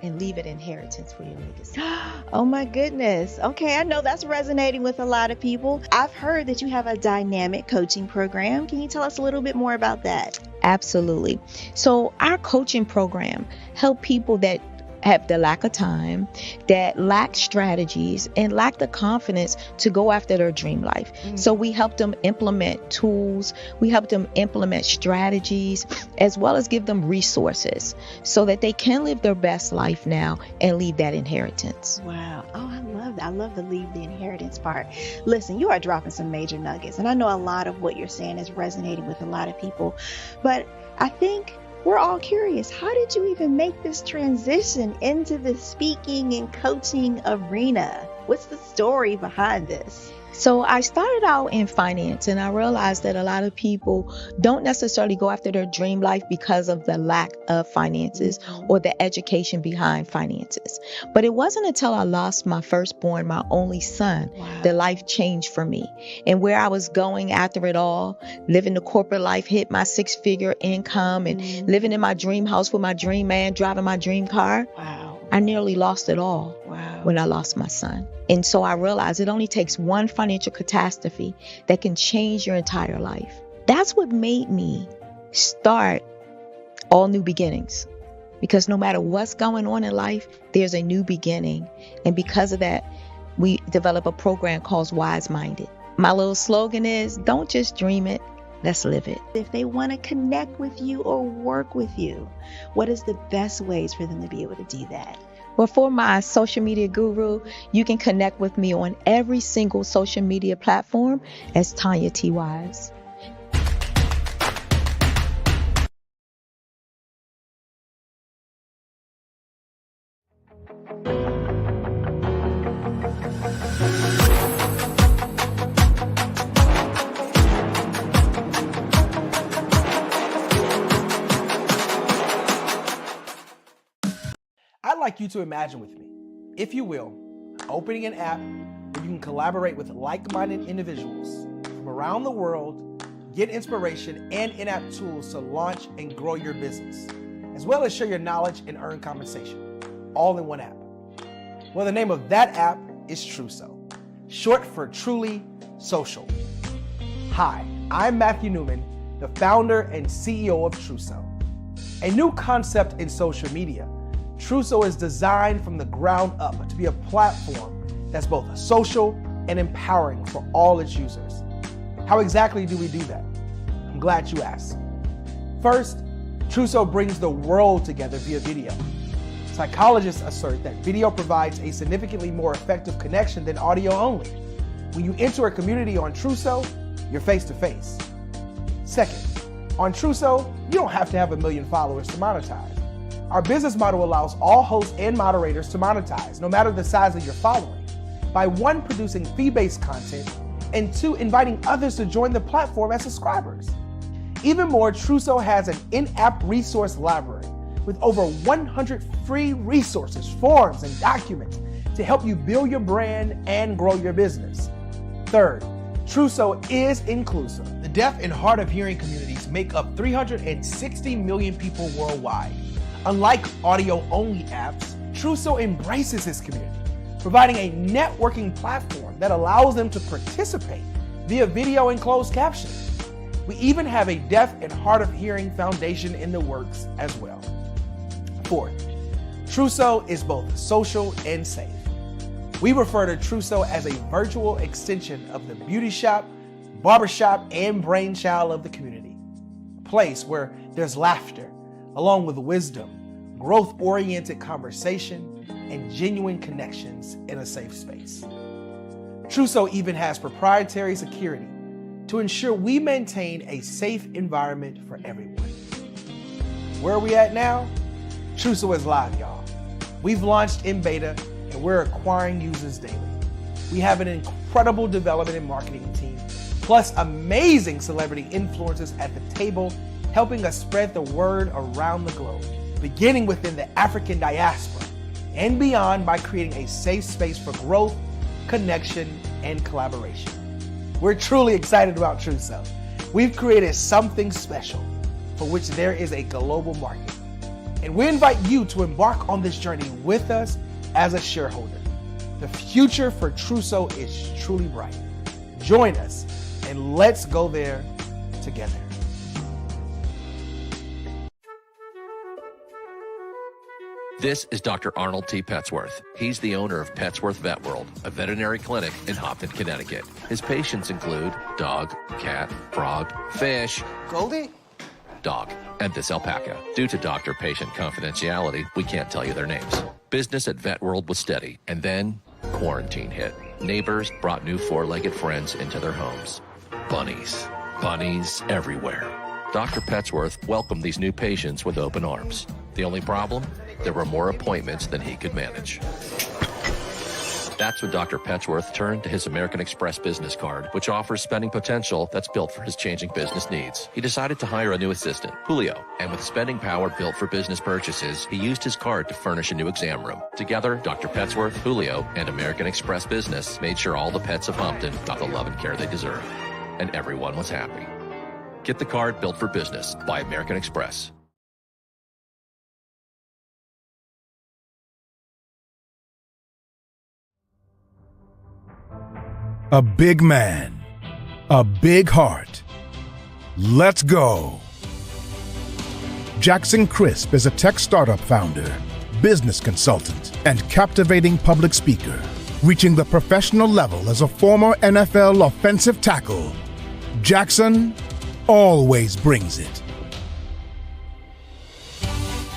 And leave an inheritance for your legacy. Oh my goodness. Okay, I know that's resonating with a lot of people. I've heard that you have a dynamic coaching program. Can you tell us a little bit more about that? Absolutely. So our coaching program help people that have the lack of time, that lack strategies, and lack the confidence to go after their dream life. So we help them implement tools, we help them implement strategies, as well as give them resources so that they can live their best life now and leave that inheritance. Wow. Oh, I love that. I love the leave the inheritance part. Listen, you are dropping some major nuggets, and I know a lot of what you're saying is resonating with a lot of people, but I think we're all curious. How did you even make this transition into the speaking and coaching arena? What's the story behind this? So I started out in finance, and I realized that a lot of people don't necessarily go after their dream life because of the lack of finances or the education behind finances. But it wasn't until I lost my firstborn, my only son, that life changed for me. And where I was going after it all, living the corporate life, hit my 6-figure income and living in my dream house with my dream man, driving my dream car. I nearly lost it all when I lost my son. And so I realized it only takes one financial catastrophe that can change your entire life. That's what made me start All New Beginnings. Because no matter what's going on in life, there's a new beginning. And because of that, we developed a program called Wise Minded. My little slogan is, don't just dream it, let's live it. If they want to connect with you or work with you, what is the best ways for them to be able to do that? Well, for my social media guru, you can connect with me on every single social media platform as Tanya T. Wise. like you to imagine with me, if you will, opening an app where you can collaborate with like-minded individuals from around the world, get inspiration and in-app tools to launch and grow your business, as well as share your knowledge and earn compensation, all in one app. Well, the name of that app is Truso, short for Truly Social. Hi, I'm Matthew Newman, the founder and CEO of Truso. A new concept in social media, Truso is designed from the ground up to be a platform that's both social and empowering for all its users. How exactly do we do that? I'm glad you asked. First, Truso brings the world together via video. Psychologists assert that video provides a significantly more effective connection than audio only. When you enter a community on Truso, you're face to face. Second, on Truso, you don't have to have 1 million followers to monetize. Our business model allows all hosts and moderators to monetize, no matter the size of your following, by 1, producing fee-based content, and 2, inviting others to join the platform as subscribers. Even more, Truso has an in-app resource library with over 100 free resources, forms, and documents to help you build your brand and grow your business. Third, Truso is inclusive. The deaf and hard of hearing communities make up 360 million people worldwide. Unlike audio-only apps, Truso embraces this community, providing a networking platform that allows them to participate via video and closed captioning. We even have a deaf and hard of hearing foundation in the works as well. Fourth, Truso is both social and safe. We refer to Truso as a virtual extension of the beauty shop, barbershop, and brainchild of the community. A place where there's laughter, along with wisdom, growth-oriented conversation, and genuine connections in a safe space. Truso even has proprietary security to ensure we maintain a safe environment for everyone. Where are we at now? Truso is live, y'all. We've launched in beta and we're acquiring users daily. We have an incredible development and marketing team, plus amazing celebrity influencers at the table, helping us spread the word around the globe, beginning within the African diaspora and beyond by creating a safe space for growth, connection, and collaboration. We're truly excited about Truso. We've created something special for which there is a global market. And we invite you to embark on this journey with us as a shareholder. The future for Truso is truly bright. Join us and let's go there together. This is Dr. Arnold T. Petsworth. He's the owner of Petsworth Vet World, a veterinary clinic in Hopton, Connecticut. His patients include dog, cat, frog, fish, Goldie, dog, and this alpaca. Due to doctor-patient confidentiality, we can't tell you their names. Business at Vet World was steady, and then quarantine hit. Neighbors brought new four-legged friends into their homes. Bunnies. Bunnies everywhere. Dr. Petsworth welcomed these new patients with open arms. The only problem? There were more appointments than he could manage. That's when Dr. Petsworth turned to his American Express business card, which offers spending potential that's built for his changing business needs. He decided to hire a new assistant, Julio, and with spending power built for business purchases, he used his card to furnish a new exam room. Together, Dr. Petsworth, Julio, and American Express Business made sure all the pets of Hopton got the love and care they deserve. And everyone was happy. Get the card built for business by American Express. A big man, a big heart. Let's go. Jackson Crisp is a tech startup founder, business consultant, and captivating public speaker, reaching the professional level as a former NFL offensive tackle. Jackson always brings it.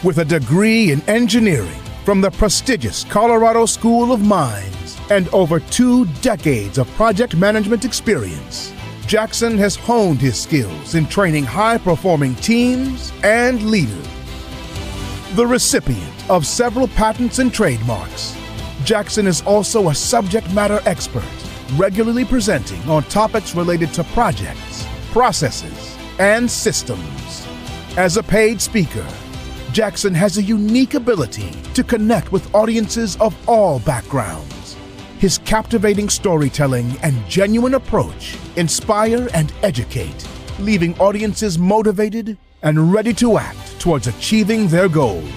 With a degree in engineering from the prestigious Colorado School of Mines, and over 2 decades of project management experience, Jackson has honed his skills in training high-performing teams and leaders. The recipient of several patents and trademarks, Jackson is also a subject matter expert, regularly presenting on topics related to projects, processes, and systems. As a paid speaker, Jackson has a unique ability to connect with audiences of all backgrounds. His captivating storytelling and genuine approach inspire and educate, leaving audiences motivated and ready to act towards achieving their goals.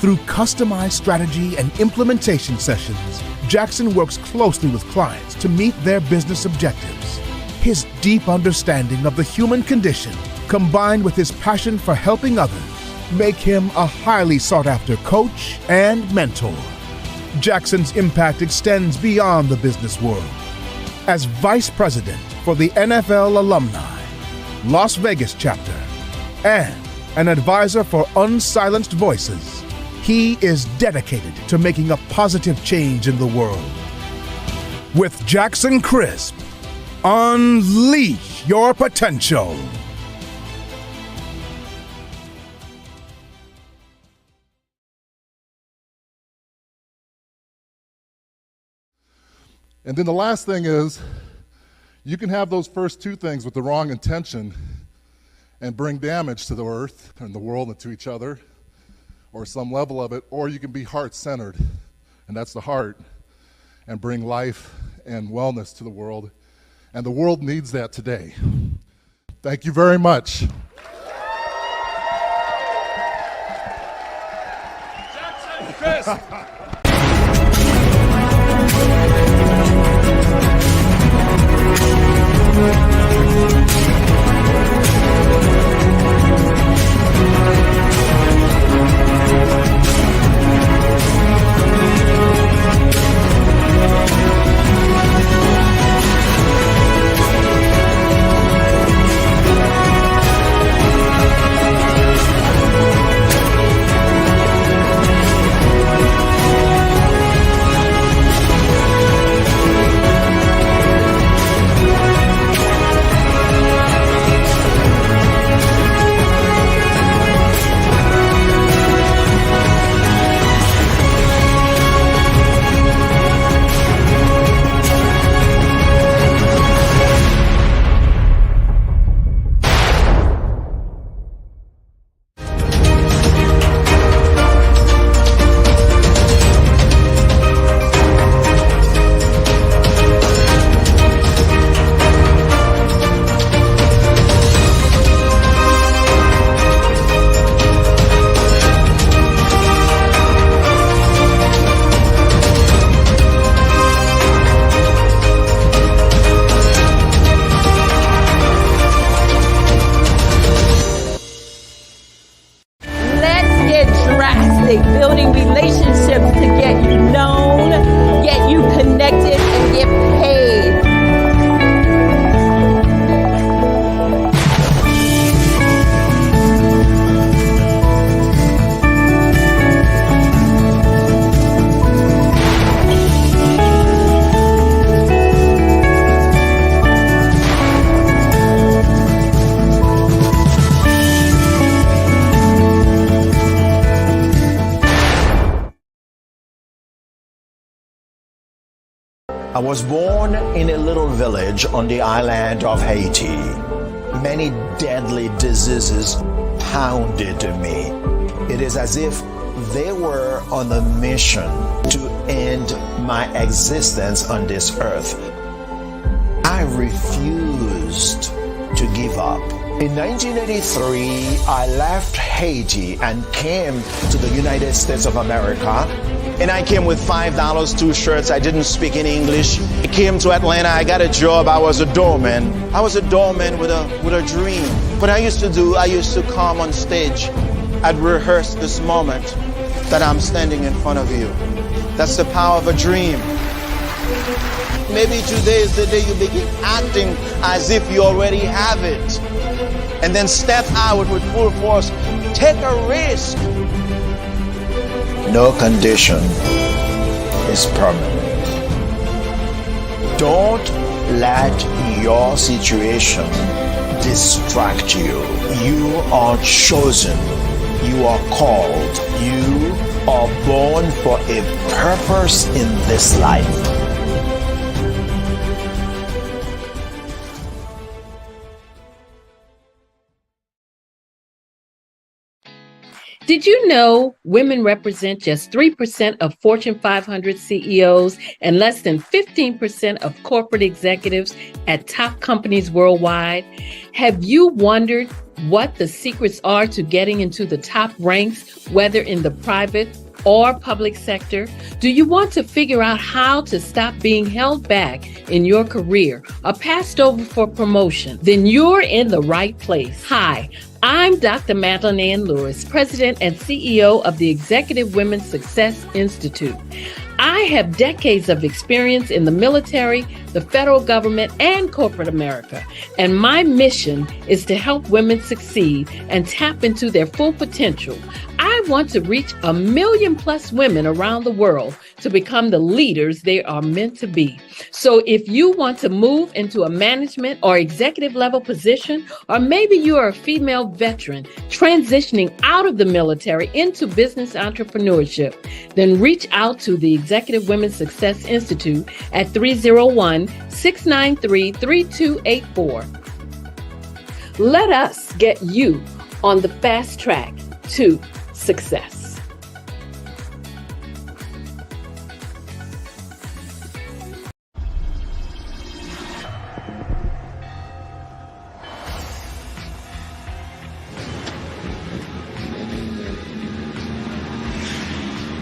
Through customized strategy and implementation sessions, Jackson works closely with clients to meet their business objectives. His deep understanding of the human condition, combined with his passion for helping others, make him a highly sought-after coach and mentor. Jackson's impact extends beyond the business world. As Vice President for the NFL Alumni, Las Vegas chapter, and an advisor for Unsilenced Voices, he is dedicated to making a positive change in the world. With Jackson Crisp, unleash your potential. And then the last thing is, you can have those first two things with the wrong intention and bring damage to the earth and the world and to each other, or some level of it, or you can be heart-centered, and that's the heart, and bring life and wellness to the world. And the world needs that today. Thank you very much. Jackson Crisp. Building relationships to get you known, get you connected, and get paid. I was born in a little village on the island of Haiti. Many deadly diseases pounded me. It is as if they were on a mission to end my existence on this earth. I refused to give up. In 1983, I left Haiti and came to the United States of America. And I came with $5, 2 shirts. I didn't speak any English. I came to Atlanta. I got a job. I was a doorman. I was a doorman with a dream. What I used to come on stage. I'd rehearse this moment that I'm standing in front of you. That's the power of a dream. Maybe today is the day you begin acting as if you already have it. And then step out with full force. Take a risk. No condition is permanent. Don't let your situation distract you. You are chosen. You are called. You are born for a purpose in this life. Did you know women represent just 3% of Fortune 500 CEOs and less than 15% of corporate executives at top companies worldwide? Have you wondered what the secrets are to getting into the top ranks, whether in the private or public sector? Do you want to figure out how to stop being held back in your career or passed over for promotion? Then you're in the right place. Hi, I'm Dr. Madeline Ann Lewis, President and CEO of the Executive Women's Success Institute. I have decades of experience in the military, the federal government, and corporate America. And my mission is to help women succeed and tap into their full potential. I want to reach 1 million plus women around the world to become the leaders they are meant to be. So if you want to move into a management or executive level position, or maybe you are a female veteran transitioning out of the military into business entrepreneurship, then reach out to the Executive Women's Success Institute at 301-693-3284. Let us get you on the fast track to success.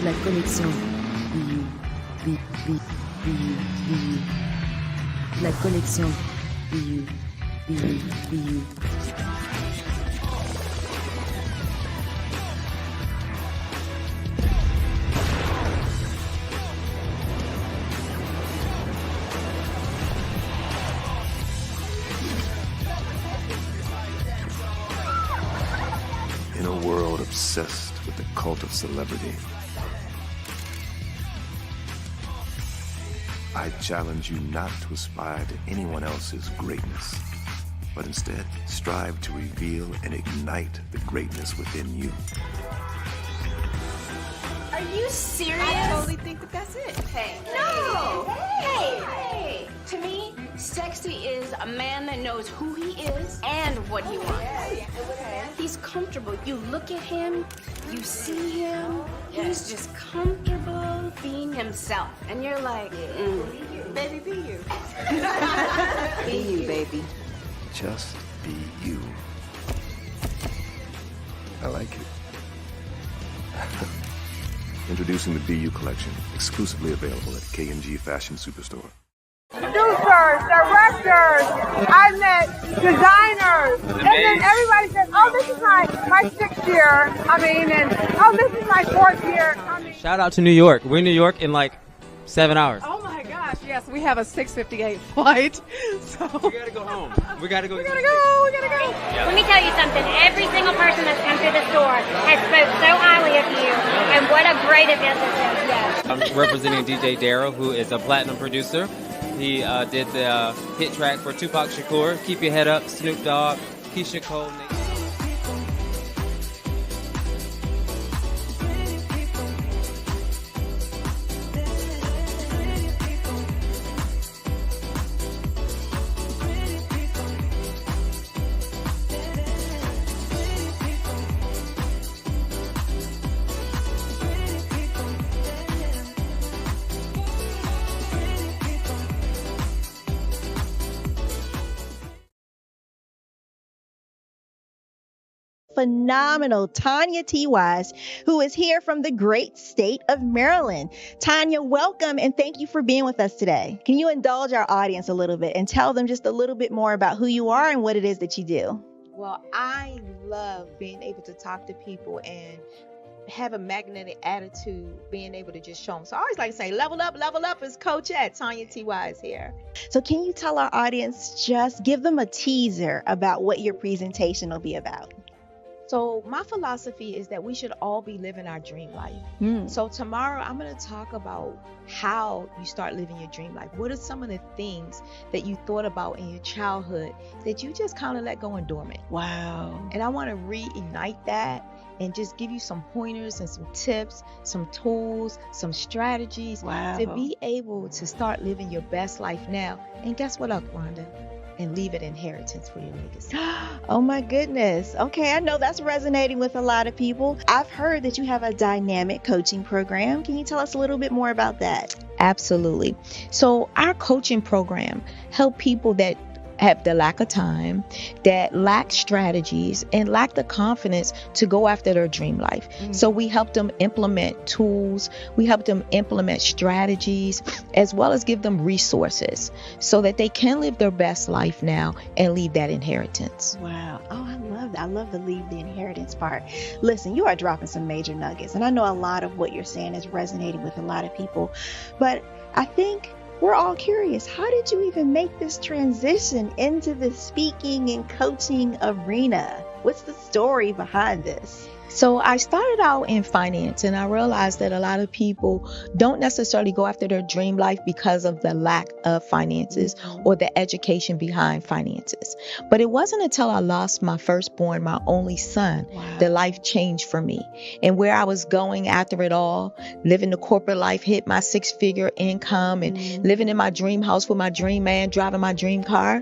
La connexion. La connexion. In a world obsessed with the cult of celebrity, I challenge you not to aspire to anyone else's greatness, but instead strive to reveal and ignite the greatness within you. Are you serious? I totally think that that's it. Hey. No! Hey! To me, sexy is a man that knows who he is and what he wants. Okay. He's comfortable. You look at him, you see him, he's just comfortable being himself. And you're like, Baby, be you. be you, baby. Just be you. I like it. Introducing the BU collection, exclusively available at K&G Fashion Superstore. Producers, directors, I met designers, and then everybody says, oh, this is my 6th year, and oh, this is my 4th year. Shout out to New York. We're in New York in like 7 hours. Oh my gosh, yes, we have a 6:58 flight, so. We gotta go home. We gotta go. We gotta go. Yeah. Let me tell you something. Every single person that's come through the store has spoke so highly of you, and what a great event this is. Yes. I'm representing DJ Darryl, who is a platinum producer. He did the hit track for Tupac Shakur, Keep Your Head Up, Snoop Dogg, Keisha Cole. Phenomenal Tanya T. Wise, who is here from the great state of Maryland. Tanya, welcome and thank you for being with us today. Can you indulge our audience a little bit and tell them just a little bit more about who you are and what it is that you do? Well, I love being able to talk to people and have a magnetic attitude, being able to just show them. So I always like to say, level up is Coach at Tanya T. Wise here. So can you tell our audience, just give them a teaser about what your presentation will be about? So my philosophy is that we should all be living our dream life. So tomorrow I'm going to talk about how you start living your dream life. What are some of the things that you thought about in your childhood that you just kind of let go and dormant? Wow. And I want to reignite that and just give you some pointers and some tips, some tools, some strategies to be able to start living your best life now. And guess what, Rhonda? and leave an inheritance for your legacy. Oh my goodness. Okay, I know that's resonating with a lot of people. I've heard that you have a dynamic coaching program. Can you tell us a little bit more about that? Absolutely. So our coaching program help people that have the lack of time, that lack strategies, and lack the confidence to go after their dream life. So we help them implement tools, we help them implement strategies, as well as give them resources so that they can live their best life now and leave that inheritance. Wow. Oh, I love that. I love the leave the inheritance part. Listen, you are dropping some major nuggets, and I know a lot of what you're saying is resonating with a lot of people, but I think we're all curious. How did you even make this transition into the speaking and coaching arena? What's the story behind this? So I started out in finance, and I realized that a lot of people don't necessarily go after their dream life because of the lack of finances or the education behind finances. But it wasn't until I lost my firstborn, my only son, that life changed for me. And where I was going after it all, living the corporate life, hit my 6-figure income and living in my dream house with my dream man, driving my dream car.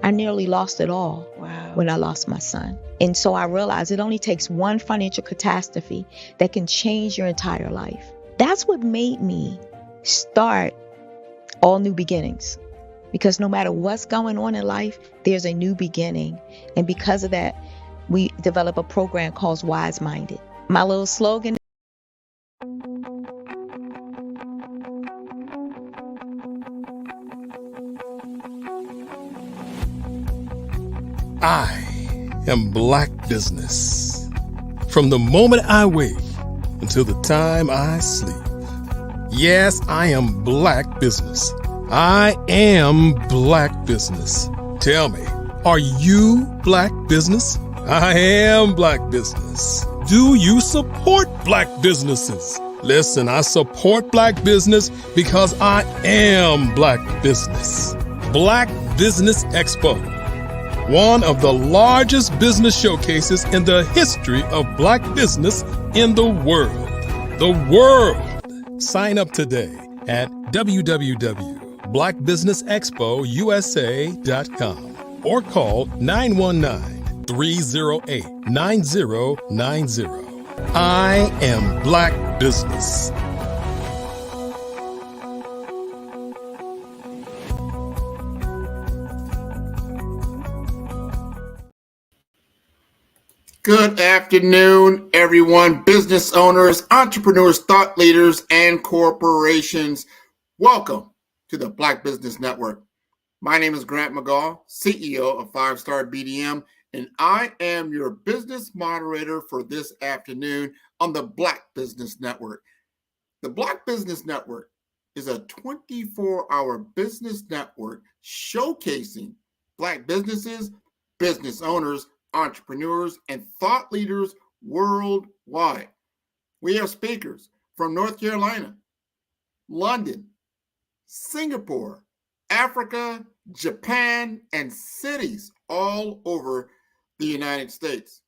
I nearly lost it all when I lost my son. And so I realized it only takes one financial catastrophe that can change your entire life. That's what made me start All New Beginnings. Because no matter what's going on in life, there's a new beginning. And because of that, we develop a program called Wise Minded. My little slogan. I am Black business. From the moment I wake until the time I sleep. Yes, I am Black business. I am Black business. Tell me, are you Black business? I am Black business. Do you support Black businesses? Listen, I support Black business because I am Black business. Black Business Expo. One of the largest business showcases in the history of Black business in the world. The world! Sign up today at www.blackbusinessexpousa.com or call 919-308-9090. I am Black business. Good afternoon, everyone. Business owners, entrepreneurs, thought leaders, and corporations. Welcome to the Black Business Network. My name is Grant McGaw, CEO of 5-Star BDM, and I am your business moderator for this afternoon on the Black Business Network. The Black Business Network is a 24-hour business network showcasing Black businesses, business owners, entrepreneurs, and thought leaders worldwide. We have speakers from North Carolina, London, Singapore, Africa, Japan, and cities all over the United States.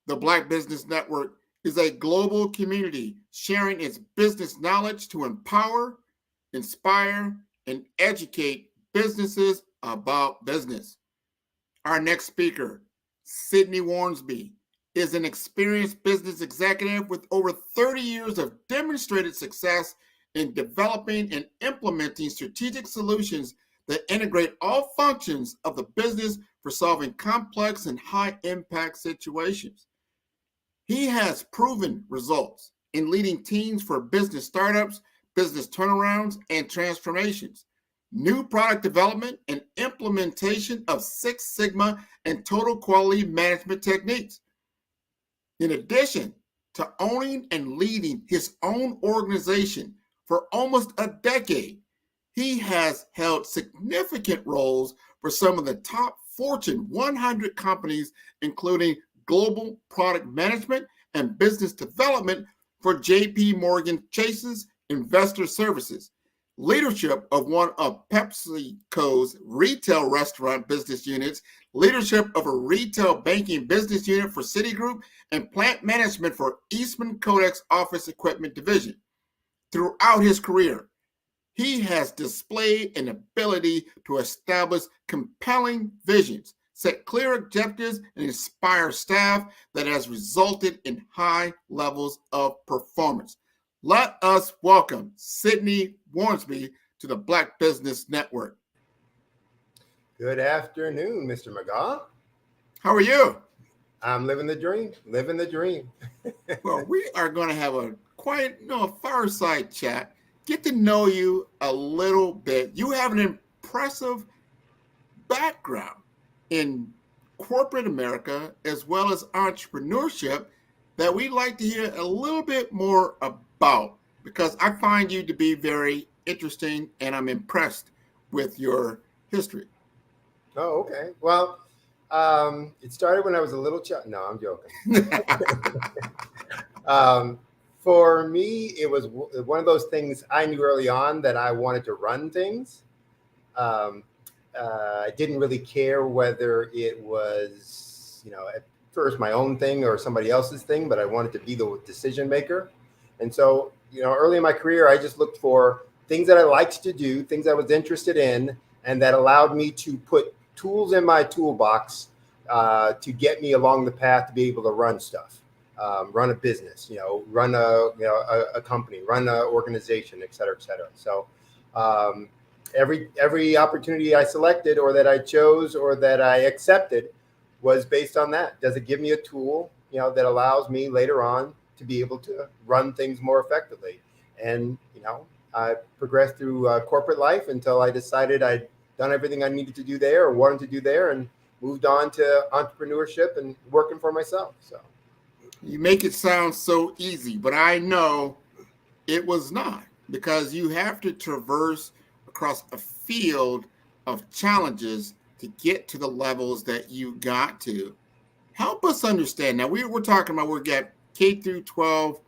The Black Business Network is a global community sharing its business knowledge to empower, inspire, and educate businesses about business. Our next speaker, Sydney Warnsby, is an experienced business executive with over 30 years of demonstrated success in developing and implementing strategic solutions that integrate all functions of the business for solving complex and high-impact situations. He has proven results in leading teams for business startups, business turnarounds, and transformations, new product development, and implementation of Six Sigma and total quality management techniques. In addition to owning and leading his own organization for almost a decade, he has held significant roles for some of the top Fortune 100 companies, including global product management and business development for JP Morgan Chase's Investor Services, leadership of one of PepsiCo's retail restaurant business units, leadership of a retail banking business unit for Citigroup, and plant management for Eastman Kodak's office equipment division. Throughout his career, He has displayed an ability to establish compelling visions, set clear objectives, and inspire staff that has resulted in high levels of performance. Let us welcome Sydney Warnsby to the Black Business Network. Good afternoon, Mr. McGaw. How are you? I'm living the dream, living the dream. Well, we are going to have a quiet, fireside chat, get to know you a little bit. You have an impressive background in corporate America as well as entrepreneurship that we'd like to hear a little bit more about, because I find you to be very interesting and I'm impressed with your history. Oh, okay. Well, it started when I was a little child. No, I'm joking. For me, it was one of those things I knew early on that I wanted to run things. I didn't really care whether it was, at first my own thing or somebody else's thing, but I wanted to be the decision maker. And so, early in my career, I just looked for things that I liked to do, things I was interested in, and that allowed me to put tools in my toolbox to get me along the path to be able to run stuff, run a business, run a company, run an organization, et cetera, et cetera. So every opportunity I selected or that I chose or that I accepted was based on that. Does it give me a tool, that allows me later on to be able to run things more effectively? And, I progressed through corporate life until I decided I'd done everything I needed to do there or wanted to do there, and moved on to entrepreneurship and working for myself. So you make it sound so easy, but I know it was not, because you have to traverse across a field of challenges to get to the levels that you got to. Help us understand. Now we're talking about, we've got K through 12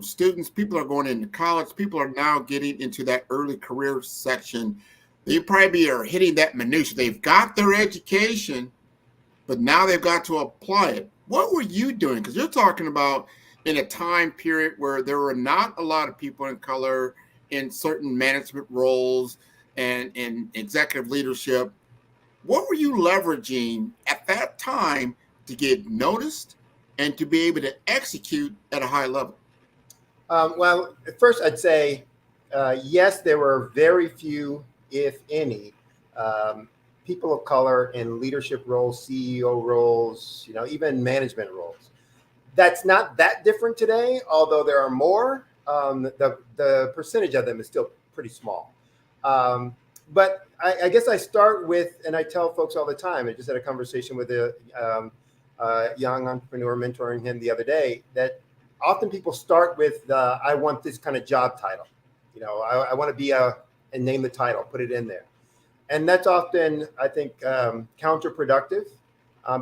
students, people are going into college, people are now getting into that early career section. They probably are hitting that minutia. They've got their education, but now they've got to apply it. What were you doing? Because you're talking about in a time period where there were not a lot of people in color in certain management roles and in executive leadership. What were you leveraging at that time to get noticed and to be able to execute at a high level? Well, at first I'd say, yes, there were very few, if any, people of color in leadership roles, CEO roles, even management roles. That's not that different today, although there are more. The percentage of them is still pretty small. But I guess I start with, and I tell folks all the time, I just had a conversation with a young entrepreneur mentoring him the other day, that often people start with, I want this kind of job title. I want to be and name the title, put it in there. And that's often, I think, counterproductive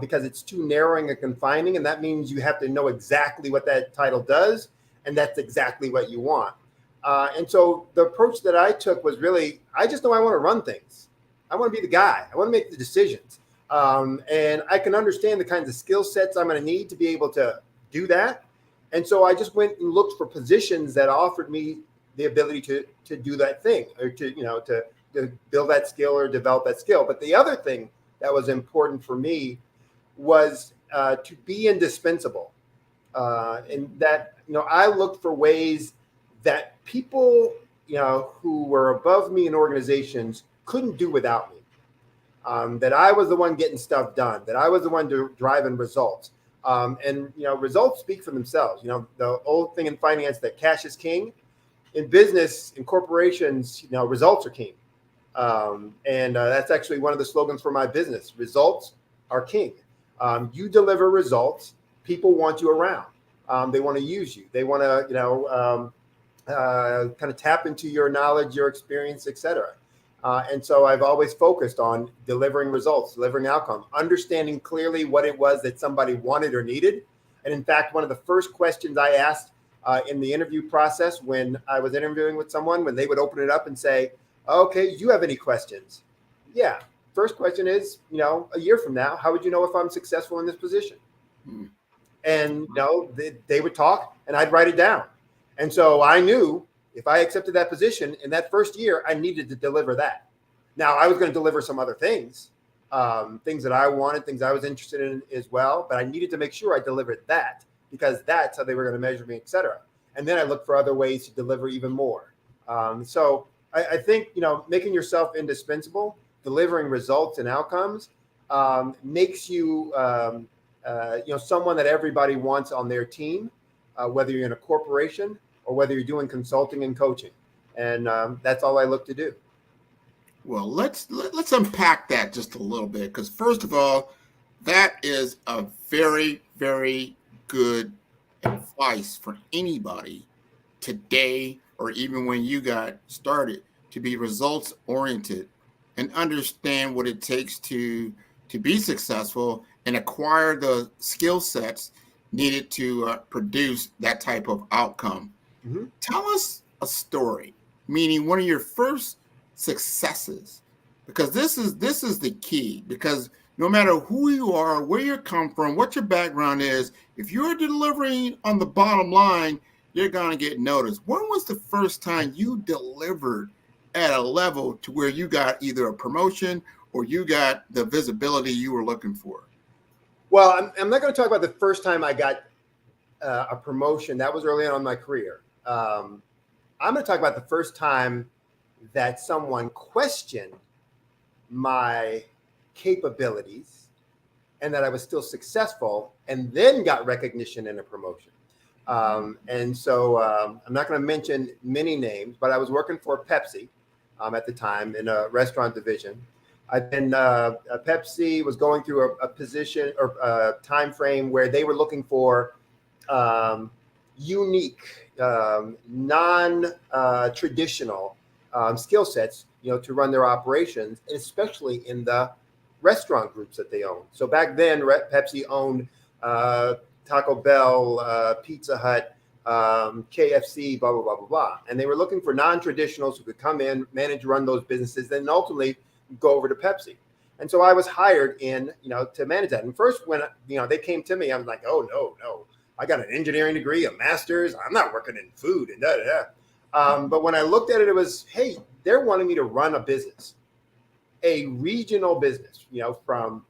because it's too narrowing and confining. And that means you have to know exactly what that title does. And that's exactly what you want. And so the approach that I took was really, I just know I want to run things. I want to be the guy. I want to make the decisions. And I can understand the kinds of skill sets I'm going to need to be able to do that. And so I just went and looked for positions that offered me the ability to do that thing, or to build that skill or develop that skill. But the other thing that was important for me was to be indispensable. And that, I looked for ways that people, who were above me in organizations couldn't do without me. That I was the one getting stuff done, that I was the one driving results. And results speak for themselves. The old thing in finance that cash is king. In business, in corporations, results are king. And that's actually one of the slogans for my business. Results are king. You deliver results. People want you around. They want to use you. They want to, kind of tap into your knowledge, your experience, et cetera. And so I've always focused on delivering results, delivering outcomes, understanding clearly what it was that somebody wanted or needed. And in fact, one of the first questions I asked in the interview process when I was interviewing with someone, when they would open it up and say, okay, do you have any questions? Yeah. First question is, a year from now, how would you know if I'm successful in this position? And they would talk and I'd write it down. And so I knew if I accepted that position in that first year, I needed to deliver that. Now I was going to deliver some other things, things that I wanted, things I was interested in as well. But I needed to make sure I delivered that because that's how they were going to measure me, et cetera. And then I looked for other ways to deliver even more. So I think, making yourself indispensable, delivering results and outcomes makes you, someone that everybody wants on their team, whether you're in a corporation or whether you're doing consulting and coaching. And that's all I look to do. Well, let's unpack that just a little bit, because first of all, that is a very, very good advice for anybody today, or even when you got started, to be results oriented and understand what it takes to be successful and acquire the skill sets needed to produce that type of outcome. Mm-hmm. Tell us a story, meaning one of your first successes, because this is the key. Because no matter who you are, where you come from, what your background is, if you're delivering on the bottom line, you're going to get noticed. When was the first time you delivered at a level to where you got either a promotion or you got the visibility you were looking for? Well, I'm not going to talk about the first time I got a promotion. That was early on in my career. I'm going to talk about the first time that someone questioned my capabilities and that I was still successful, and then got recognition and a promotion. And so I'm not going to mention many names, but I was working for Pepsi at the time in a restaurant division. Pepsi was going through a position or a time frame where they were looking for unique, non-traditional skill sets, to run their operations, especially in the restaurant groups that they own. So back then, Pepsi owned Taco Bell, Pizza Hut, KFC, blah, blah, blah, blah, blah. And they were looking for non-traditionals who could come in, manage, run those businesses, then ultimately go over to Pepsi. And so I was hired in, to manage that. And first, when, they came to me, I was like, oh, no. I got an engineering degree, a master's. I'm not working in food and da-da-da. But when I looked at it, it was, hey, they're wanting me to run a business, a regional business, from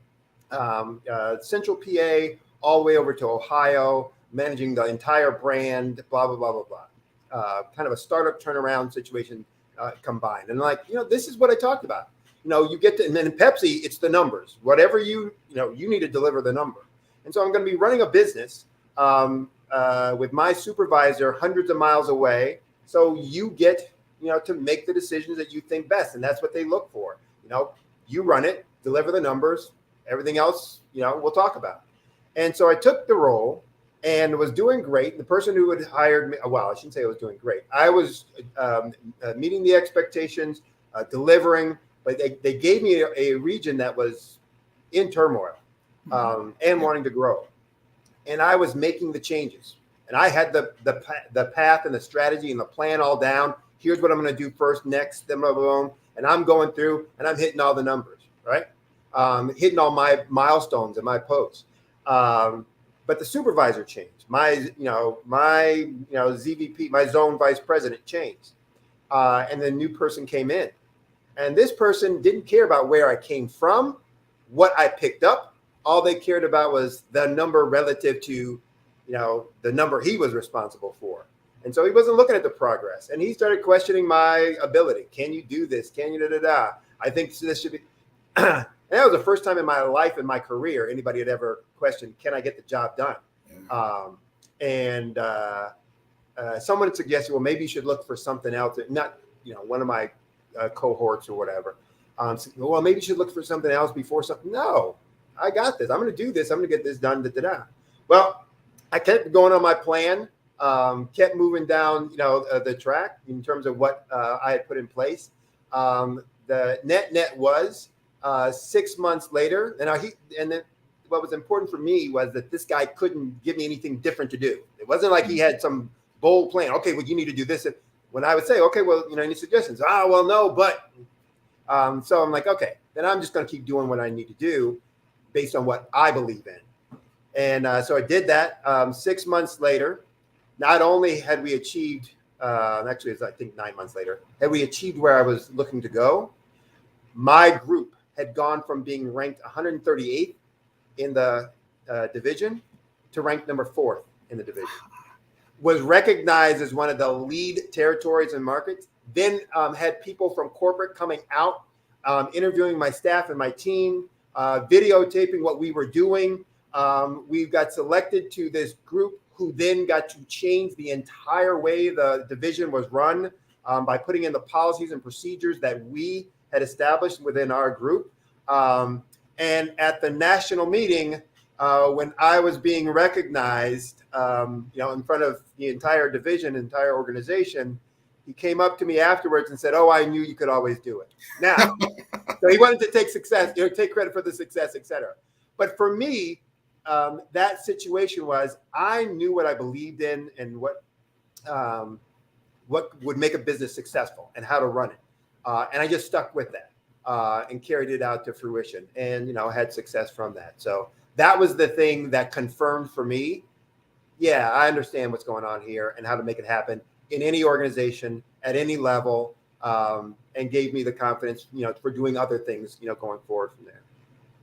Central PA all the way over to Ohio, managing the entire brand, blah, blah, blah, blah, blah. Kind of a startup turnaround situation combined. And this is what I talked about. You get to, and then in Pepsi, it's the numbers. Whatever you need to deliver the number. And so I'm going to be running a business with my supervisor hundreds of miles away. So you get, to make the decisions that you think best. And that's what they look for. You run it, deliver the numbers, everything else, we'll talk about. And so I took the role and was doing great. The person who had hired me, well, I shouldn't say I was doing great. I was meeting the expectations, delivering, but they gave me a region that was in turmoil and wanting to grow. And I was making the changes. And I had the path and the strategy and the plan all down. Here's what I'm going to do first, next, then blah, blah, blah. And I'm going through and I'm hitting all the numbers, right? Hitting all my milestones and my posts. But the supervisor changed. My ZVP, my zone vice president changed. And the new person came in. And this person didn't care about where I came from, what I picked up. All they cared about was the number relative to, the number he was responsible for. And so he wasn't looking at the progress. And he started questioning my ability. Can you do this? Can you da-da-da? I think this should be. And that was the first time in my life, in my career, anybody had ever questioned, can I get the job done? Someone suggested, well, maybe you should look for something else. Not, one of my cohorts or whatever. Well, maybe you should look for something else before something. No, I got this. I'm going to do this. I'm going to get this done. Da-da-da. Well, I kept going on my plan, kept moving down, the track in terms of what I had put in place. The net was 6 months later. And then what was important for me was that this guy couldn't give me anything different to do. It wasn't like he had some bold plan. Okay, well, you need to do this. And when I would say, okay, well, any suggestions? Well, no, but. So I'm like, okay, then I'm just going to keep doing what I need to do based on what I believe in. And so I did that. 6 months later, not only had we achieved actually it's I think 9 months later, had we achieved where I was looking to go, my group had gone from being ranked 138th in the division to ranked number 4th in the division. Was recognized as one of the lead territories and markets. Then had people from corporate coming out, interviewing my staff and my team, videotaping what we were doing. We got selected to this group who then got to change the entire way the division was run by putting in the policies and procedures that we had established within our group. And at the national meeting, when I was being recognized, in front of the entire division, entire organization, he came up to me afterwards and said, "Oh, I knew you could always do it." Now, so he wanted to take success, take credit for the success, et cetera. But for me, that situation was I knew what I believed in and what would make a business successful and how to run it, and I just stuck with that and carried it out to fruition, and had success from that. So that was the thing that confirmed for me, yeah, I understand what's going on here and how to make it happen in any organization at any level, and gave me the confidence, for doing other things, going forward from there.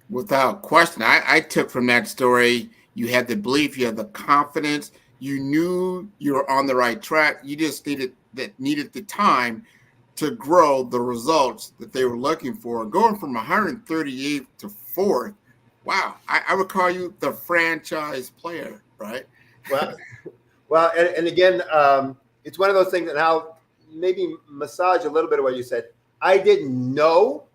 Without question, I took from that story, you had the belief, you had the confidence, you knew you were on the right track. You just needed the time to grow the results that they were looking for. Going from 138th to 4th, wow, I would call you the franchise player, right? Well, and again, it's one of those things, and I'll maybe massage a little bit of what you said. I didn't know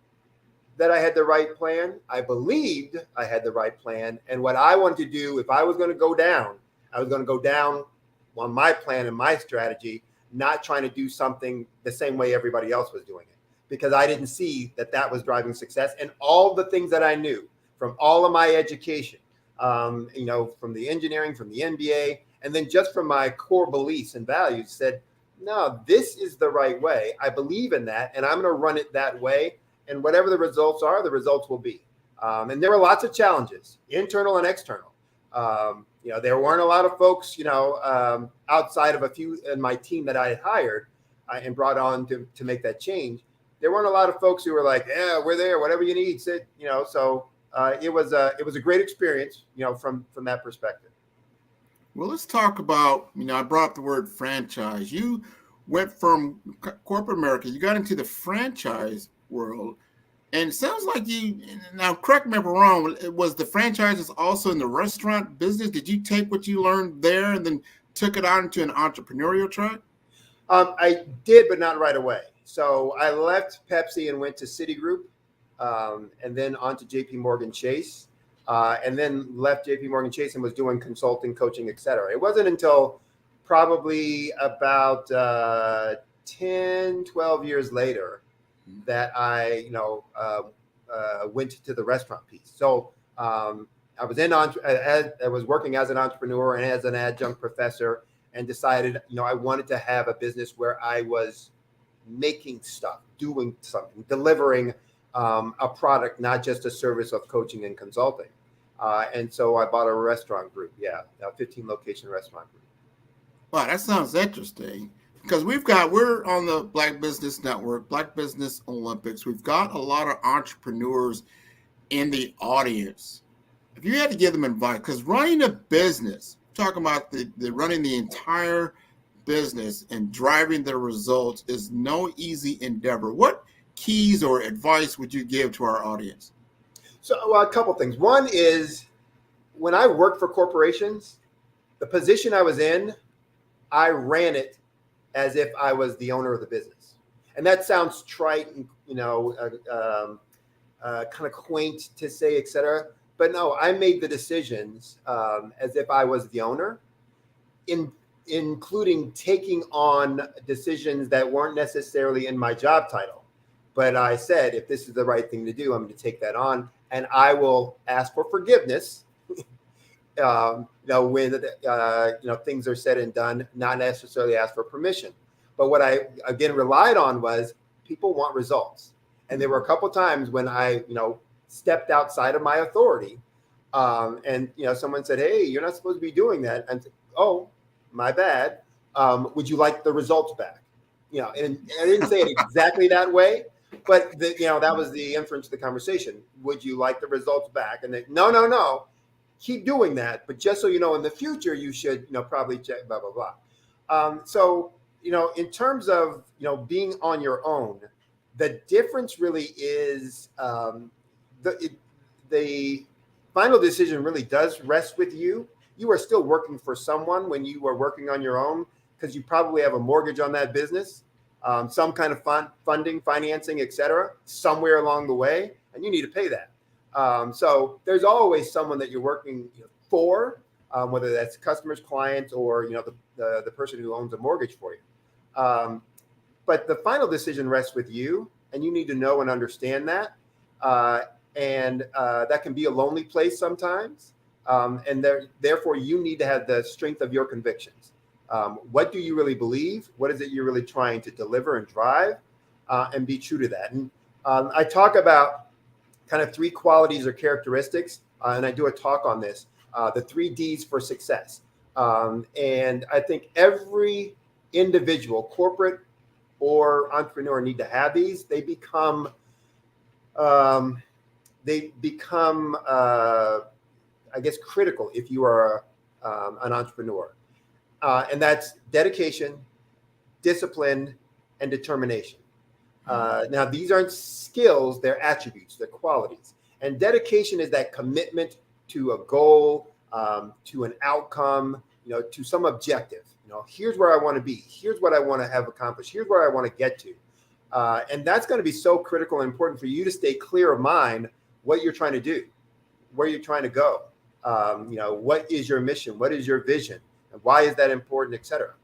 that I had the right plan. I believed I had the right plan. And what I wanted to do, if I was going to go down, I was going to go down on my plan and my strategy, not trying to do something the same way everybody else was doing it, because I didn't see that was driving success. And all the things that I knew from all of my education, from the engineering, from the MBA, and then just from my core beliefs and values, said, no, this is the right way. I believe in that, and I'm going to run it that way. And whatever the results are, the results will be. And there were lots of challenges, internal and external. There weren't a lot of folks, outside of a few in my team that I had hired and brought on to make that change. There weren't a lot of folks who were like, yeah, we're there, whatever you need, sit, so it was a great experience, from that perspective. Well, let's talk about, I brought up the word franchise. You went from corporate America, you got into the franchise world. And it sounds like now correct me if I'm wrong, was the franchises also in the restaurant business? Did you take what you learned there and then took it on into an entrepreneurial track? I did, but not right away. So I left Pepsi and went to Citigroup, and then on to JP Morgan Chase, and then left JP Morgan Chase and was doing consulting, coaching, et cetera. It wasn't until probably about 10, 12 years later that I, went to the restaurant piece. So I was working as an entrepreneur and as an adjunct professor, and decided, I wanted to have a business where I was making stuff, doing something, delivering a product, not just a service of coaching and consulting. And so I bought a restaurant group, a 15 location restaurant group. Wow, that sounds interesting. Because we're on the Black Business Network, Black Business Olympics. We've got a lot of entrepreneurs in the audience. If you had to give them advice, because running a business, talking about the running the entire business and driving the results is no easy endeavor. What keys or advice would you give to our audience? So a couple things. One is, when I worked for corporations, the position I was in, I ran it as if I was the owner of the business. And that sounds trite and, kind of quaint to say, et cetera. But no, I made the decisions as if I was the owner, including taking on decisions that weren't necessarily in my job title. But I said, if this is the right thing to do, I'm going to take that on, and I will ask for forgiveness when things are said and done, not necessarily ask for permission. But what I again relied on was, people want results, and there were a couple of times when I stepped outside of my authority, and someone said, "Hey, you're not supposed to be doing that," and oh, my bad. Would you like the results back? You know, and I didn't say it exactly that way, but that was the inference of the conversation. Would you like the results back? And they, no, keep doing that. But just so you know, in the future, you should, probably check blah, blah, blah. So, in terms of, being on your own, the difference really is the final decision really does rest with you. You are still working for someone when you are working on your own, because you probably have a mortgage on that business, some kind of funding, financing, etc., somewhere along the way, and you need to pay that. So there's always someone that you're working for, whether that's customers, clients, or the person who owns a mortgage for you. But the final decision rests with you, and you need to know and understand that. And that can be a lonely place sometimes. And therefore, you need to have the strength of your convictions. What do you really believe? What is it you're really trying to deliver and drive? And be true to that. And I talk about kind of 3 qualities or characteristics, and I do a talk on this, the 3 Ds for success. And I think every individual, corporate or entrepreneur, need to have these. They become I guess, critical if you are an entrepreneur. And that's dedication, discipline, and determination. Now, these aren't skills, they're attributes, they're qualities. And dedication is that commitment to a goal, to an outcome, to some objective. Here's where I want to be. Here's what I want to have accomplished. Here's where I want to get to. And that's going to be so critical and important for you to stay clear of mind what you're trying to do, where you're trying to go. What is your mission? What is your vision? And why is that important, et cetera?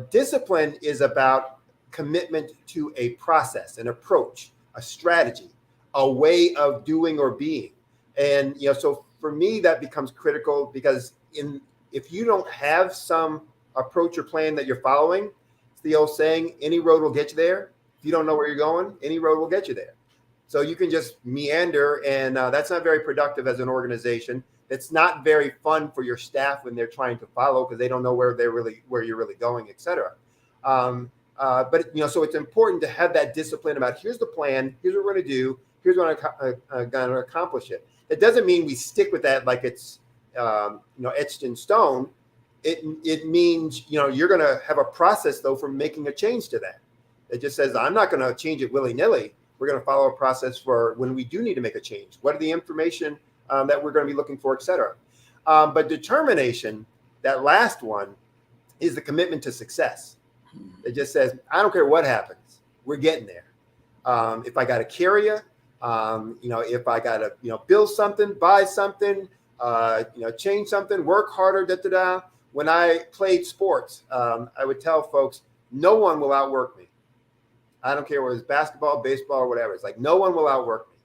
Discipline is about commitment to a process, an approach, a strategy, a way of doing or being. And, so for me, that becomes critical, because if you don't have some approach or plan that you're following, it's the old saying, any road will get you there. If you don't know where you're going, any road will get you there. So you can just meander, and that's not very productive as an organization. It's not very fun for your staff when they're trying to follow, because they don't know where you're really going, et cetera. But so it's important to have that discipline about, here's the plan, here's what we're going to do, here's what I'm going to accomplish it. It doesn't mean we stick with that like it's etched in stone. It means you're going to have a process though for making a change to that. It just says, I'm not going to change it willy-nilly. We're going to follow a process for when we do need to make a change. What are the information that we're going to be looking for, et cetera. But determination, that last one, is the commitment to success. It just says, I don't care what happens, we're getting there. If I got to carry you, if I got to build something, buy something, change something, work harder, When I played sports, I would tell folks, no one will outwork me. I don't care whether it's basketball, baseball, or whatever. It's like, no one will outwork me.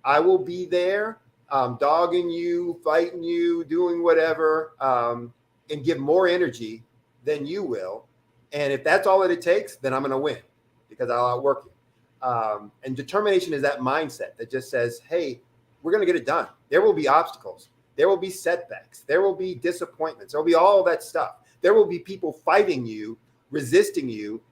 I will be there, dogging you, fighting you, doing whatever, and give more energy than you will. And if that's all that it takes, then I'm going to win, because I'll outwork you. And determination is that mindset that just says, hey, we're going to get it done. There will be obstacles. There will be setbacks. There will be disappointments. There will be all that stuff. There will be people fighting you, resisting you,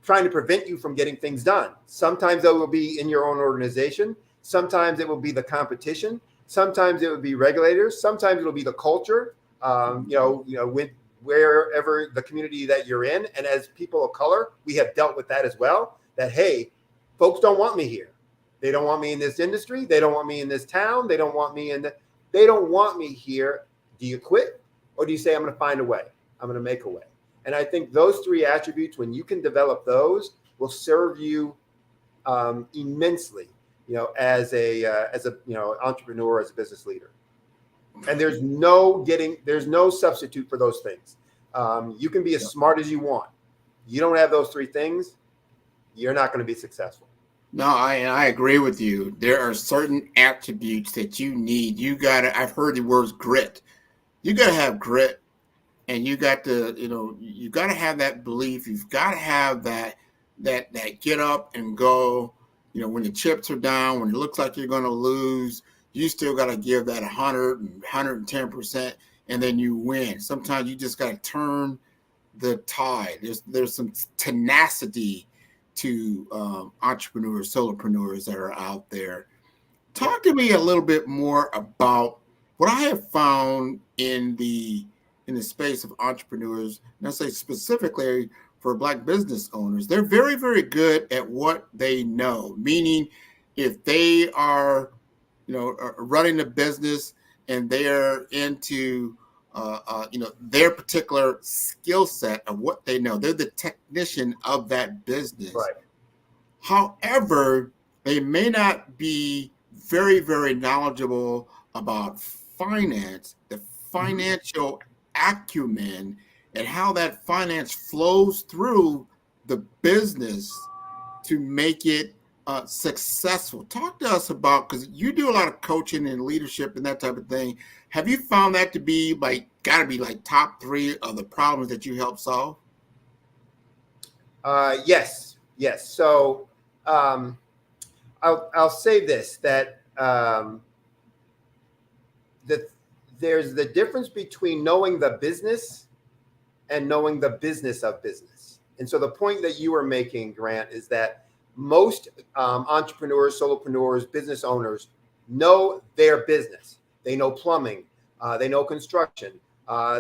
trying to prevent you from getting things done. Sometimes that will be in your own organization. Sometimes it will be the competition. Sometimes it will be regulators. Sometimes it'll be the culture, with wherever the community that you're in. And as people of color, we have dealt with that as well, that, hey, folks don't want me here. They don't want me in this industry. They don't want me in this town. They don't want me they don't want me here. Do you quit? Or do you say, I'm going to find a way? I'm going to make a way. And I think those 3 attributes, when you can develop those, will serve you immensely, as a entrepreneur, as a business leader. And there's no substitute for those things. You can be as smart as you want. You don't have those 3 things, you're not going to be successful. No, I agree with you. There are certain attributes that you need. I've heard the words grit. You got to have grit. And you got to, you got to have that belief. You've got to have that get up and go. When the chips are down, when it looks like you're going to lose, you still got to give that 100 and 110%, and then you win. Sometimes you just got to turn the tide. There's some tenacity to entrepreneurs, solopreneurs that are out there. Talk to me a little bit more about what I have found in the space of entrepreneurs, and I say specifically for Black business owners. They're very, very good at what they know, meaning if they are, running a business and they're into their particular skill set of what they know. They're the technician of that business. Right. However, they may not be very, very knowledgeable about finance, the financial acumen, and how that finance flows through the business to make it successful. Talk to us about, because you do a lot of coaching and leadership and that type of thing. Have you found that to be got to be top 3 of the problems that you help solve? Yes. So I'll say this, that there's the difference between knowing the business and knowing the business of business. And so the point that you were making, Grant, is that most entrepreneurs, solopreneurs, business owners know their business. They know plumbing, they know construction,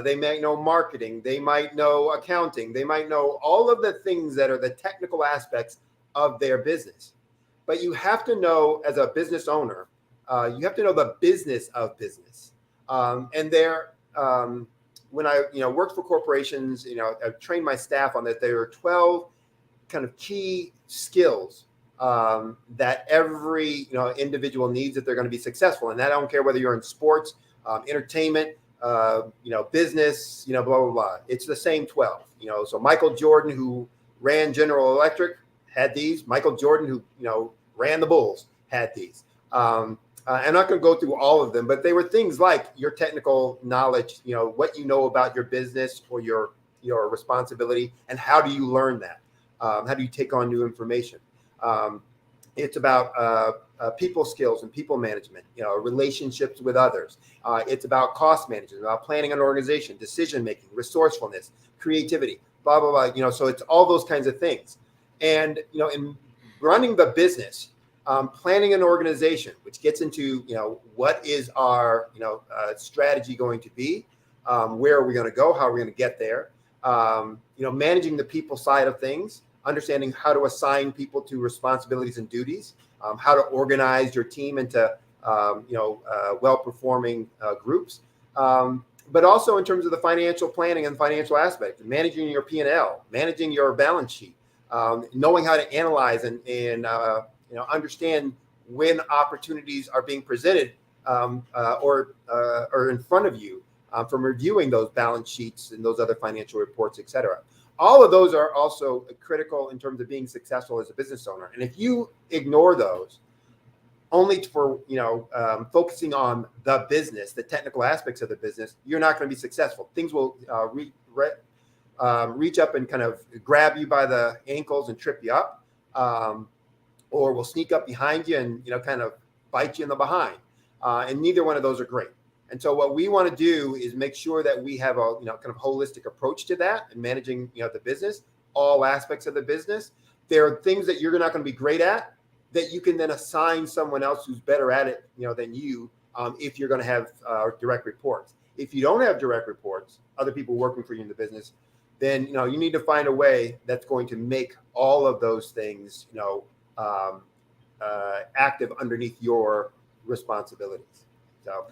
they might know marketing, they might know accounting, they might know all of the things that are the technical aspects of their business. But you have to know, as a business owner, you have to know the business of business. And when I worked for corporations, I trained my staff on that. There are 12 kind of key skills that every individual needs if they're going to be successful. And I don't care whether you're in sports, entertainment, business, blah, blah, blah. It's the same 12. So Michael Jordan, who ran General Electric, had these. Michael Jordan, who ran the Bulls, had these. I'm not going to go through all of them, but they were things like your technical knowledge, what you know about your business or your responsibility, and how do you learn that? How do you take on new information? It's about people skills and people management, relationships with others. It's about cost management, about planning an organization, decision making, resourcefulness, creativity, blah, blah, blah. So it's all those kinds of things. And, in running the business, planning an organization, which gets into, what is our, strategy going to be? Where are we going to go? How are we going to get there? Managing the people side of things, understanding how to assign people to responsibilities and duties, how to organize your team into, well-performing groups, but also in terms of the financial planning and financial aspect, managing your P&L, managing your balance sheet, knowing how to analyze and understand when opportunities are being presented or in front of you from reviewing those balance sheets and those other financial reports, et cetera. All of those are also critical in terms of being successful as a business owner. And if you ignore those only for, focusing on the business, the technical aspects of the business, you're not going to be successful. Things will reach up and kind of grab you by the ankles and trip you up, or will sneak up behind you and, kind of bite you in the behind. And neither one of those are great. And so what we want to do is make sure that we have a, kind of holistic approach to that and managing, the business, all aspects of the business. There are things that you're not going to be great at that you can then assign someone else who's better at it, than you, if you're going to have direct reports. If you don't have direct reports, other people working for you in the business, then, you need to find a way that's going to make all of those things, active underneath your responsibilities. So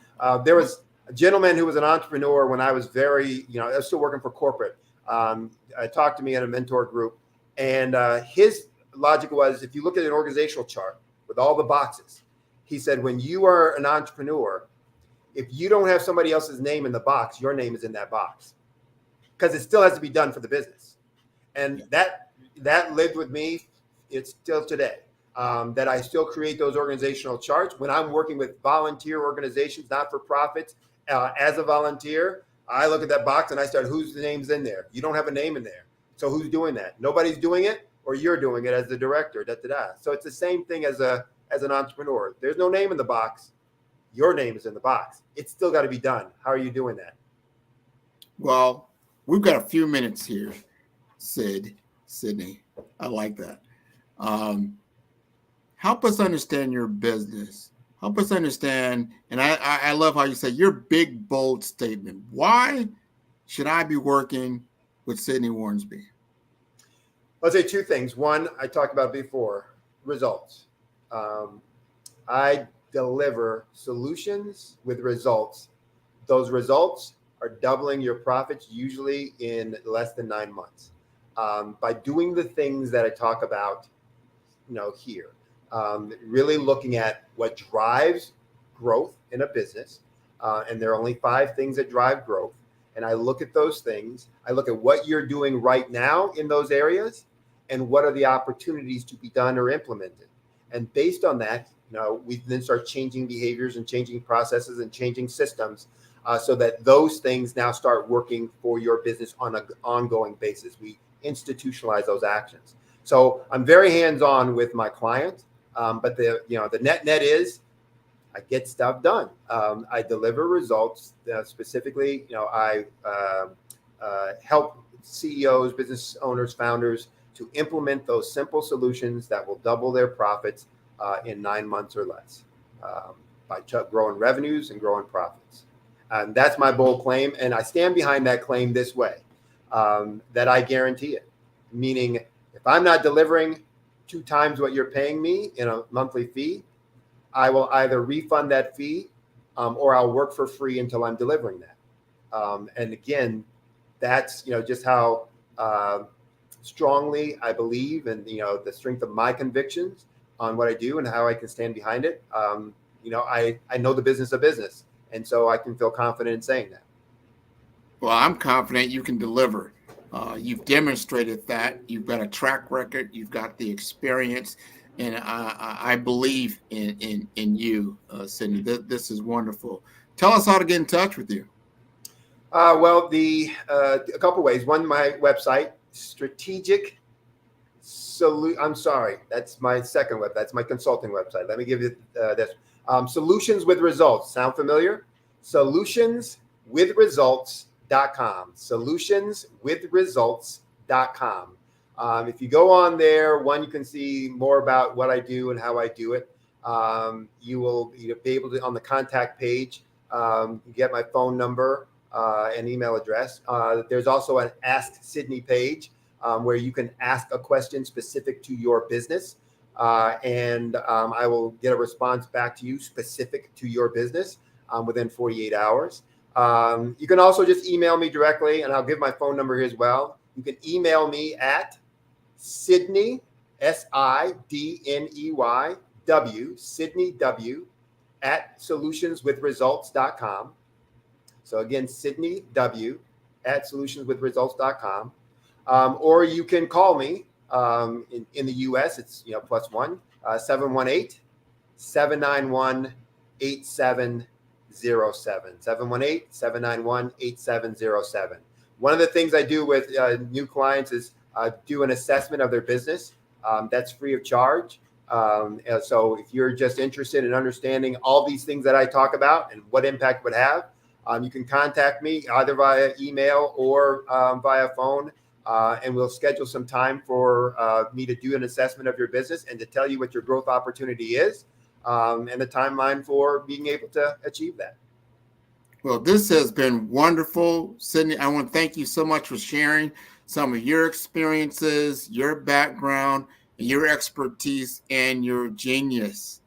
there was a gentleman who was an entrepreneur when I was I was still working for corporate. Talked to me in a mentor group, and his logic was, if you look at an organizational chart with all the boxes, he said, when you are an entrepreneur, if you don't have somebody else's name in the box, your name is in that box, because it still has to be done for the business. And that lived with me. It's still today. That I still create those organizational charts when I'm working with volunteer organizations, not for profits. As a volunteer, I look at that box and I start, whose name's in there? You don't have a name in there. So who's doing that? Nobody's doing it, or you're doing it as the director, da-da-da. So it's the same thing as an entrepreneur. There's no name in the box. Your name is in the box. It's still got to be done. How are you doing that? Well, we've got a few minutes here, Sydney. I like that. Help us understand your business. Help us understand, and I love how you say your big, bold statement. Why should I be working with Sydney Warnsby? I'll say two things. One, I talked about before, results. I deliver solutions with results. Those results are doubling your profits usually in less than 9 months. By doing the things that I talk about, here, really looking at what drives growth in a business. And there are only 5 things that drive growth. And I look at those things. I look at what you're doing right now in those areas and what are the opportunities to be done or implemented. And based on that, we then start changing behaviors and changing processes and changing systems so that those things now start working for your business on an ongoing basis. We institutionalize those actions. So I'm very hands-on with my clients, but the net is I get stuff done. I deliver results. Specifically, I help CEOs, business owners, founders to implement those simple solutions that will double their profits in 9 months or less by growing revenues and growing profits. And that's my bold claim. And I stand behind that claim this way, that I guarantee it. Meaning, if I'm not delivering 2 times what you're paying me in a monthly fee, I will either refund that fee or I'll work for free until I'm delivering that. And again, that's just how strongly I believe and the strength of my convictions on what I do and how I can stand behind it. I know the business of business, and so I can feel confident in saying that. Well, I'm confident you can deliver. You've demonstrated that. You've got a track record. You've got the experience, and I believe in you, Sydney. This is wonderful. Tell us how to get in touch with you. Well, a couple ways. One, my website, I'm sorry, that's my second web. That's my consulting website. Let me give you this. Solutions with Results. Sound familiar? Solutionswithresults.com. Solutionswithresults.com. If you go on there, you can see more about what I do and how I do it. You will be able to, on the contact page, get my phone number and email address. There's also an Ask Sydney page where you can ask a question specific to your business. And I will get a response back to you specific to your business within 48 hours. You can also just email me directly, and I'll give my phone number here as well. You can email me at Sydney, SIDNEY W, Sydney W, at solutionswithresults.com. So again, Sydney W at solutionswithresults.com. Or you can call me in the US, it's +1 718-791-8707. 718-791-8707. One of the things I do with new clients is do an assessment of their business. That's free of charge. So if you're just interested in understanding all these things that I talk about and what impact it would have, you can contact me either via email or via phone, and we'll schedule some time for me to do an assessment of your business and to tell you what your growth opportunity is and the timeline for being able to achieve that. Well, this has been wonderful, Sydney. I want to thank you so much for sharing some of your experiences, your background, your expertise, and your genius.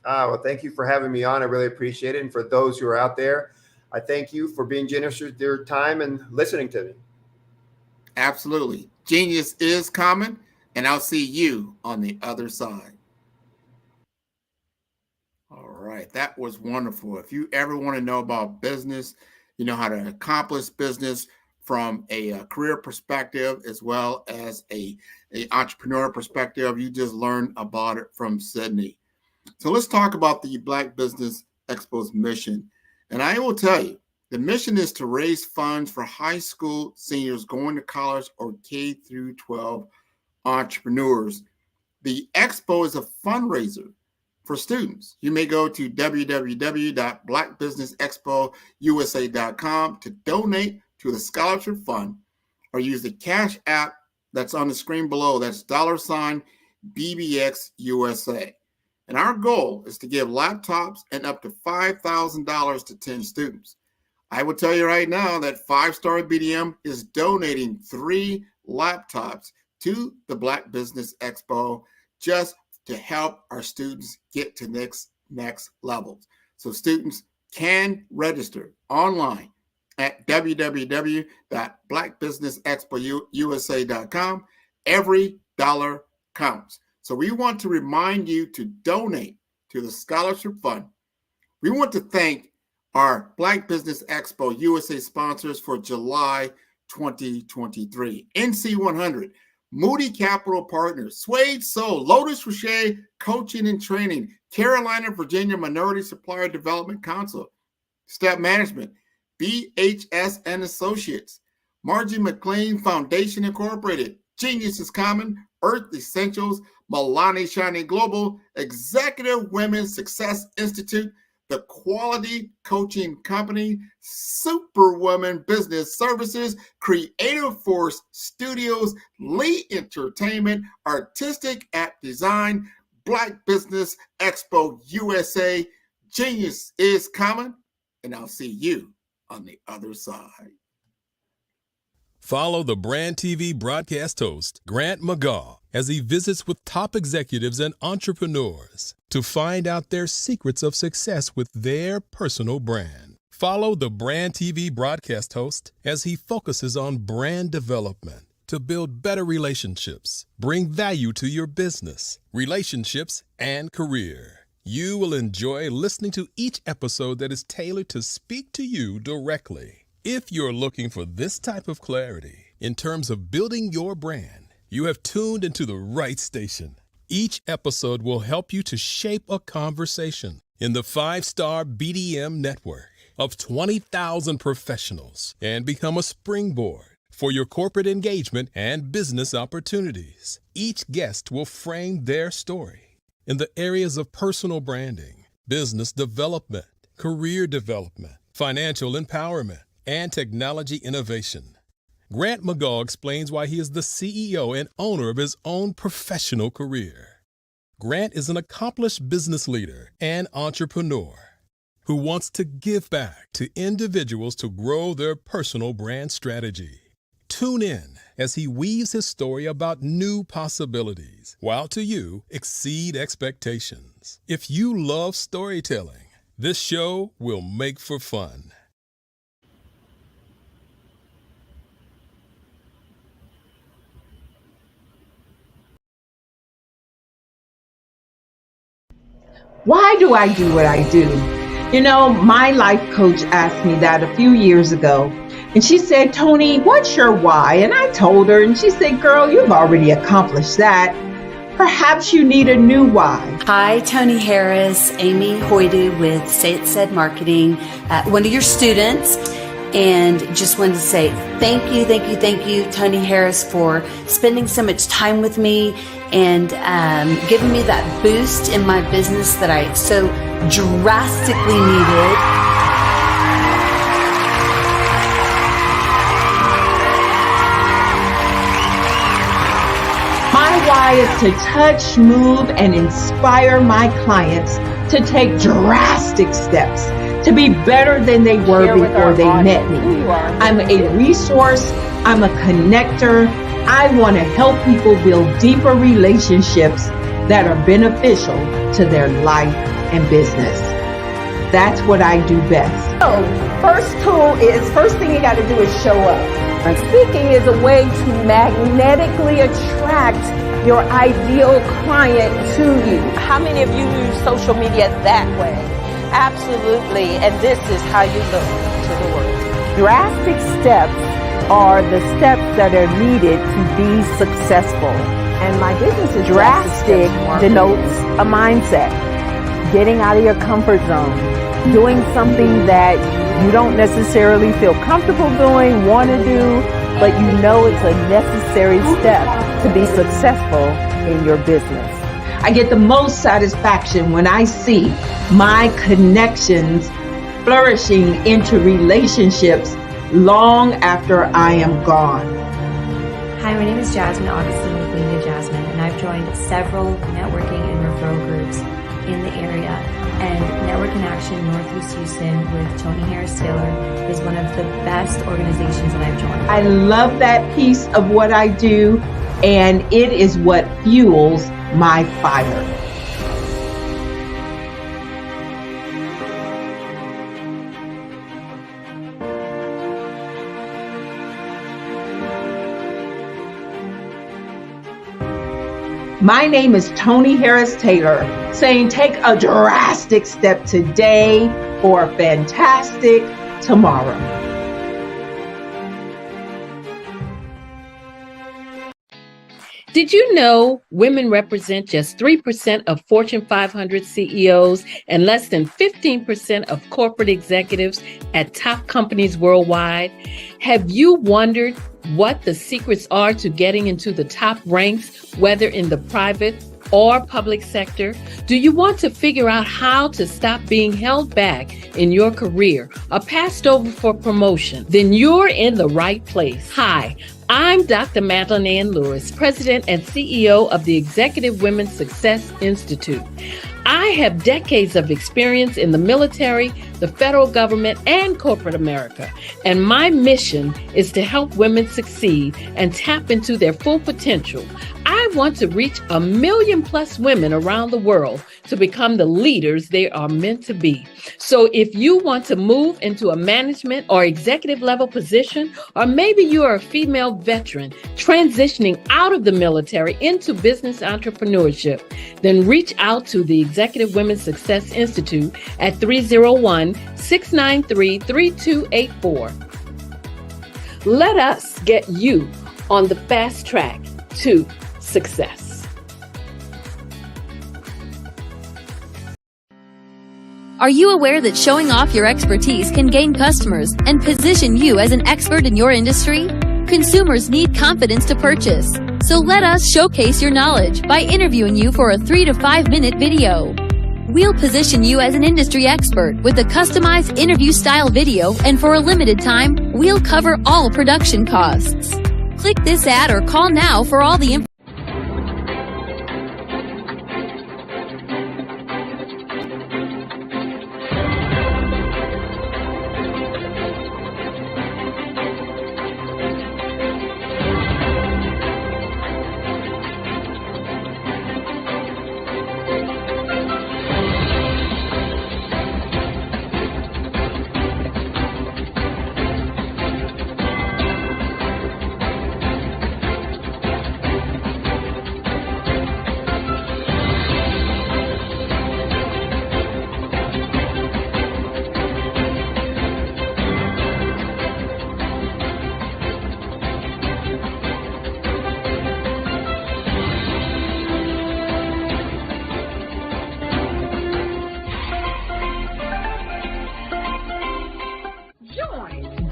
Well, thank you for having me on. I really appreciate it. And for those who are out there, I thank you for being generous with your time and listening to me. Absolutely. Genius is common, and I'll see you on the other side. All right. That was wonderful. If you ever want to know about business, how to accomplish business from a career perspective as well as a entrepreneur perspective, you just learn about it from Sydney. So let's talk about the Black Business Expo's mission. And I will tell you, the mission is to raise funds for high school seniors going to college or K through 12 entrepreneurs. The Expo is a fundraiser for students. You may go to www.blackbusinessexpousa.com to donate to the scholarship fund or use the Cash App that's on the screen below. That's $BBX USA. And our goal is to give laptops and up to $5,000 to 10 students. I will tell you right now that 5-Star BDM is donating 3 laptops to the Black Business Expo just to help our students get to next levels. So students can register online at www.blackbusinessexpousa.com. Every dollar counts. So we want to remind you to donate to the Scholarship Fund. We want to thank our Black Business Expo USA sponsors for July 2023. NC100, Moody Capital Partners, Suede Soul, Lotus Rocher Coaching and Training, Carolina, Virginia Minority Supplier Development Council, Step Management, BHS and Associates, Margie McLean Foundation Incorporated, Genius is Common, Earth Essentials, Milani Shining Global, Executive Women's Success Institute, The Quality Coaching Company, Superwoman Business Services, Creative Force Studios, Lee Entertainment, Artistic App Design, Black Business Expo USA, Genius is Common, and I'll see you on the other side. Follow the Brand TV broadcast host, Grant McGaw, as he visits with top executives and entrepreneurs to find out their secrets of success with their personal brand. Follow the Brand TV broadcast host as he focuses on brand development to build better relationships, bring value to your business, relationships, and career. You will enjoy listening to each episode that is tailored to speak to you directly. If you're looking for this type of clarity in terms of building your brand, you have tuned into the right station. Each episode will help you to shape a conversation in the 5-Star BDM network of 20,000 professionals and become a springboard for your corporate engagement and business opportunities. Each guest will frame their story in the areas of personal branding, business development, career development, financial empowerment, and technology innovation. Grant McGaw explains why he is the CEO and owner of his own professional career. Grant is an accomplished business leader and entrepreneur who wants to give back to individuals to grow their personal brand strategy. Tune in as he weaves his story about new possibilities, while to you exceed expectations. If you love storytelling, this show will make for fun. Why do I do what I do? You know, my life coach asked me that a few years ago. And she said, Tony, what's your why? And I told her, and she said, girl, you've already accomplished that. Perhaps you need a new why. Hi, Tony Harris, Amy Hoydu with Say It Said Marketing, one of your students. And just wanted to say thank you, Tony Harris, for spending so much time with me and giving me that boost in my business that I so drastically needed. My why is to touch, move, and inspire my clients to take drastic steps to be better than they were before they met me. I'm a resource. I'm a connector. I want to help people build deeper relationships that are beneficial to their life and business. That's what I do best. So, first thing you got to do is show up. And speaking is a way to magnetically attract your ideal client to you. How many of you use social media that way? Absolutely, and this is how you look to the world. Drastic steps are the steps that are needed to be successful. And my business is drastic denotes a mindset. Getting out of your comfort zone. Doing something that you don't necessarily feel comfortable doing, want to do, but you know it's a necessary step to be successful in your business. I get the most satisfaction when I see my connections flourishing into relationships long after I am gone. Hi, my name is Jasmine Augustine with Media Jasmine, and I've joined several networking and referral groups in the area. And Network in Action Northeast Houston with Tony Harris Taylor is one of the best organizations that I've joined. I love that piece of what I do, and it is what fuels my fire. My name is Tony Harris Taylor, saying take a drastic step today for a fantastic tomorrow. Did you know women represent just 3% of Fortune 500 CEOs and less than 15% of corporate executives at top companies worldwide? Have you wondered what the secrets are to getting into the top ranks, whether in the private or public sector? Do you want to figure out how to stop being held back in your career or passed over for promotion? Then you're in the right place. Hi, I'm Dr. Madeline Ann Lewis, President and CEO of the Executive Women's Success Institute. I have decades of experience in the military, the federal government, and corporate America. And my mission is to help women succeed and tap into their full potential. I want to reach 1 million plus women around the world to become the leaders they are meant to be. So if you want to move into a management or executive level position, or maybe you are a female veteran transitioning out of the military into business entrepreneurship, then reach out to the Executive Women's Success Institute at 301-693-3284. Let us get you on the fast track to success. Are you aware that showing off your expertise can gain customers and position you as an expert in your industry? Consumers need confidence to purchase, so let us showcase your knowledge by interviewing you for a 3 to 5 minute video. We'll position you as an industry expert with a customized interview style video, and for a limited time, we'll cover all production costs. Click this ad or call now for all the information.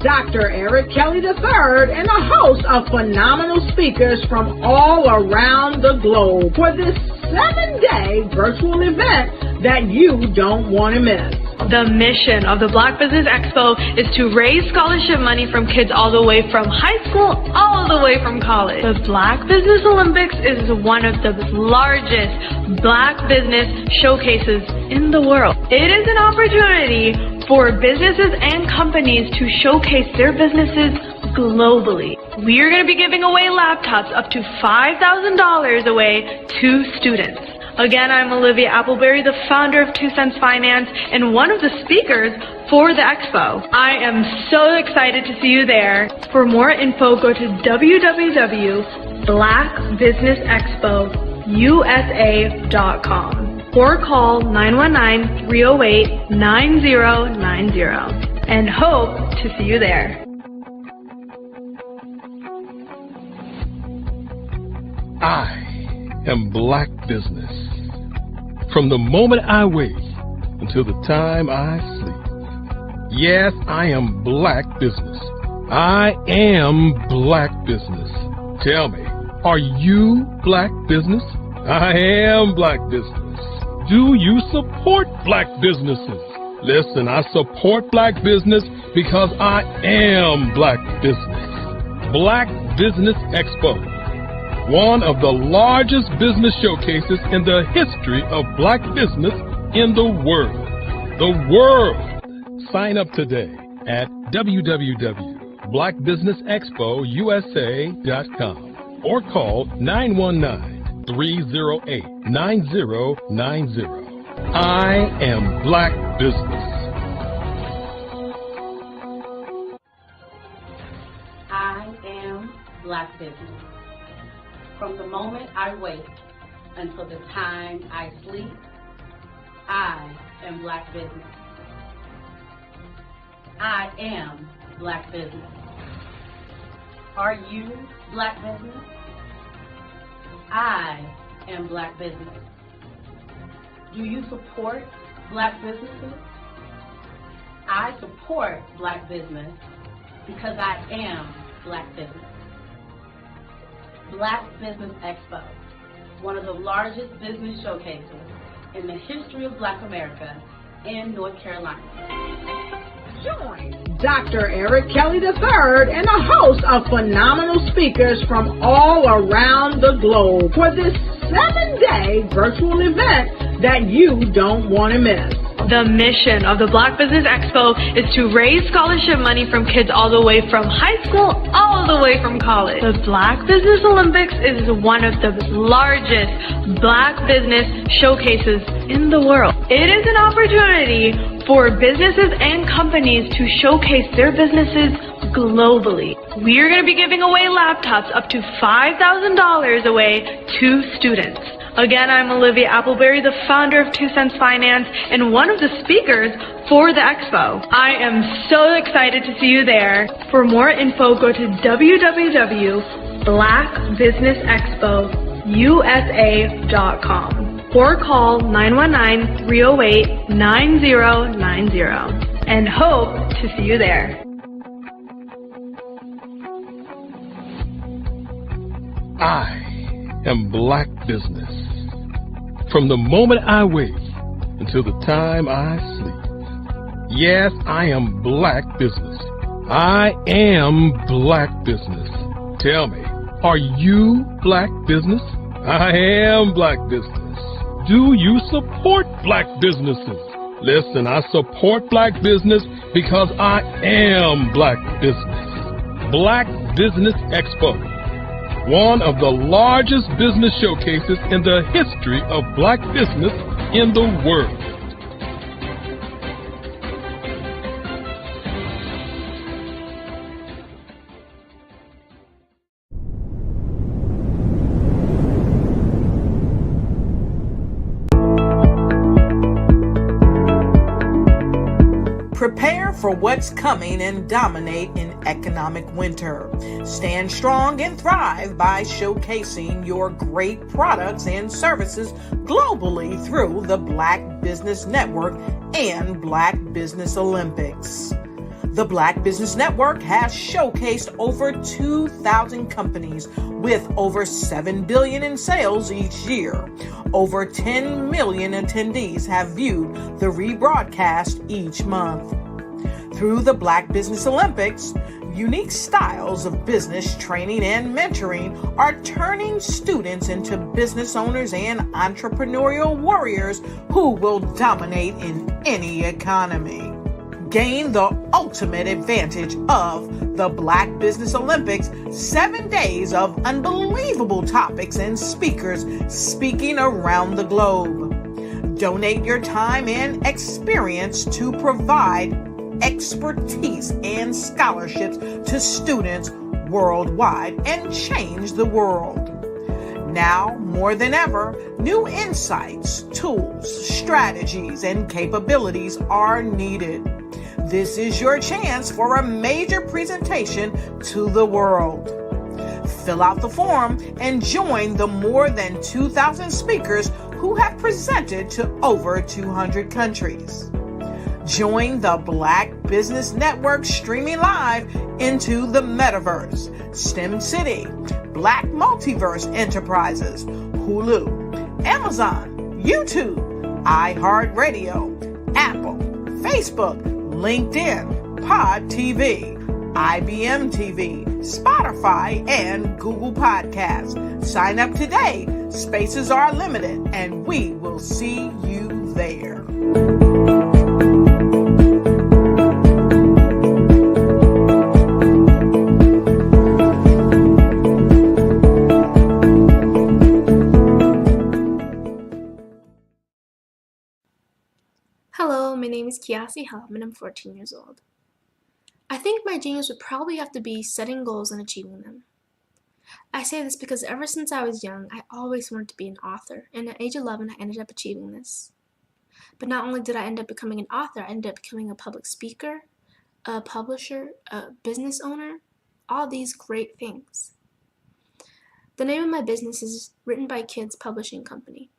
Dr. Eric Kelly III and a host of phenomenal speakers from all around the globe for this 7-day virtual event that you don't want to miss. The mission of the Black Business Expo is to raise scholarship money from kids all the way from high school all the way from college. The Black Business Olympics is one of the largest Black business showcases in the world. It is an opportunity for businesses and companies to showcase their businesses globally. We are going to be giving away laptops up to $5,000 away to students. Again, I'm Olivia Appleberry, the founder of 2 Cents Finance and one of the speakers for the expo. I am so excited to see you there. For more info, go to www.blackbusinessexpousa.com or call 919-308-9090 and hope to see you there. I am Black Business. From the moment I wake until the time I sleep. Yes, I am Black Business. I am Black Business. Tell me, are you Black Business? I am Black Business. Do you support Black businesses? Listen, I support Black business because I am Black Business. Black Business Expo, one of the largest business showcases in the history of black business in the world. The world! Sign up today at www.blackbusinessexpousa.com or call 919-308-9090. I am Black Business. I am Black Business. From the moment I wake until the time I sleep, I am Black Business. I am Black Business. Are you Black Business? I am Black Business. Do you support Black businesses? I support Black business because I am Black business. Black Business Expo, one of the largest business showcases in the history of Black America in North Carolina. Join Dr. Eric Kelly III and a host of phenomenal speakers from all around the globe for this 7-day virtual event that you don't want to miss. The mission of the Black Business Expo is to raise scholarship money from kids all the way from high school all the way from college. The Black Business Olympics is one of the largest black business showcases in the world. It is an opportunity for businesses and companies to showcase their businesses globally. We are going to be giving away laptops up to $5,000 away to students. Again, I'm Olivia Appleberry, the founder of 2 Cents Finance and one of the speakers for the expo. I am so excited to see you there. For more info, go to www.blackbusinessexpousa.com or call 919-308-9090 and hope to see you there. I am Black Business. From the moment I wake until the time I sleep. Yes, I am Black Business. I am Black Business. Tell me, are you Black Business? I am Black Business. Do you support Black businesses? Listen, I support Black business because I am Black Business. Black Business Expo, one of the largest business showcases in the history of black business in the world. Prepare for what's coming and dominate in economic winter. Stand strong and thrive by showcasing your great products and services globally through the Black Business Network and Black Business Olympics. The Black Business Network has showcased over 2,000 companies with over $7 billion in sales each year. Over 10 million attendees have viewed the rebroadcast each month. Through the Black Business Olympics, unique styles of business training and mentoring are turning students into business owners and entrepreneurial warriors who will dominate in any economy. Gain the ultimate advantage of the Black Business Olympics, 7 days of unbelievable topics and speakers speaking around the globe. Donate your time and experience to provide expertise and scholarships to students worldwide and change the world. Now, more than ever, new insights, tools, strategies, and capabilities are needed. This is your chance for a major presentation to the world. Fill out the form and join the more than 2,000 speakers who have presented to over 200 countries. Join the Black Business Network streaming live into the Metaverse, STEM City, Black Multiverse Enterprises, Hulu, Amazon, YouTube, iHeartRadio, Apple, Facebook, LinkedIn, Pod TV, IBM TV, Spotify, and Google Podcasts. Sign up today. Spaces are limited, and we will see you there. Hello, my name is Kiasi Helm and I'm 14 years old. I think my genius would probably have to be setting goals and achieving them. I say this because ever since I was young, I always wanted to be an author, and at age 11, I ended up achieving this. But not only did I end up becoming an author, I ended up becoming a public speaker, a publisher, a business owner, all these great things. The name of my business is Written by Kids Publishing Company.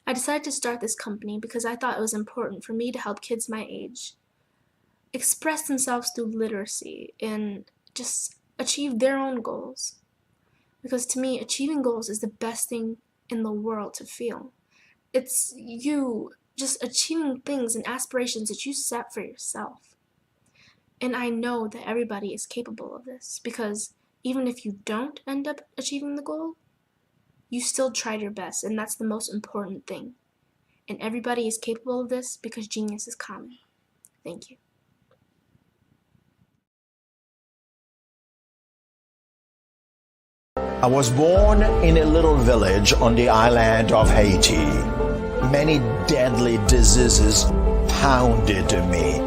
I decided to start this company because I thought it was important for me to help kids my age express themselves through literacy and just achieve their own goals. Because to me, achieving goals is the best thing in the world to feel. It's you just achieving things and aspirations that you set for yourself. And I know that everybody is capable of this because even if you don't end up achieving the goal, you still tried your best, and that's the most important thing. And everybody is capable of this because genius is common. Thank you. I was born in a little village on the island of Haiti. Many deadly diseases pounded me.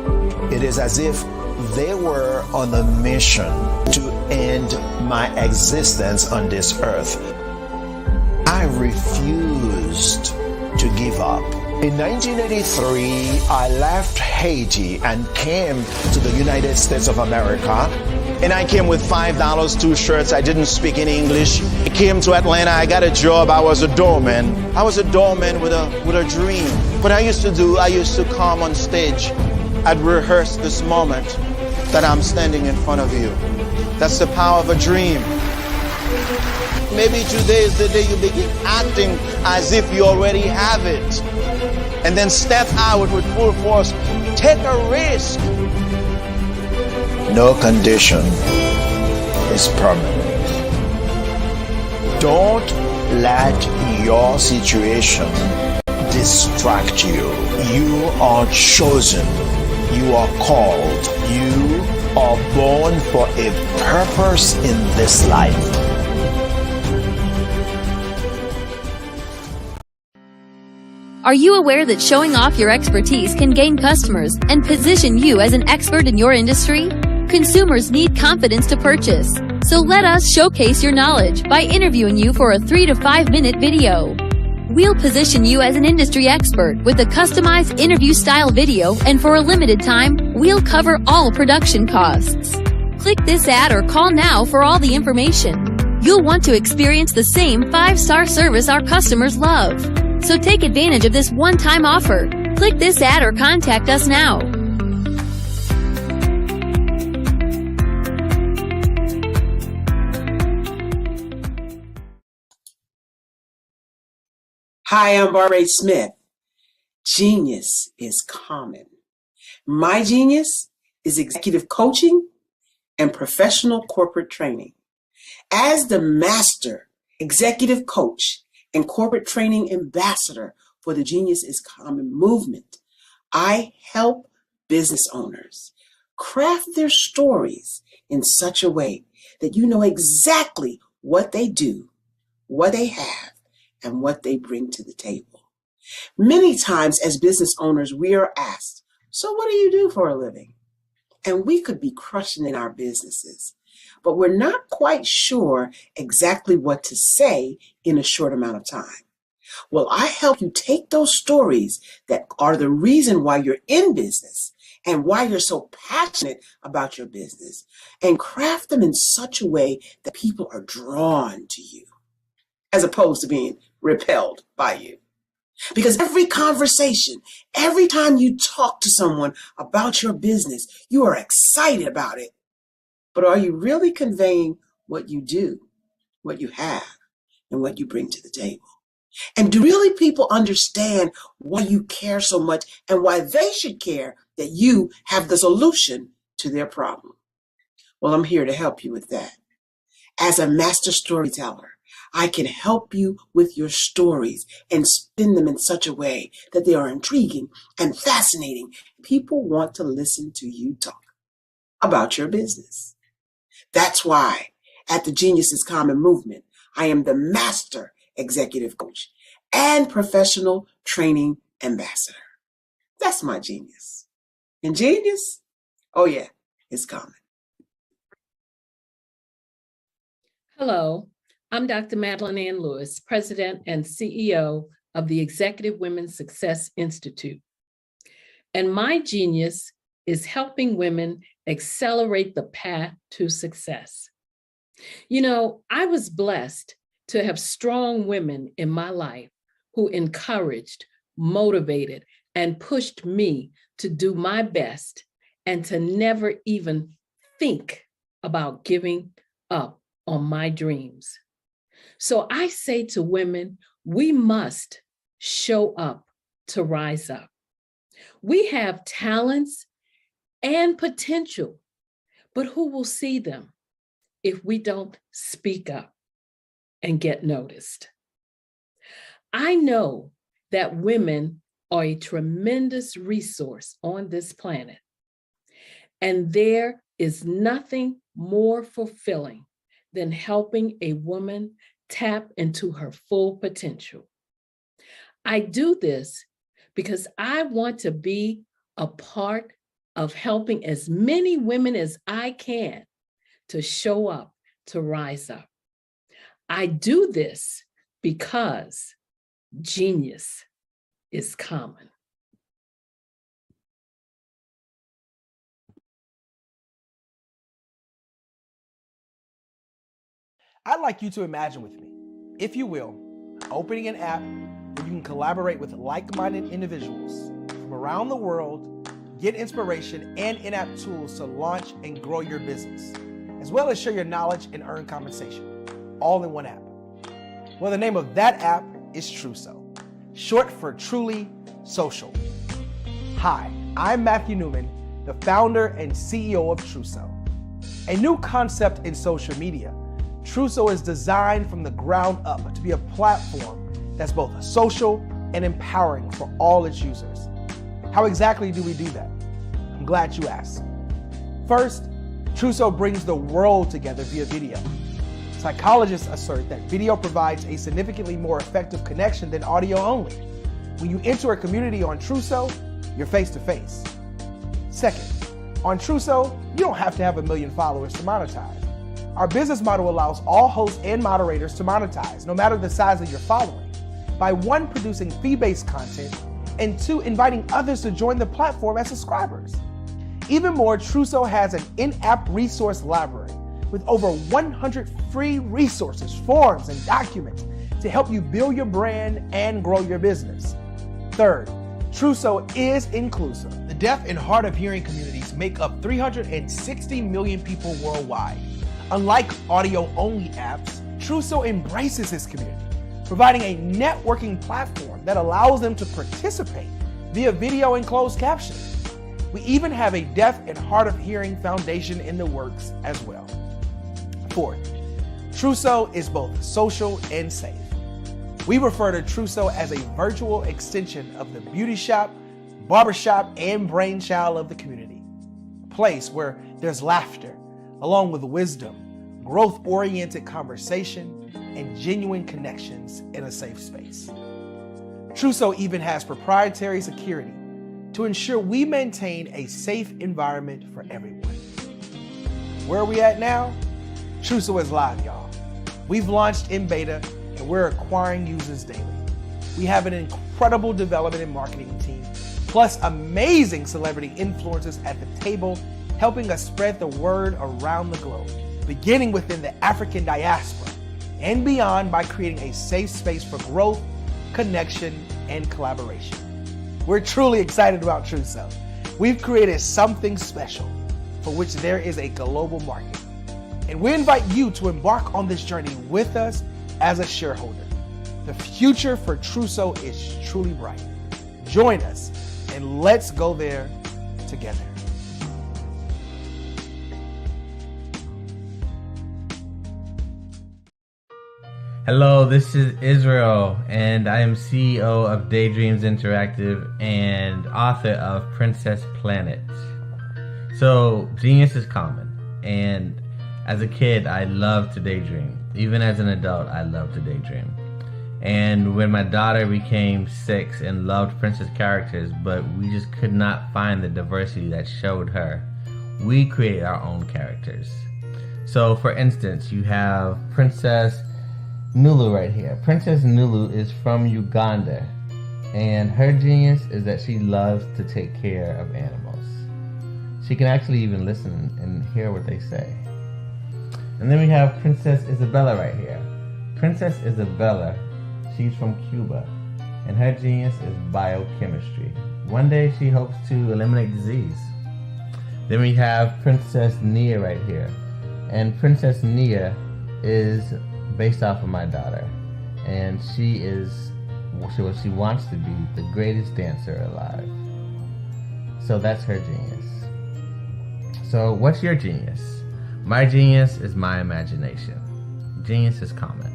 It is as if they were on a mission to end my existence on this earth. I refused to give up. In 1983, I left Haiti and came to the United States of America. And I came with $5, 2 shirts. I didn't speak any English. I came to Atlanta. I got a job. I was a doorman. I was a doorman with a dream. What I used to come on stage. I'd rehearse this moment that I'm standing in front of you. That's the power of a dream. Maybe today is the day you begin acting as if you already have it. And then step out with full force. Take a risk. No condition is permanent. Don't let your situation distract you. You are chosen. You are called. You are born for a purpose in this life. Are you aware that showing off your expertise can gain customers and position you as an expert in your industry? Consumers need confidence to purchase. So let us showcase your knowledge by interviewing you for a 3 to 5 minute video. We'll position you as an industry expert with a customized interview style video, and for a limited time, we'll cover all production costs. Click this ad or call now for all the information. You'll want to experience the same 5-star service our customers love. So take advantage of this one-time offer. Click this ad or contact us now. Hi, I'm Barbara Smith. Genius is common. My genius is executive coaching and professional corporate training. As the master executive coach and corporate training ambassador for the Genius is Common movement, I help business owners craft their stories in such a way that you know exactly what they do, what they have, and what they bring to the table. Many times as business owners, we are asked, so what do you do for a living? And we could be crushing in our businesses, but we're not quite sure exactly what to say in a short amount of time. Well, I help you take those stories that are the reason why you're in business and why you're so passionate about your business and craft them in such a way that people are drawn to you as opposed to being repelled by you. Because every conversation, every time you talk to someone about your business, you are excited about it. But are you really conveying what you do, what you have, and what you bring to the table? And do really people understand why you care so much and why they should care that you have the solution to their problem? Well, I'm here to help you with that. As a master storyteller, I can help you with your stories and spin them in such a way that they are intriguing and fascinating. People want to listen to you talk about your business. That's why at the Genius is Common movement, I am the master executive coach and professional training ambassador. That's my genius. And genius? Oh yeah, it's common. Hello, I'm Dr. Madeline Ann Lewis, President and CEO of the Executive Women's Success Institute. And my genius is helping women accelerate the path to success. You know, I was blessed to have strong women in my life who encouraged, motivated, and pushed me to do my best and to never even think about giving up on my dreams. So I say to women, we must show up to rise up. We have talents and potential, but who will see them if we don't speak up and get noticed? I know that women are a tremendous resource on this planet, and there is nothing more fulfilling than helping a woman tap into her full potential. I do this because I want to be a part of helping as many women as I can to show up, to rise up. I do this because genius is common. I'd like you to imagine with me, if you will, opening an app where you can collaborate with like-minded individuals from around the world, get inspiration and in-app tools to launch and grow your business, as well as share your knowledge and earn compensation, all in one app. Well, the name of that app is Truso, short for Truly Social. Hi, I'm Matthew Newman, the founder and CEO of Truso, a new concept in social media. Truso is designed from the ground up to be a platform that's both social and empowering for all its users. How exactly do we do that? I'm glad you asked. First, Truso brings the world together via video. Psychologists assert that video provides a significantly more effective connection than audio only. When you enter a community on Truso, you're face to face. Second, on Truso, you don't have to have 1 million followers to monetize. Our business model allows all hosts and moderators to monetize, no matter the size of your following, by 1, producing fee-based content, and 2, inviting others to join the platform as subscribers. Even more, Truso has an in-app resource library with over 100 free resources, forms, and documents to help you build your brand and grow your business. Third, Truso is inclusive. The deaf and hard of hearing communities make up 360 million people worldwide. Unlike audio-only apps, Truso embraces this community, providing a networking platform that allows them to participate via video and closed captions. We even have a deaf and hard of hearing foundation in the works as well. Fourth, Truso is both social and safe. We refer to Truso as a virtual extension of the beauty shop, barbershop, and brainchild of the community. A place where there's laughter, along with wisdom, growth-oriented conversation, and genuine connections in a safe space. Truso even has proprietary security to ensure we maintain a safe environment for everyone. Where are we at now? Truso is live, y'all. We've launched in beta, and we're acquiring users daily. We have an incredible development and marketing team, plus amazing celebrity influencers at the table, helping us spread the word around the globe, beginning within the African diaspora and beyond by creating a safe space for growth, connection, and collaboration. We're truly excited about Truso. We've created something special for which there is a global market. And we invite you to embark on this journey with us as a shareholder. The future for Truso is truly bright. Join us and let's go there together. Hello, this is Israel, and I am CEO of Daydreams Interactive and author of Princess Planet. So, genius is common, and as a kid, I loved to daydream. Even as an adult, I love to daydream. And when my daughter became 6 and loved princess characters, but we just could not find the diversity that showed her, we created our own characters. So, for instance, you have Princess Nulu right here. Princess Nulu is from Uganda, and her genius is that she loves to take care of animals. She can actually even listen and hear what they say. And then we have Princess Isabella right here. Princess Isabella, she's from Cuba, and her genius is biochemistry. One day she hopes to eliminate disease. Then we have Princess Nia right here, and Princess Nia is based off of my daughter, and she is what she wants to be, the greatest dancer alive. So that's her genius. So what's your genius? My genius is my imagination. Genius is common.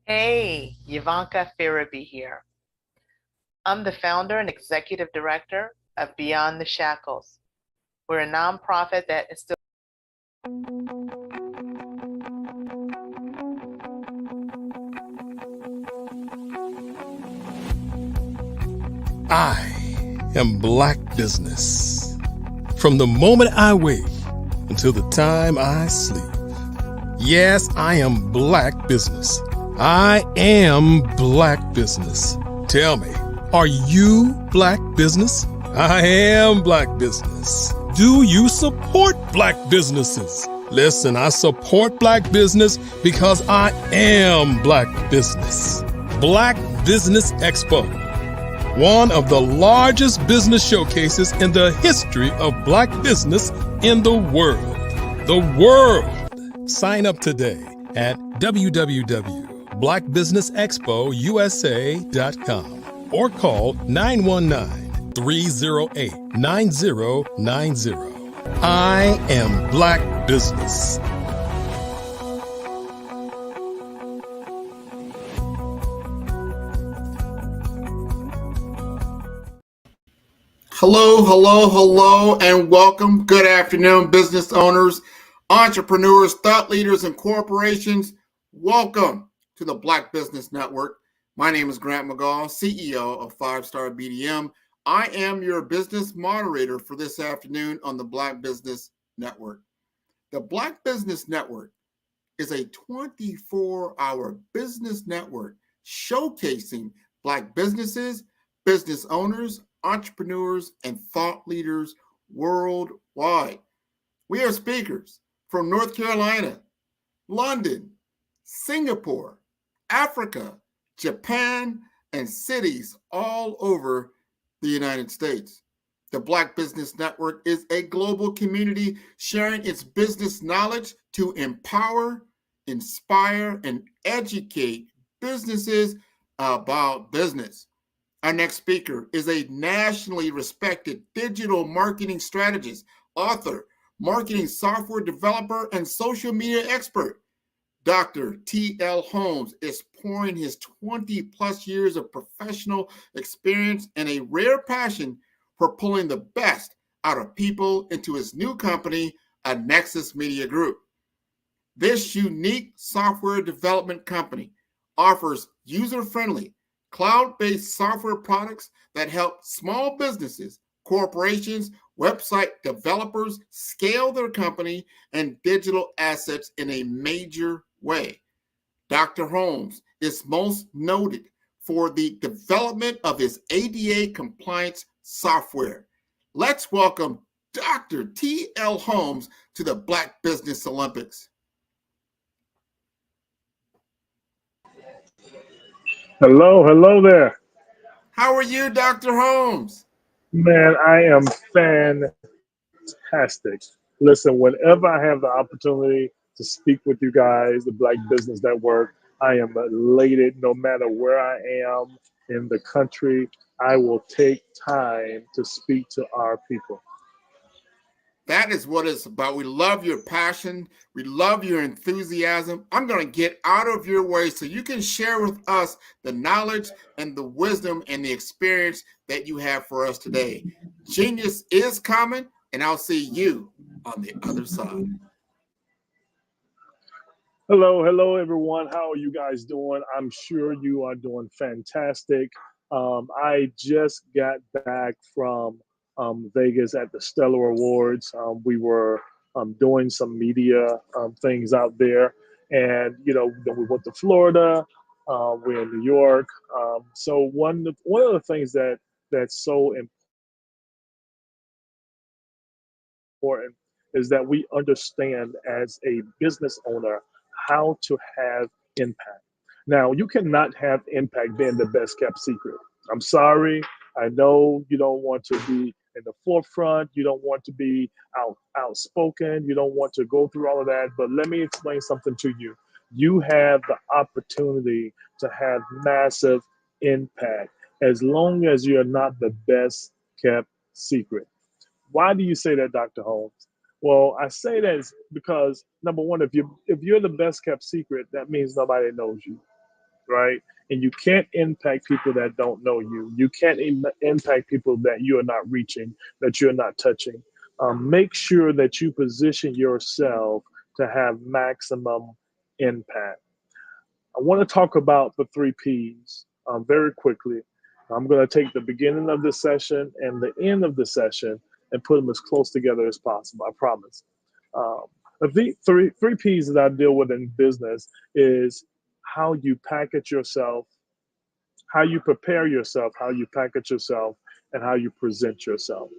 Hey, Ivanka Farabi here. I'm the founder and executive director of Beyond the Shackles. We're a nonprofit that is still I am Black business. From the moment I wake until the time I sleep. Yes, I am Black business. I am Black business. Tell me, are you Black business? I am Black business. Do you support Black businesses? Listen, I support Black business because I am Black business. Black Business Expo, one of the largest business showcases in the history of Black business in the world. The world! Sign up today at www.blackbusinessexpousa.com or call 919-308-9090. I am Black business. Hello, hello, hello, and welcome. Good afternoon, business owners, entrepreneurs, thought leaders, and corporations. Welcome to the Black Business Network. My name is Grant McGall, CEO of 5-Star BDM. I am your business moderator for this afternoon on the Black Business Network. The Black Business Network is a 24-hour business network showcasing Black businesses, business owners, entrepreneurs, and thought leaders worldwide. We have speakers from North Carolina, London, Singapore, Africa, Japan, and cities all over the United States. The Black Business Network is a global community sharing its business knowledge to empower, inspire, and educate businesses about business. Our next speaker is a nationally respected digital marketing strategist, author, marketing software developer, and social media expert. Dr. T.L. Holmes is pouring his 20 plus years of professional experience and a rare passion for pulling the best out of people into his new company, a Nexus Media Group. This unique software development company offers user-friendly, cloud-based software products that help small businesses, corporations, website developers scale their company and digital assets in a major way. Dr. Holmes is most noted for the development of his ADA compliance software. Let's welcome Dr. T.L. Holmes to the Black Business Olympics. Hello there. How are you, Dr. Holmes? Man, I am fantastic. Listen, whenever I have the opportunity to speak with you guys, the Black Business Network, I am elated no matter where I am in the country. I will take time to speak to our people. That is what it's about. We love your passion. We love your enthusiasm. I'm going to get out of your way so you can share with us the knowledge and the wisdom and the experience that you have for us today. Genius is coming, and I'll see you on the other side. Hello, everyone. How are you guys doing? I'm sure you are doing fantastic. I just got back from Vegas at the Stellar Awards. We were doing some media things out there, and then we went to Florida. We're in New York. So one of the things that's so important is that we understand as a business owner how to have impact. Now, you cannot have impact being the best kept secret. I'm sorry. I know you don't want to be in the forefront. You don't want to be outspoken. You don't want to go through all of that. But let me explain something to you. You have the opportunity to have massive impact as long as you're not the best kept secret. Why do you say that, Dr. Holmes? Well, I say that is because number one, if you're the best kept secret, that means nobody knows you, right? And you can't impact people that don't know you. You can't impact people that you are not reaching, that you're not touching. Make sure that you position yourself to have maximum impact. I want to talk about the 3 Ps very quickly. I'm going to take the beginning of the session and the end of the session and put them as close together as possible. I promise. The three Ps that I deal with in business is how you package yourself, how you prepare yourself, how you package yourself, and how you present yourself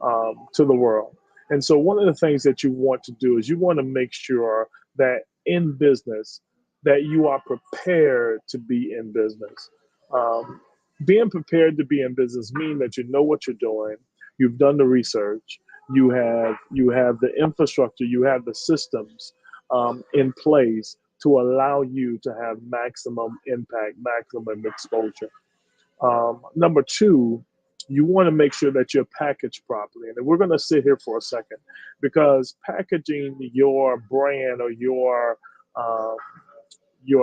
to the world. And so, one of the things that you want to do is you want to make sure that in business that you are prepared to be in business. Um, Being prepared to be in business means that you know what you're doing, you've done the research, you have the infrastructure, you have the systems in place to allow you to have maximum impact, maximum exposure. Number two, you want to make sure that you're packaged properly. And we're going to sit here for a second because packaging your brand or your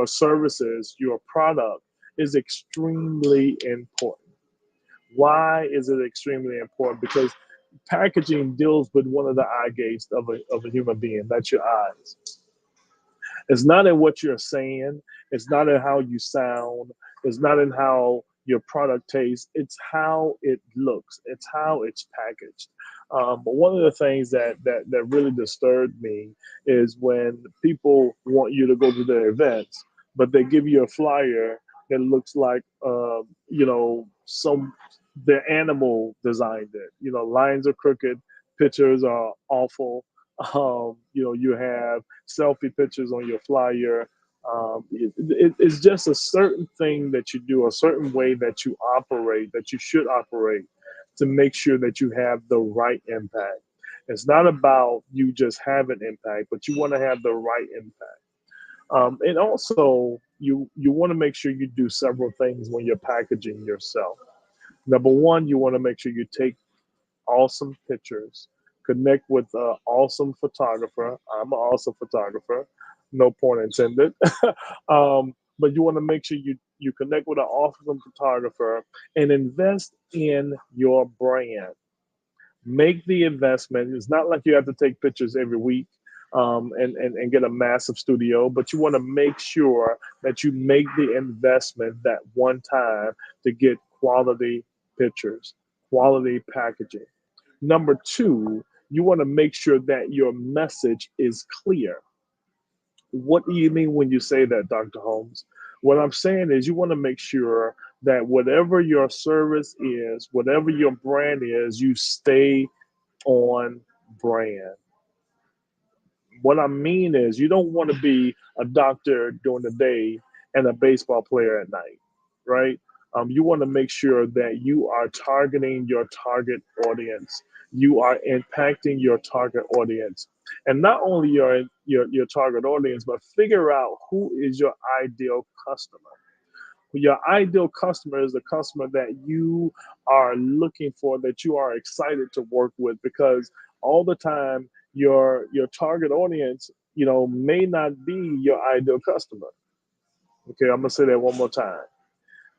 services, your product is extremely important. Why is it extremely important? Because packaging deals with one of the eye gates of a human being. That's your eyes. It's not in what you're saying. It's not in how you sound. It's not in how your product tastes. It's how it looks. It's how it's packaged. But one of the things that really disturbed me is when people want you to go to their events, but they give you a flyer that looks like some their animal designed it. Lines are crooked, pictures are awful. You have selfie pictures on your flyer. It's just a certain thing that you do, a certain way that you operate, that you should operate to make sure that you have the right impact. It's not about you just having impact, but you want to have the right impact. And also, you want to make sure you do several things when you're packaging yourself. Number one, you want to make sure you take awesome pictures. Connect with an awesome photographer. I'm an awesome photographer, no pun intended. But you want to make sure you connect with an awesome photographer and invest in your brand. Make the investment. It's not like you have to take pictures every week and get a massive studio, but you want to make sure that you make the investment that one time to get quality pictures, quality packaging. Number two, you want to make sure that your message is clear. What do you mean when you say that, Dr. Holmes? What I'm saying is you want to make sure that whatever your service is, whatever your brand is, you stay on brand. What I mean is you don't want to be a doctor during the day and a baseball player at night, right? You want to make sure that you are targeting your target audience. You are impacting your target audience, and not only your target audience, but figure out who is your ideal customer. Your ideal customer is the customer that you are looking for, that you are excited to work with, because all the time your target audience, may not be your ideal customer. Okay, I'm gonna say that one more time.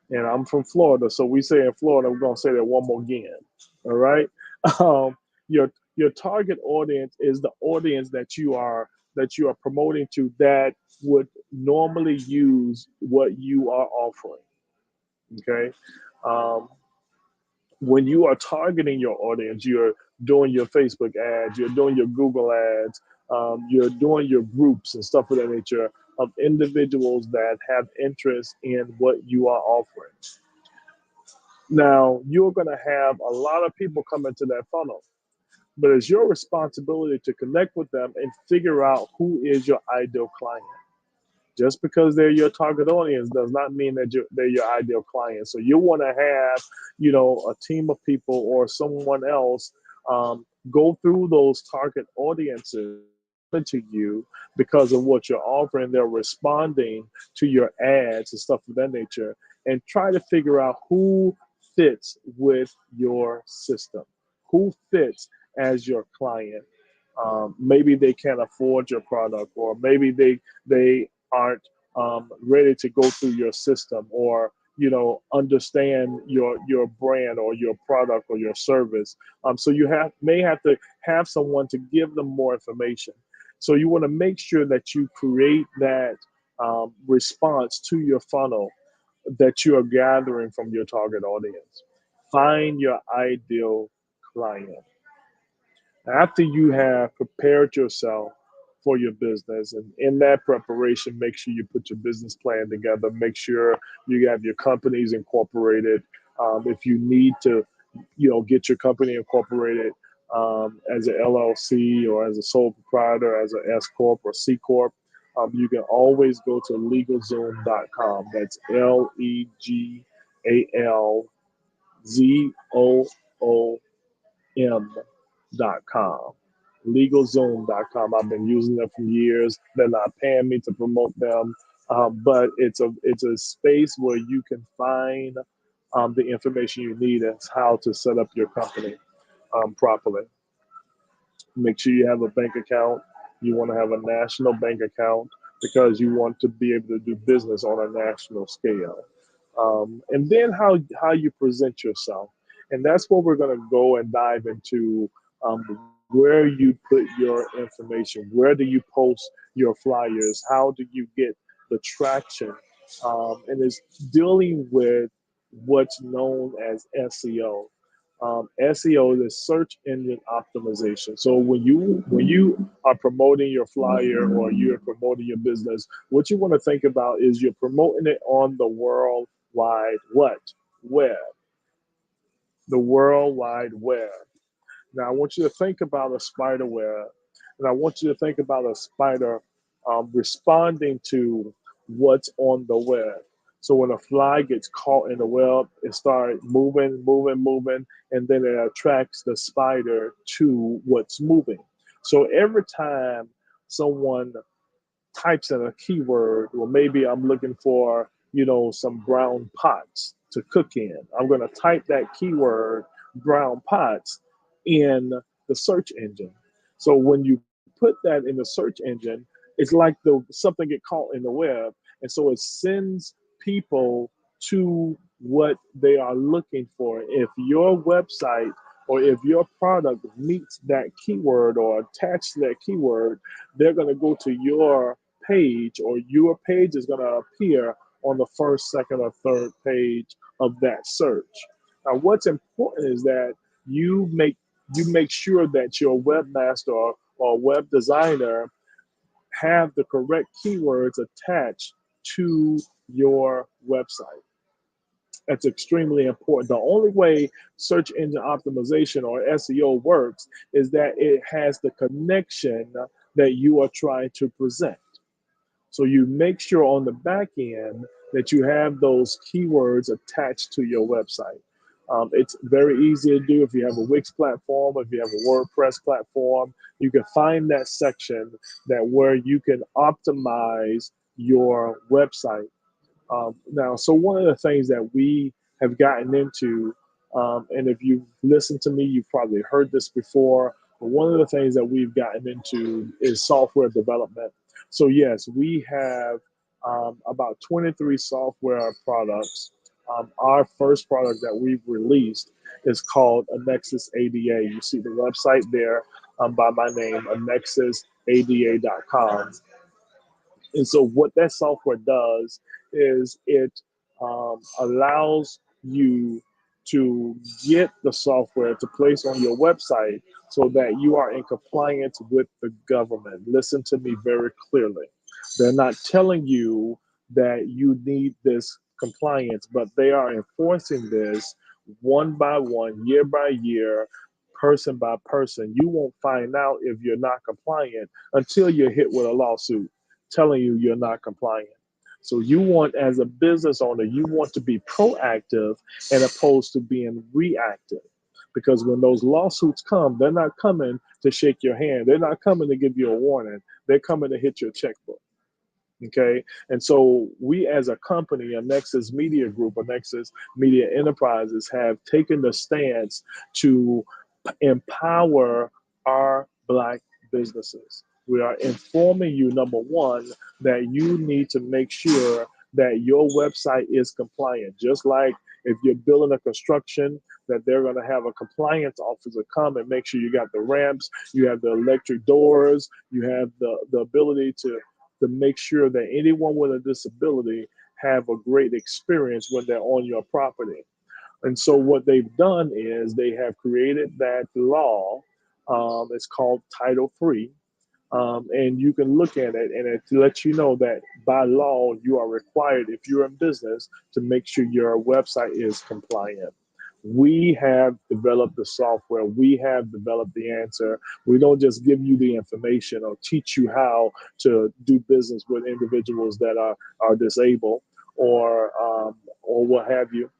And I'm from Florida, so we say in Florida, we're gonna say that one more again. All right. Um, your target audience is the audience that you are promoting to, that would normally use what you are offering. Okay. Um, when you are targeting your audience, you're doing your Facebook ads, you're doing your Google ads, you're doing your groups and stuff of that nature of individuals that have interest in what you are offering. Now, you're going to have a lot of people come into that funnel, but it's your responsibility to connect with them and figure out who is your ideal client. Just because they're your target audience does not mean that they're your ideal client. So you want to have, a team of people or someone else go through those target audiences to you because of what you're offering. They're responding to your ads and stuff of that nature, and try to figure out who fits with your system, who fits as your client. Maybe they can't afford your product, or maybe they aren't ready to go through your system, or understand your brand or your product or your service. So you may have to have someone to give them more information. So you want to make sure that you create that response to your funnel that you are gathering from your target audience. Find your ideal client. After you have prepared yourself for your business, and in that preparation, make sure you put your business plan together. Make sure you have your companies incorporated. If you need to, get your company incorporated as an LLC or as a sole proprietor, as an S corp or C corp, you can always go to legalzoom.com. That's LegalZoom.com. LegalZoom.com. I've been using them for years. They're not paying me to promote them, but it's a space where you can find the information you need as how to set up your company properly. Make sure you have a bank account. You want to have a national bank account because you want to be able to do business on a national scale. And then how you present yourself. And that's what we're going to go and dive into, where you put your information. Where do you post your flyers? How do you get the traction? And it's dealing with what's known as SEO. SEO is search engine optimization. So when you are promoting your flyer or you're promoting your business, what you want to think about is you're promoting it on the World Wide Web. The World Wide Web. Now I want you to think about a spider web, and I want you to think about a spider responding to what's on the web. So when a fly gets caught in the web, it starts moving, and then it attracts the spider to what's moving. So every time someone types in a keyword, well, maybe I'm looking for, some brown pots to cook in. I'm going to type that keyword, brown pots, in the search engine. So when you put that in the search engine, it's like something get caught in the web, and so it sends people to what they are looking for. If your website or if your product meets that keyword or attached to that keyword, they're going to go to your page, or your page is going to appear on the first, second, or third page of that search. Now, what's important is that you make sure that your webmaster or web designer have the correct keywords attached to your website. That's extremely important. The only way search engine optimization or SEO works is that it has the connection that you are trying to present. So you make sure on the back end that you have those keywords attached to your website. It's very easy to do if you have a Wix platform, if you have a WordPress platform. You can find that section that where you can optimize your website. Now, so one of the things that we have gotten into, and if you've listened to me, you've probably heard this before, but one of the things that we've gotten into is software development. So yes, we have about 23 software products. Our first product that we've released is called Annexus ADA. You see the website there by my name, annexusada.com. And so what that software does is it allows you to get the software to place on your website so that you are in compliance with the government. Listen to me very clearly. They're not telling you that you need this compliance, but they are enforcing this one by one, year by year, person by person. You won't find out if you're not compliant until you're hit with a lawsuit telling you you're not compliant. So you want, as a business owner, you want to be proactive and opposed to being reactive. Because when those lawsuits come, they're not coming to shake your hand. They're not coming to give you a warning. They're coming to hit your checkbook. Okay. And so we as a company, a Nexus Media Group, a Nexus Media Enterprises, have taken the stance to empower our Black businesses. We are informing you, number one, that you need to make sure that your website is compliant. Just like if you're building a construction, that they're going to have a compliance officer come and make sure you got the ramps, you have the electric doors, you have the ability to make sure that anyone with a disability have a great experience when they're on your property. And so what they've done is they have created that law. It's called Title III. And you can look at it and it lets you know that by law, you are required, if you're in business, to make sure your website is compliant. We have developed the software. We have developed the answer. We don't just give you the information or teach you how to do business with individuals that are disabled or what have you.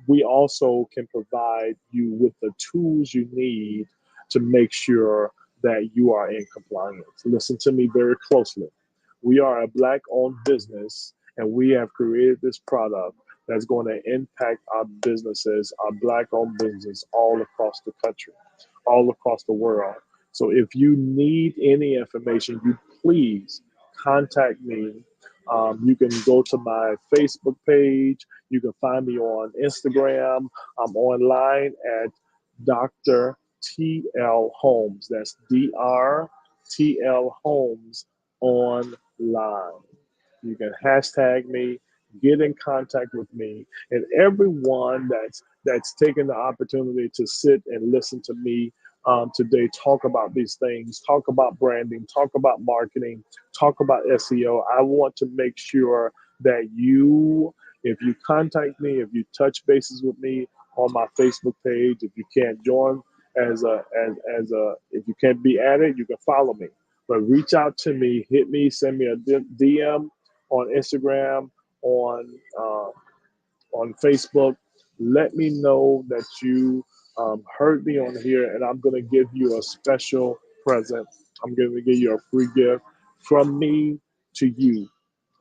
We also can provide you with the tools you need to make sure that you are in compliance. Listen to me very closely. We are a Black-owned business, and we have created this product that's going to impact our businesses, our Black-owned business all across the country, all across the world. So if you need any information, you please contact me. You can go to my Facebook page. You can find me on Instagram. I'm online at Dr. T.L. Holmes. That's Dr.T.L. Holmes online. You can hashtag me, get in contact with me, and everyone that's taken the opportunity to sit and listen to me today talk about these things, talk about branding, talk about marketing, talk about SEO. I want to make sure that you, if you contact me, if you touch bases with me on my Facebook page, if you can't join if you can't be added, you can follow me. But reach out to me, hit me, send me a DM on Instagram, on Facebook. Let me know that you heard me on here, and I'm going to give you a special present. I'm going to give you a free gift from me to you.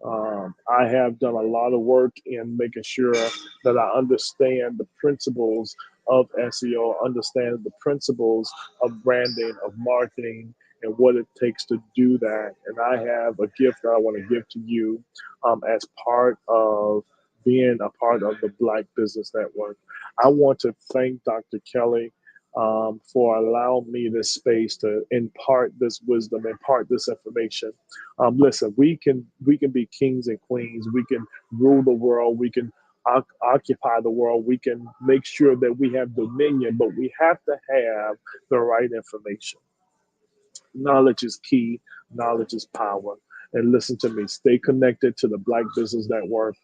I have done a lot of work in making sure that I understand the principles of SEO, understand the principles of branding, of marketing, and what it takes to do that. And I have a gift that I want to give to you as part of being a part of the Black Business Network. I want to thank Dr. Kelly for allowing me this space to impart this wisdom, impart this information. Listen, we can be kings and queens. We can rule the world. We can occupy the world. We can make sure that we have dominion, but we have to have the right information. Knowledge is key. Knowledge is power. And listen to me, stay connected to the Black Business Network.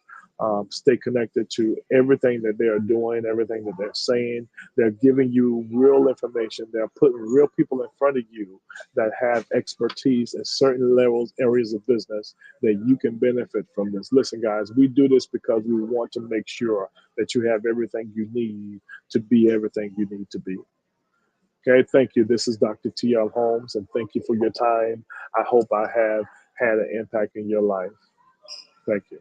stay connected to everything that they are doing, everything that they're saying. They're giving you real information. They're putting real people in front of you that have expertise in certain levels, areas of business that you can benefit from this. Listen, guys, we do this because we want to make sure that you have everything you need to be everything you need to be. Okay, thank you. This is Dr. T.L. Holmes, and thank you for your time. I hope I have had an impact in your life. Thank you.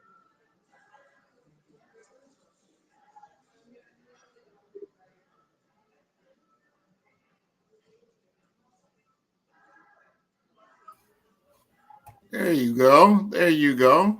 There you go. There you go.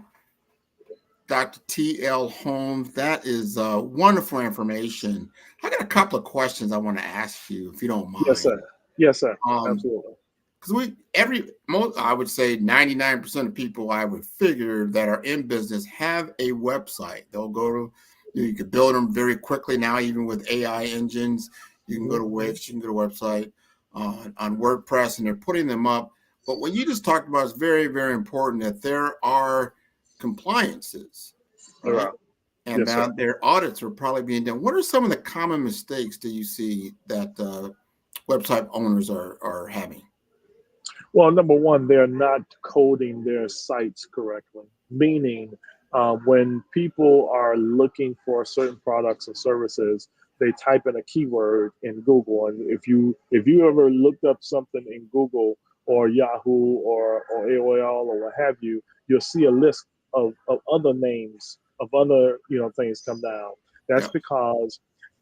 Dr. T.L. Holmes, that is wonderful information. I got a couple of questions I want to ask you, if you don't mind. Yes, sir. Yes, sir. Absolutely. Because I would say 99% of people I would figure that are in business have a website. They'll go to, you can build them very quickly now, even with AI engines. You can go to Wix, you can go to a website on WordPress, and they're putting them up. But what you just talked about is very, very important, that there are compliances, right? And yes, that their audits are probably being done. What are some of the common mistakes do you see that website owners are having? Well, number one, they're not coding their sites correctly, meaning when people are looking for certain products and services, they type in a keyword in Google. And if you ever looked up something in Google or Yahoo or AOL or what have you, you'll see a list of other names of other things come down. That's because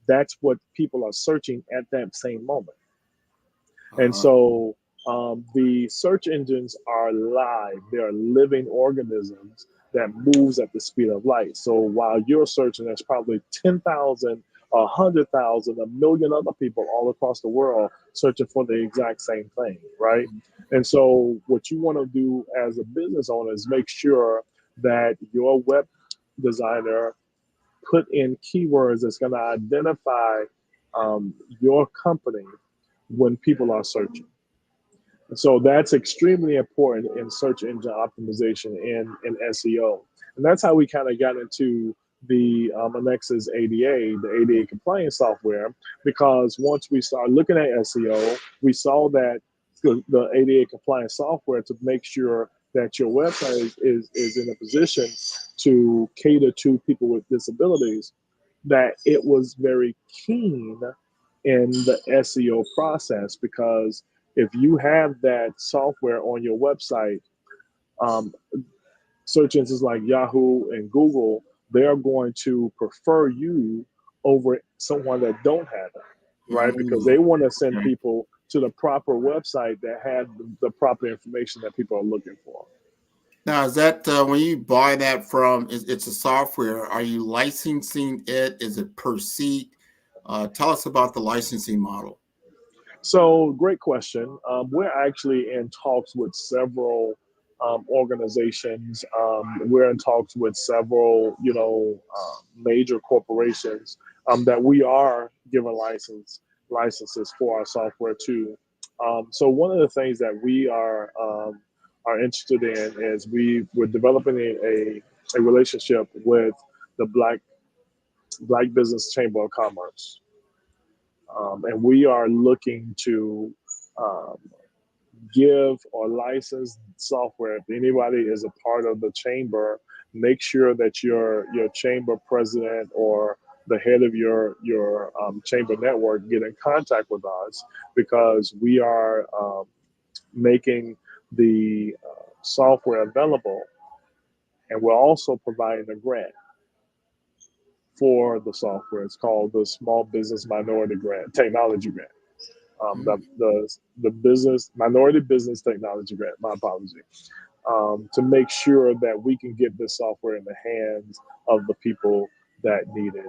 that's what people are searching at that same moment. And so the search engines are live. They are living organisms that moves at the speed of light. So while you're searching, there's probably 10,000, 100,000, a million other people all across the world searching for the exact same thing, right? And so what you want to do as a business owner is make sure that your web designer put in keywords that's going to identify your company when people are searching. And so that's extremely important in search engine optimization and SEO. And that's how we kind of got into the Annex's ADA, the ADA compliance software, because once we started looking at SEO, we saw that the ADA compliance software to make sure that your website is in a position to cater to people with disabilities, that it was very keen in the SEO process, because if you have that software on your website, search engines like Yahoo and Google, they're going to prefer you over someone that don't have it, right? Because they want to send people to the proper website that had the proper information that people are looking for. Now, is that when you buy that from, it's a software, are you licensing it? Is it per seat? Tell us about the licensing model. So, great question. We're actually in talks with several organizations. We're in talks with several, major corporations that we are giving licenses for our software to. So, one of the things that we are interested in is we're developing a relationship with the Black Business Chamber of Commerce. And we are looking to give or license software. If anybody is a part of the chamber, make sure that your chamber president or the head of your chamber network get in contact with us, because we are making the software available, and we're also providing a grant for the software. It's called the Small Business Minority Grant, Technology Grant. The business minority business technology grant, my apology, to make sure that we can get this software in the hands of the people that need it.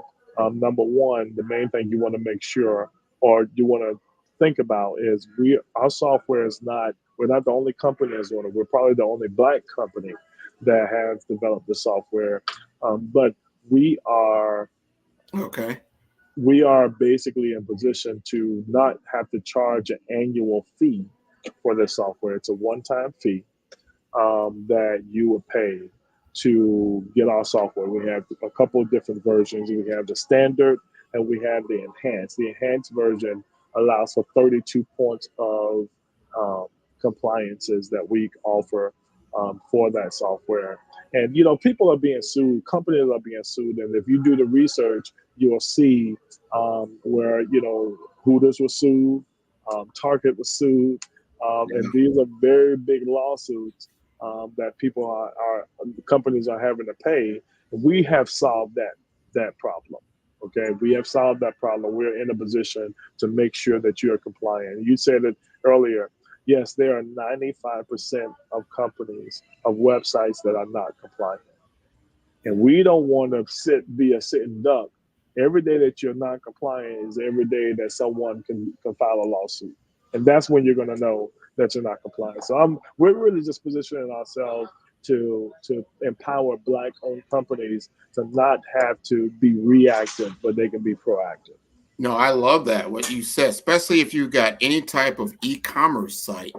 Number one, the main thing you want to make sure, or you want to think about, is our software is not, we're not the only company that's doing it. We're probably the only Black company that has developed the software, but we are we are basically in position to not have to charge an annual fee for this software. It's a one-time fee that you would pay. to get our software. We have a couple of different versions. We have the standard and we have the enhanced. The enhanced version allows for 32 points of compliances that we offer for that software. And, you know, people are being sued, companies are being sued. And if you do the research, you'll see where, you know, Hooters was sued, Target was sued. And these are very big lawsuits that people are companies are having to pay. We have solved that problem. Okay, we have solved that problem. We're in a position to make sure that you are compliant. You said it earlier. Yes, there are 95% of companies, of websites that are not compliant. And we don't want to be a sitting duck. Every day that you're not compliant is every day that someone can file a lawsuit. And that's when you're going to know that you're not compliant. So we're really just positioning ourselves to empower Black-owned companies to not have to be reactive, but they can be proactive. No, I love that, what you said, especially if you got any type of e-commerce site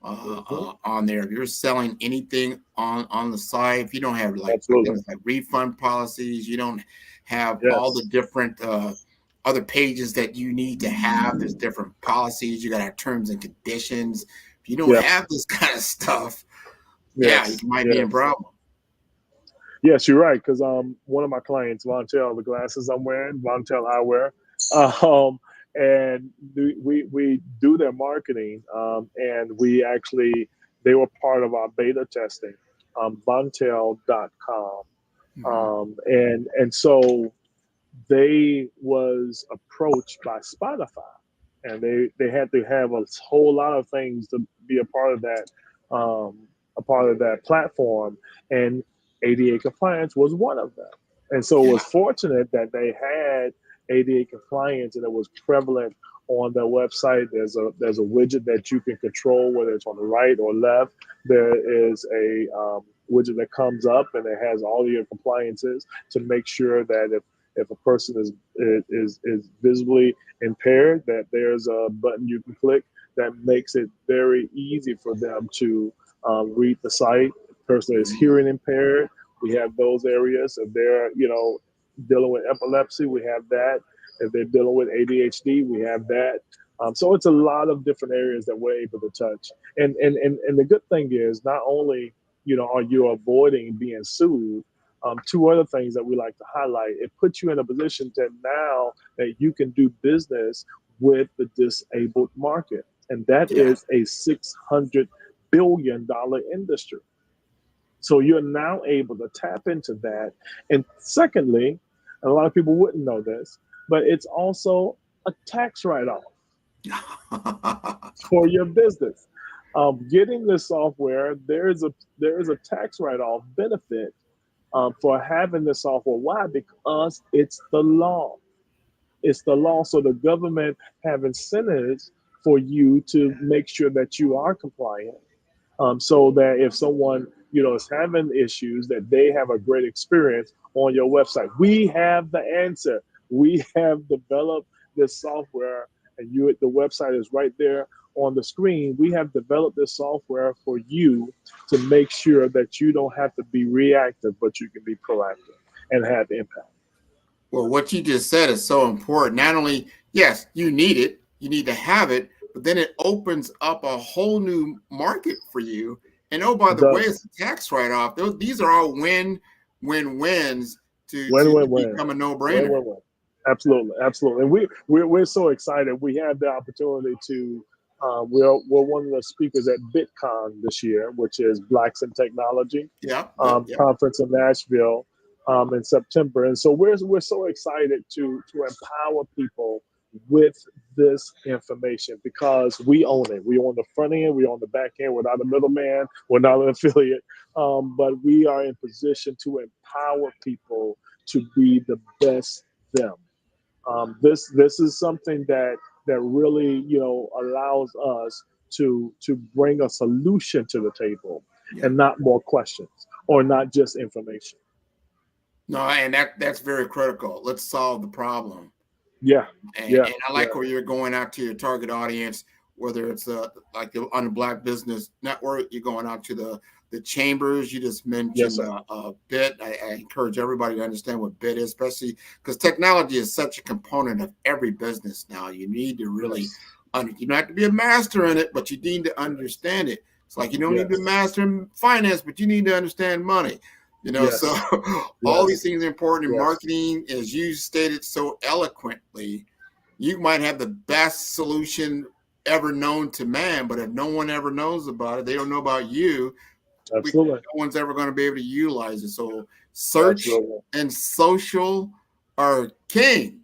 on there. If you're selling anything on the site, if you don't have like things like refund policies, you don't have all the different other pages that you need to have. There's different policies. You got our terms and conditions. If you don't have this kind of stuff, you might be in problem. Yes, you're right. Because one of my clients, Vontel, the glasses I'm wearing, Vontel Eyewear, and we do their marketing, and they were part of our beta testing, Vontel.com, and so they was approached by Spotify, and they had to have a whole lot of things to be a part of that platform, and ADA compliance was one of them. And so it was fortunate that they had ADA compliance and it was prevalent on their website. There's a widget that you can control, whether it's on the right or left. There is a widget that comes up and it has all of your compliances to make sure that if a person is visibly impaired, that there's a button you can click that makes it very easy for them to read the site. If the person is hearing impaired, we have those areas. If they're, dealing with epilepsy, we have that. If they're dealing with ADHD, we have that. So it's a lot of different areas that we're able to touch. And the good thing is, not only are you avoiding being sued, two other things that we like to highlight: it puts you in a position to now that you can do business with the disabled market, and that is a $600 billion industry. So you're now able to tap into that. And secondly, and a lot of people wouldn't know this, but it's also a tax write-off for your business. Getting this software, there is a tax write-off benefit for having this software. Why? Because it's the law. It's the law. So the government have incentives for you to make sure that you are compliant. So that if someone is having issues, that they have a great experience on your website. We have the answer. We have developed this software, and the website is right there on the screen. We have developed this software for you to make sure that you don't have to be reactive, but you can be proactive and have impact. Well, what you just said is so important. Not only, yes, you need it, you need to have it, but then it opens up a whole new market for you. And oh, by the way, it's a tax write-off. These are all win-wins to become a no-brainer. Win-win. Absolutely. And we're so excited. We have the opportunity to. We're one of the speakers at BitCon this year, which is Blacks in Technology conference in Nashville in September. And so we're so excited to empower people with this information, because we own it. We own the front end, we own the back end. We're not a middleman, we're not an affiliate, but we are in position to empower people to be the best them. This is something that really allows us to bring a solution to the table and not more questions or not just information. No, and that's very critical. Let's solve the problem. And I like where you're going out to your target audience, whether it's like on the Black Business Network, you're going out to the chambers. You just mentioned Yes, sir. BIT. I encourage everybody to understand what BIT is, especially because technology is such a component of every business now. You need to really, you don't have to be a master in it, but you need to understand it. It's like you don't need to be a master in finance, but you need to understand money. You know, so all these things are important in marketing, as you stated so eloquently. You might have the best solution ever known to man, but if no one ever knows about it, they don't know about you. Absolutely. No one's ever going to be able to utilize it. So search and social are king.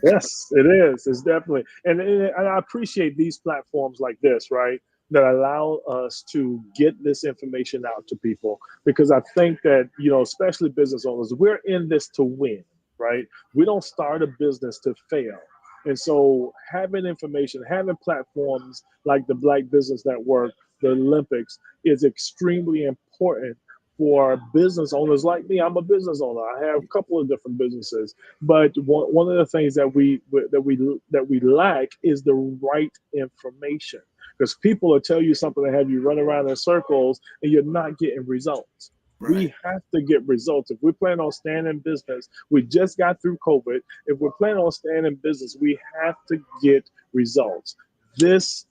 Yes, it is. It's definitely, and I appreciate these platforms like this, right, that allow us to get this information out to people, because I think that, you know, especially business owners, we're in this to win, right? We don't start a business to fail. And so having information, having platforms like the Black Business Network, the Olympics, is extremely important for business owners like me. I'm a business owner. I have a couple of different businesses, but one of the things that we lack is the right information, because people will tell you something and have you run around in circles and you're not getting results. We have to get results. If we plan on staying in business, we just got through COVID. If we're planning on staying in business, we have to get results. This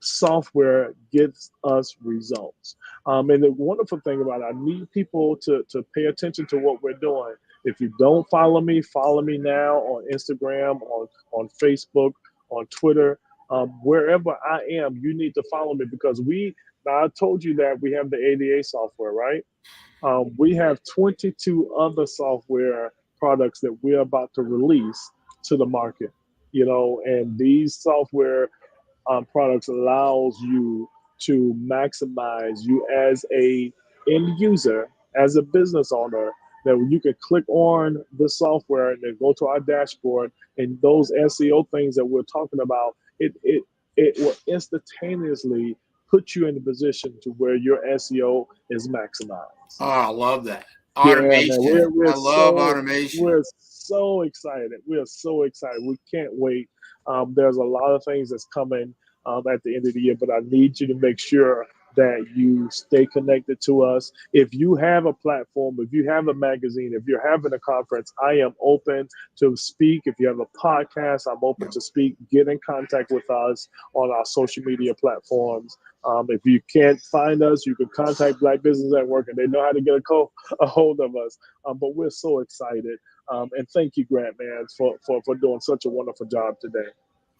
software gets us results. And the wonderful thing about it, I need people to pay attention to what we're doing. If you don't follow me now on Instagram, on Facebook, on Twitter, wherever I am, you need to follow me, because now I told you that we have the ADA software, right? We have 22 other software products that we're about to release to the market, you know, and these software products allows you to maximize you as a end user, as a business owner, that you can click on the software and then go to our dashboard, and those SEO things that we're talking about, it will instantaneously put you in the position to where your SEO is maximized. Oh, I love that. Automation. Yeah, man, I love automation. We're so excited. We're so excited. We can't wait. There's a lot of things that's coming at the end of the year, but I need you to make sure that you stay connected to us. If you have a platform, if you have a magazine, if you're having a conference, I am open to speak. If you have a podcast, I'm open to speak. Get in contact with us on our social media platforms. If you can't find us, you can contact Black Business Network, and they know how to get a hold of us. But we're so excited. And thank you, Grant, man, for doing such a wonderful job today.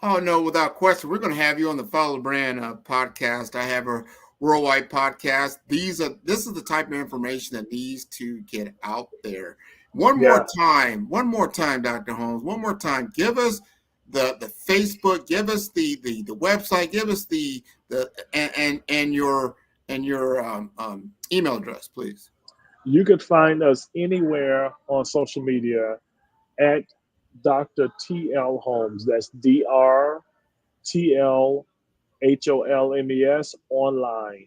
Oh, no, without question. We're going to have you on the Follow the Brand podcast. I have a worldwide podcast. This is the type of information that needs to get out there. One more time, Dr. Holmes, one more time. Give us the Facebook, give us the website, give us and your email address, please. You could find us anywhere on social media at Dr. T.L. Holmes. That's DRTLHOLMES online.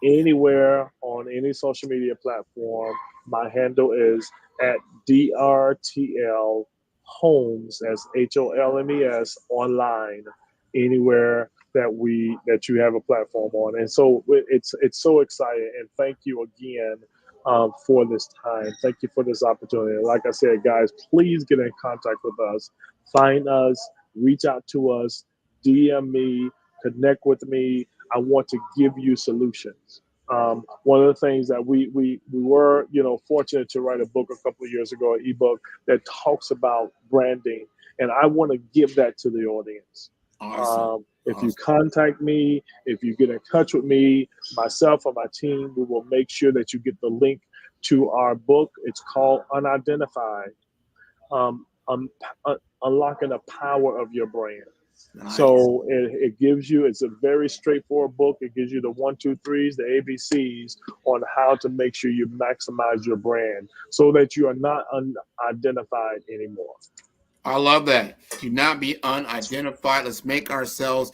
Anywhere on any social media platform. My handle is at DRTL Holmes, as HOLMES online. Anywhere that you have a platform on, and so it's so exciting. And thank you again for this time. Thank you for this opportunity. And like I said, guys, please get in contact with us. Find us, reach out to us, DM me, connect with me. I want to give you solutions. One of the things that we were, fortunate to write a book a couple of years ago, an ebook that talks about branding, and I want to give that to the audience. Awesome. If you contact me, if you get in touch with me, myself or my team, we will make sure that you get the link to our book. It's called Unidentified, Unlocking the Power of Your Brand. Nice. So it gives you, it's a very straightforward book. It gives you the 1, 2, 3s, the ABCs on how to make sure you maximize your brand so that you are not unidentified anymore. I love that. Do not be unidentified. Let's make ourselves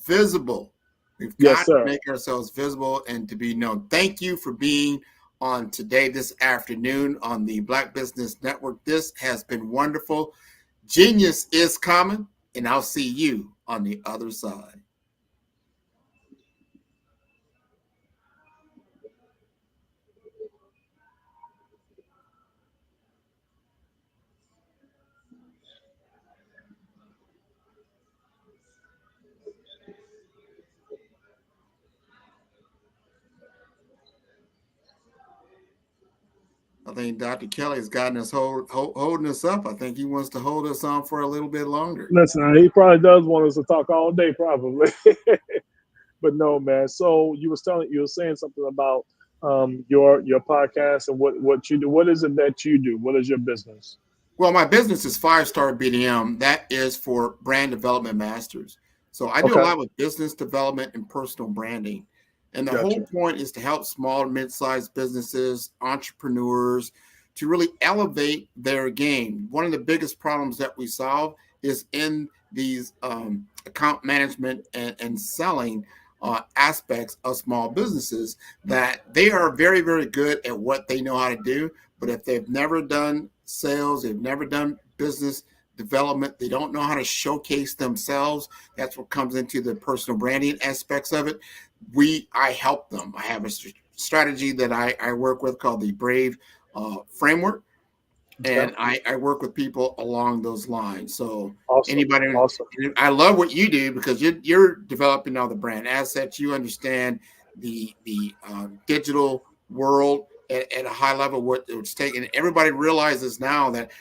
visible. We've got to make ourselves visible and to be known. Thank you for being on today, this afternoon on the Black Business Network. This has been wonderful. Genius is common, and I'll see you on the other side. think Dr. Kelly has gotten us holding us up. I think he wants to hold us on for a little bit longer. Listen, he probably does want us to talk all day, probably. But no, man. So you were saying something about your podcast and what you do. What is it that you do? What is your business? Well, my business is 5-Star BDM. That is for brand development masters. So I do a Okay. lot with business development and personal branding. And the Gotcha. whole point is to help small, mid-sized businesses, entrepreneurs, to really elevate their game. One of the biggest problems that we solve is in these account management and selling aspects of small businesses, that they are very, very good at what they know how to do. But if they've never done sales, they've never done business development, they don't know how to showcase themselves. That's what comes into the personal branding aspects of it. I help them. I have a strategy that I work with called the Brave framework. And I work with people along those lines. So anybody, I love what you do because you're developing all the brand assets. You understand the digital world at a high level, what it's taking. Everybody realizes now that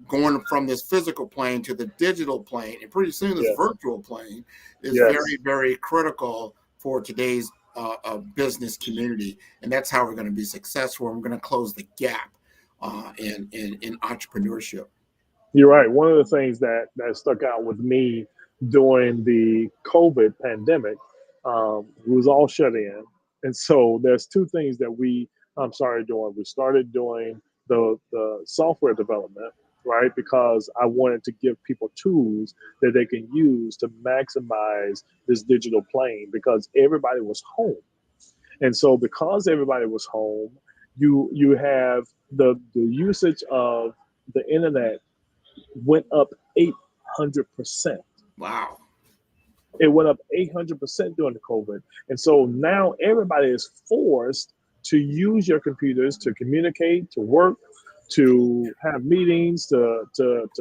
going from this physical plane to the digital plane, and pretty soon this virtual plane, is very, very critical for today's business community. And that's how we're going to be successful. And we're going to close the gap in entrepreneurship. You're right. One of the things that stuck out with me during the COVID pandemic was all shut in. And so there's two things that we started doing. We started doing the software development, right? Because I wanted to give people tools that they can use to maximize this digital plane because everybody was home. And so because everybody was home, you have the usage of the internet went up 800%. Wow. It went up 800% during the COVID. And so now everybody is forced to use your computers to communicate, to work, to have meetings, to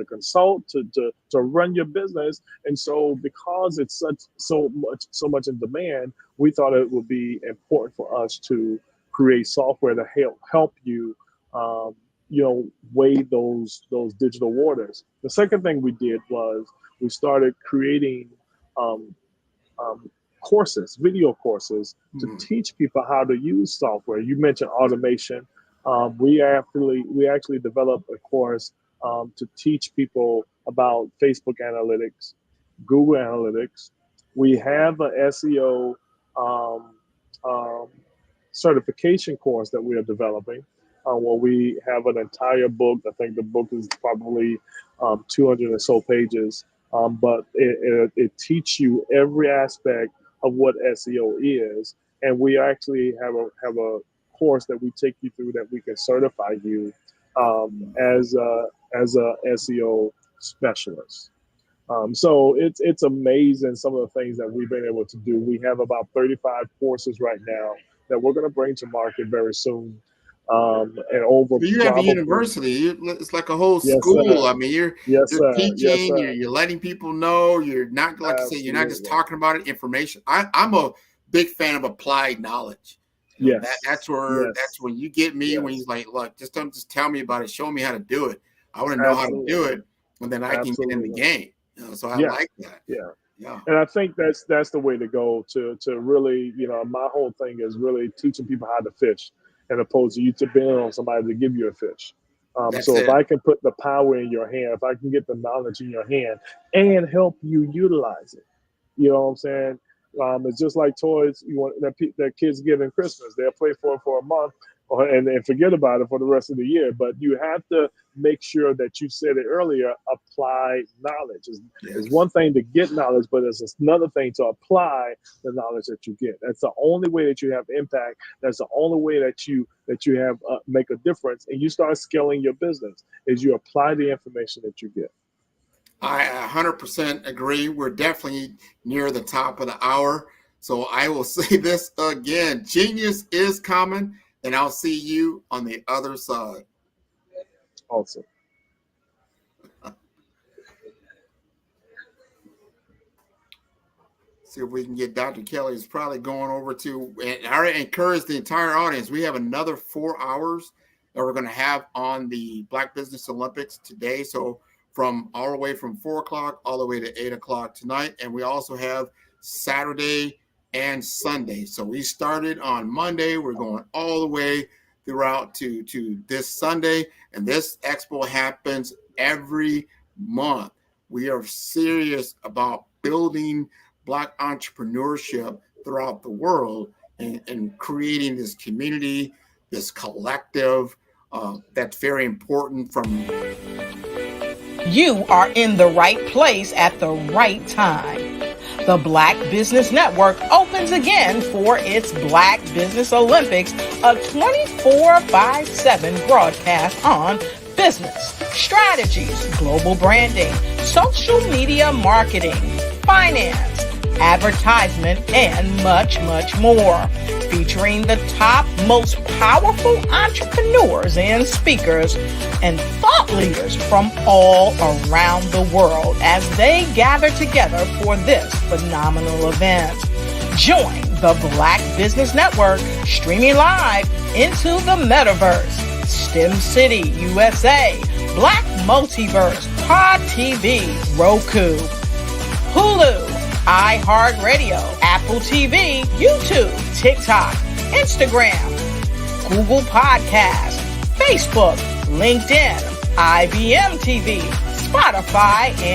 consult, to run your business. And so because it's so much in demand, we thought it would be important for us to create software to help you wade those digital waters. The second thing we did was we started creating courses, video courses, to teach people how to use software. You mentioned automation. We actually developed a course to teach people about Facebook analytics, Google analytics. We have an SEO certification course that we are developing. Where we have an entire book. I think the book is probably 200 or so pages, but it teaches you every aspect of what SEO is. And we actually have a course that we take you through that we can certify you as a SEO specialist. So it's amazing some of the things that we've been able to do. We have about 35 courses right now that we're going to bring to market very soon. And over. So you have a university. It's like a whole school. Sir. I mean, you're teaching. You're letting people know. You're not, like I said, you're not just talking about it. Information. I'm a big fan of applied knowledge. That's when you get me. When he's like, look, don't just tell me about it. Show me how to do it. I want to know how to do it, and then I can get in the game. So I like that. Yeah. And I think that's the way to go to really, my whole thing is really teaching people how to fish, as opposed to you depending on somebody to give you a fish. So if I can put the power in your hand, if I can get the knowledge in your hand and help you utilize it, you know what I'm saying? It's just like toys that kids get in Christmas. They'll play for a month and forget about it for the rest of the year. But you have to make sure that you said it earlier, apply knowledge. It's one thing to get knowledge, but it's another thing to apply the knowledge that you get. That's the only way that you have impact. That's the only way that you have make a difference. And you start scaling your business is you apply the information that you get. I 100% agree. We're definitely near the top of the hour. So I will say this again. Genius is common, and I'll see you on the other side. Awesome. See if we can get Dr. Kelly. Is probably going over to, and I encourage the entire audience. We have another 4 hours, that we're going to have on the Black Business Olympics today. So from all the way from 4 o'clock all the way to 8 o'clock tonight. And we also have Saturday and Sunday. So we started on Monday. We're going all the way throughout to this Sunday. And this expo happens every month. We are serious about building Black entrepreneurship throughout the world and creating this community, this collective that's very important You are in the right place at the right time. The Black Business Network opens again for its Black Business Olympics, a 24/7 broadcast on business, strategies, global branding, social media marketing, finance, advertisement, and much, much more. Featuring the top, most powerful entrepreneurs and speakers and thought leaders from all around the world as they gather together for this phenomenal event. Join the Black Business Network streaming live into the metaverse, STEM City, USA, Black Multiverse, Pod TV, Roku, Hulu, iHeartRadio, Apple TV, YouTube, TikTok, Instagram, Google Podcasts, Facebook, LinkedIn, IBM TV, Spotify, and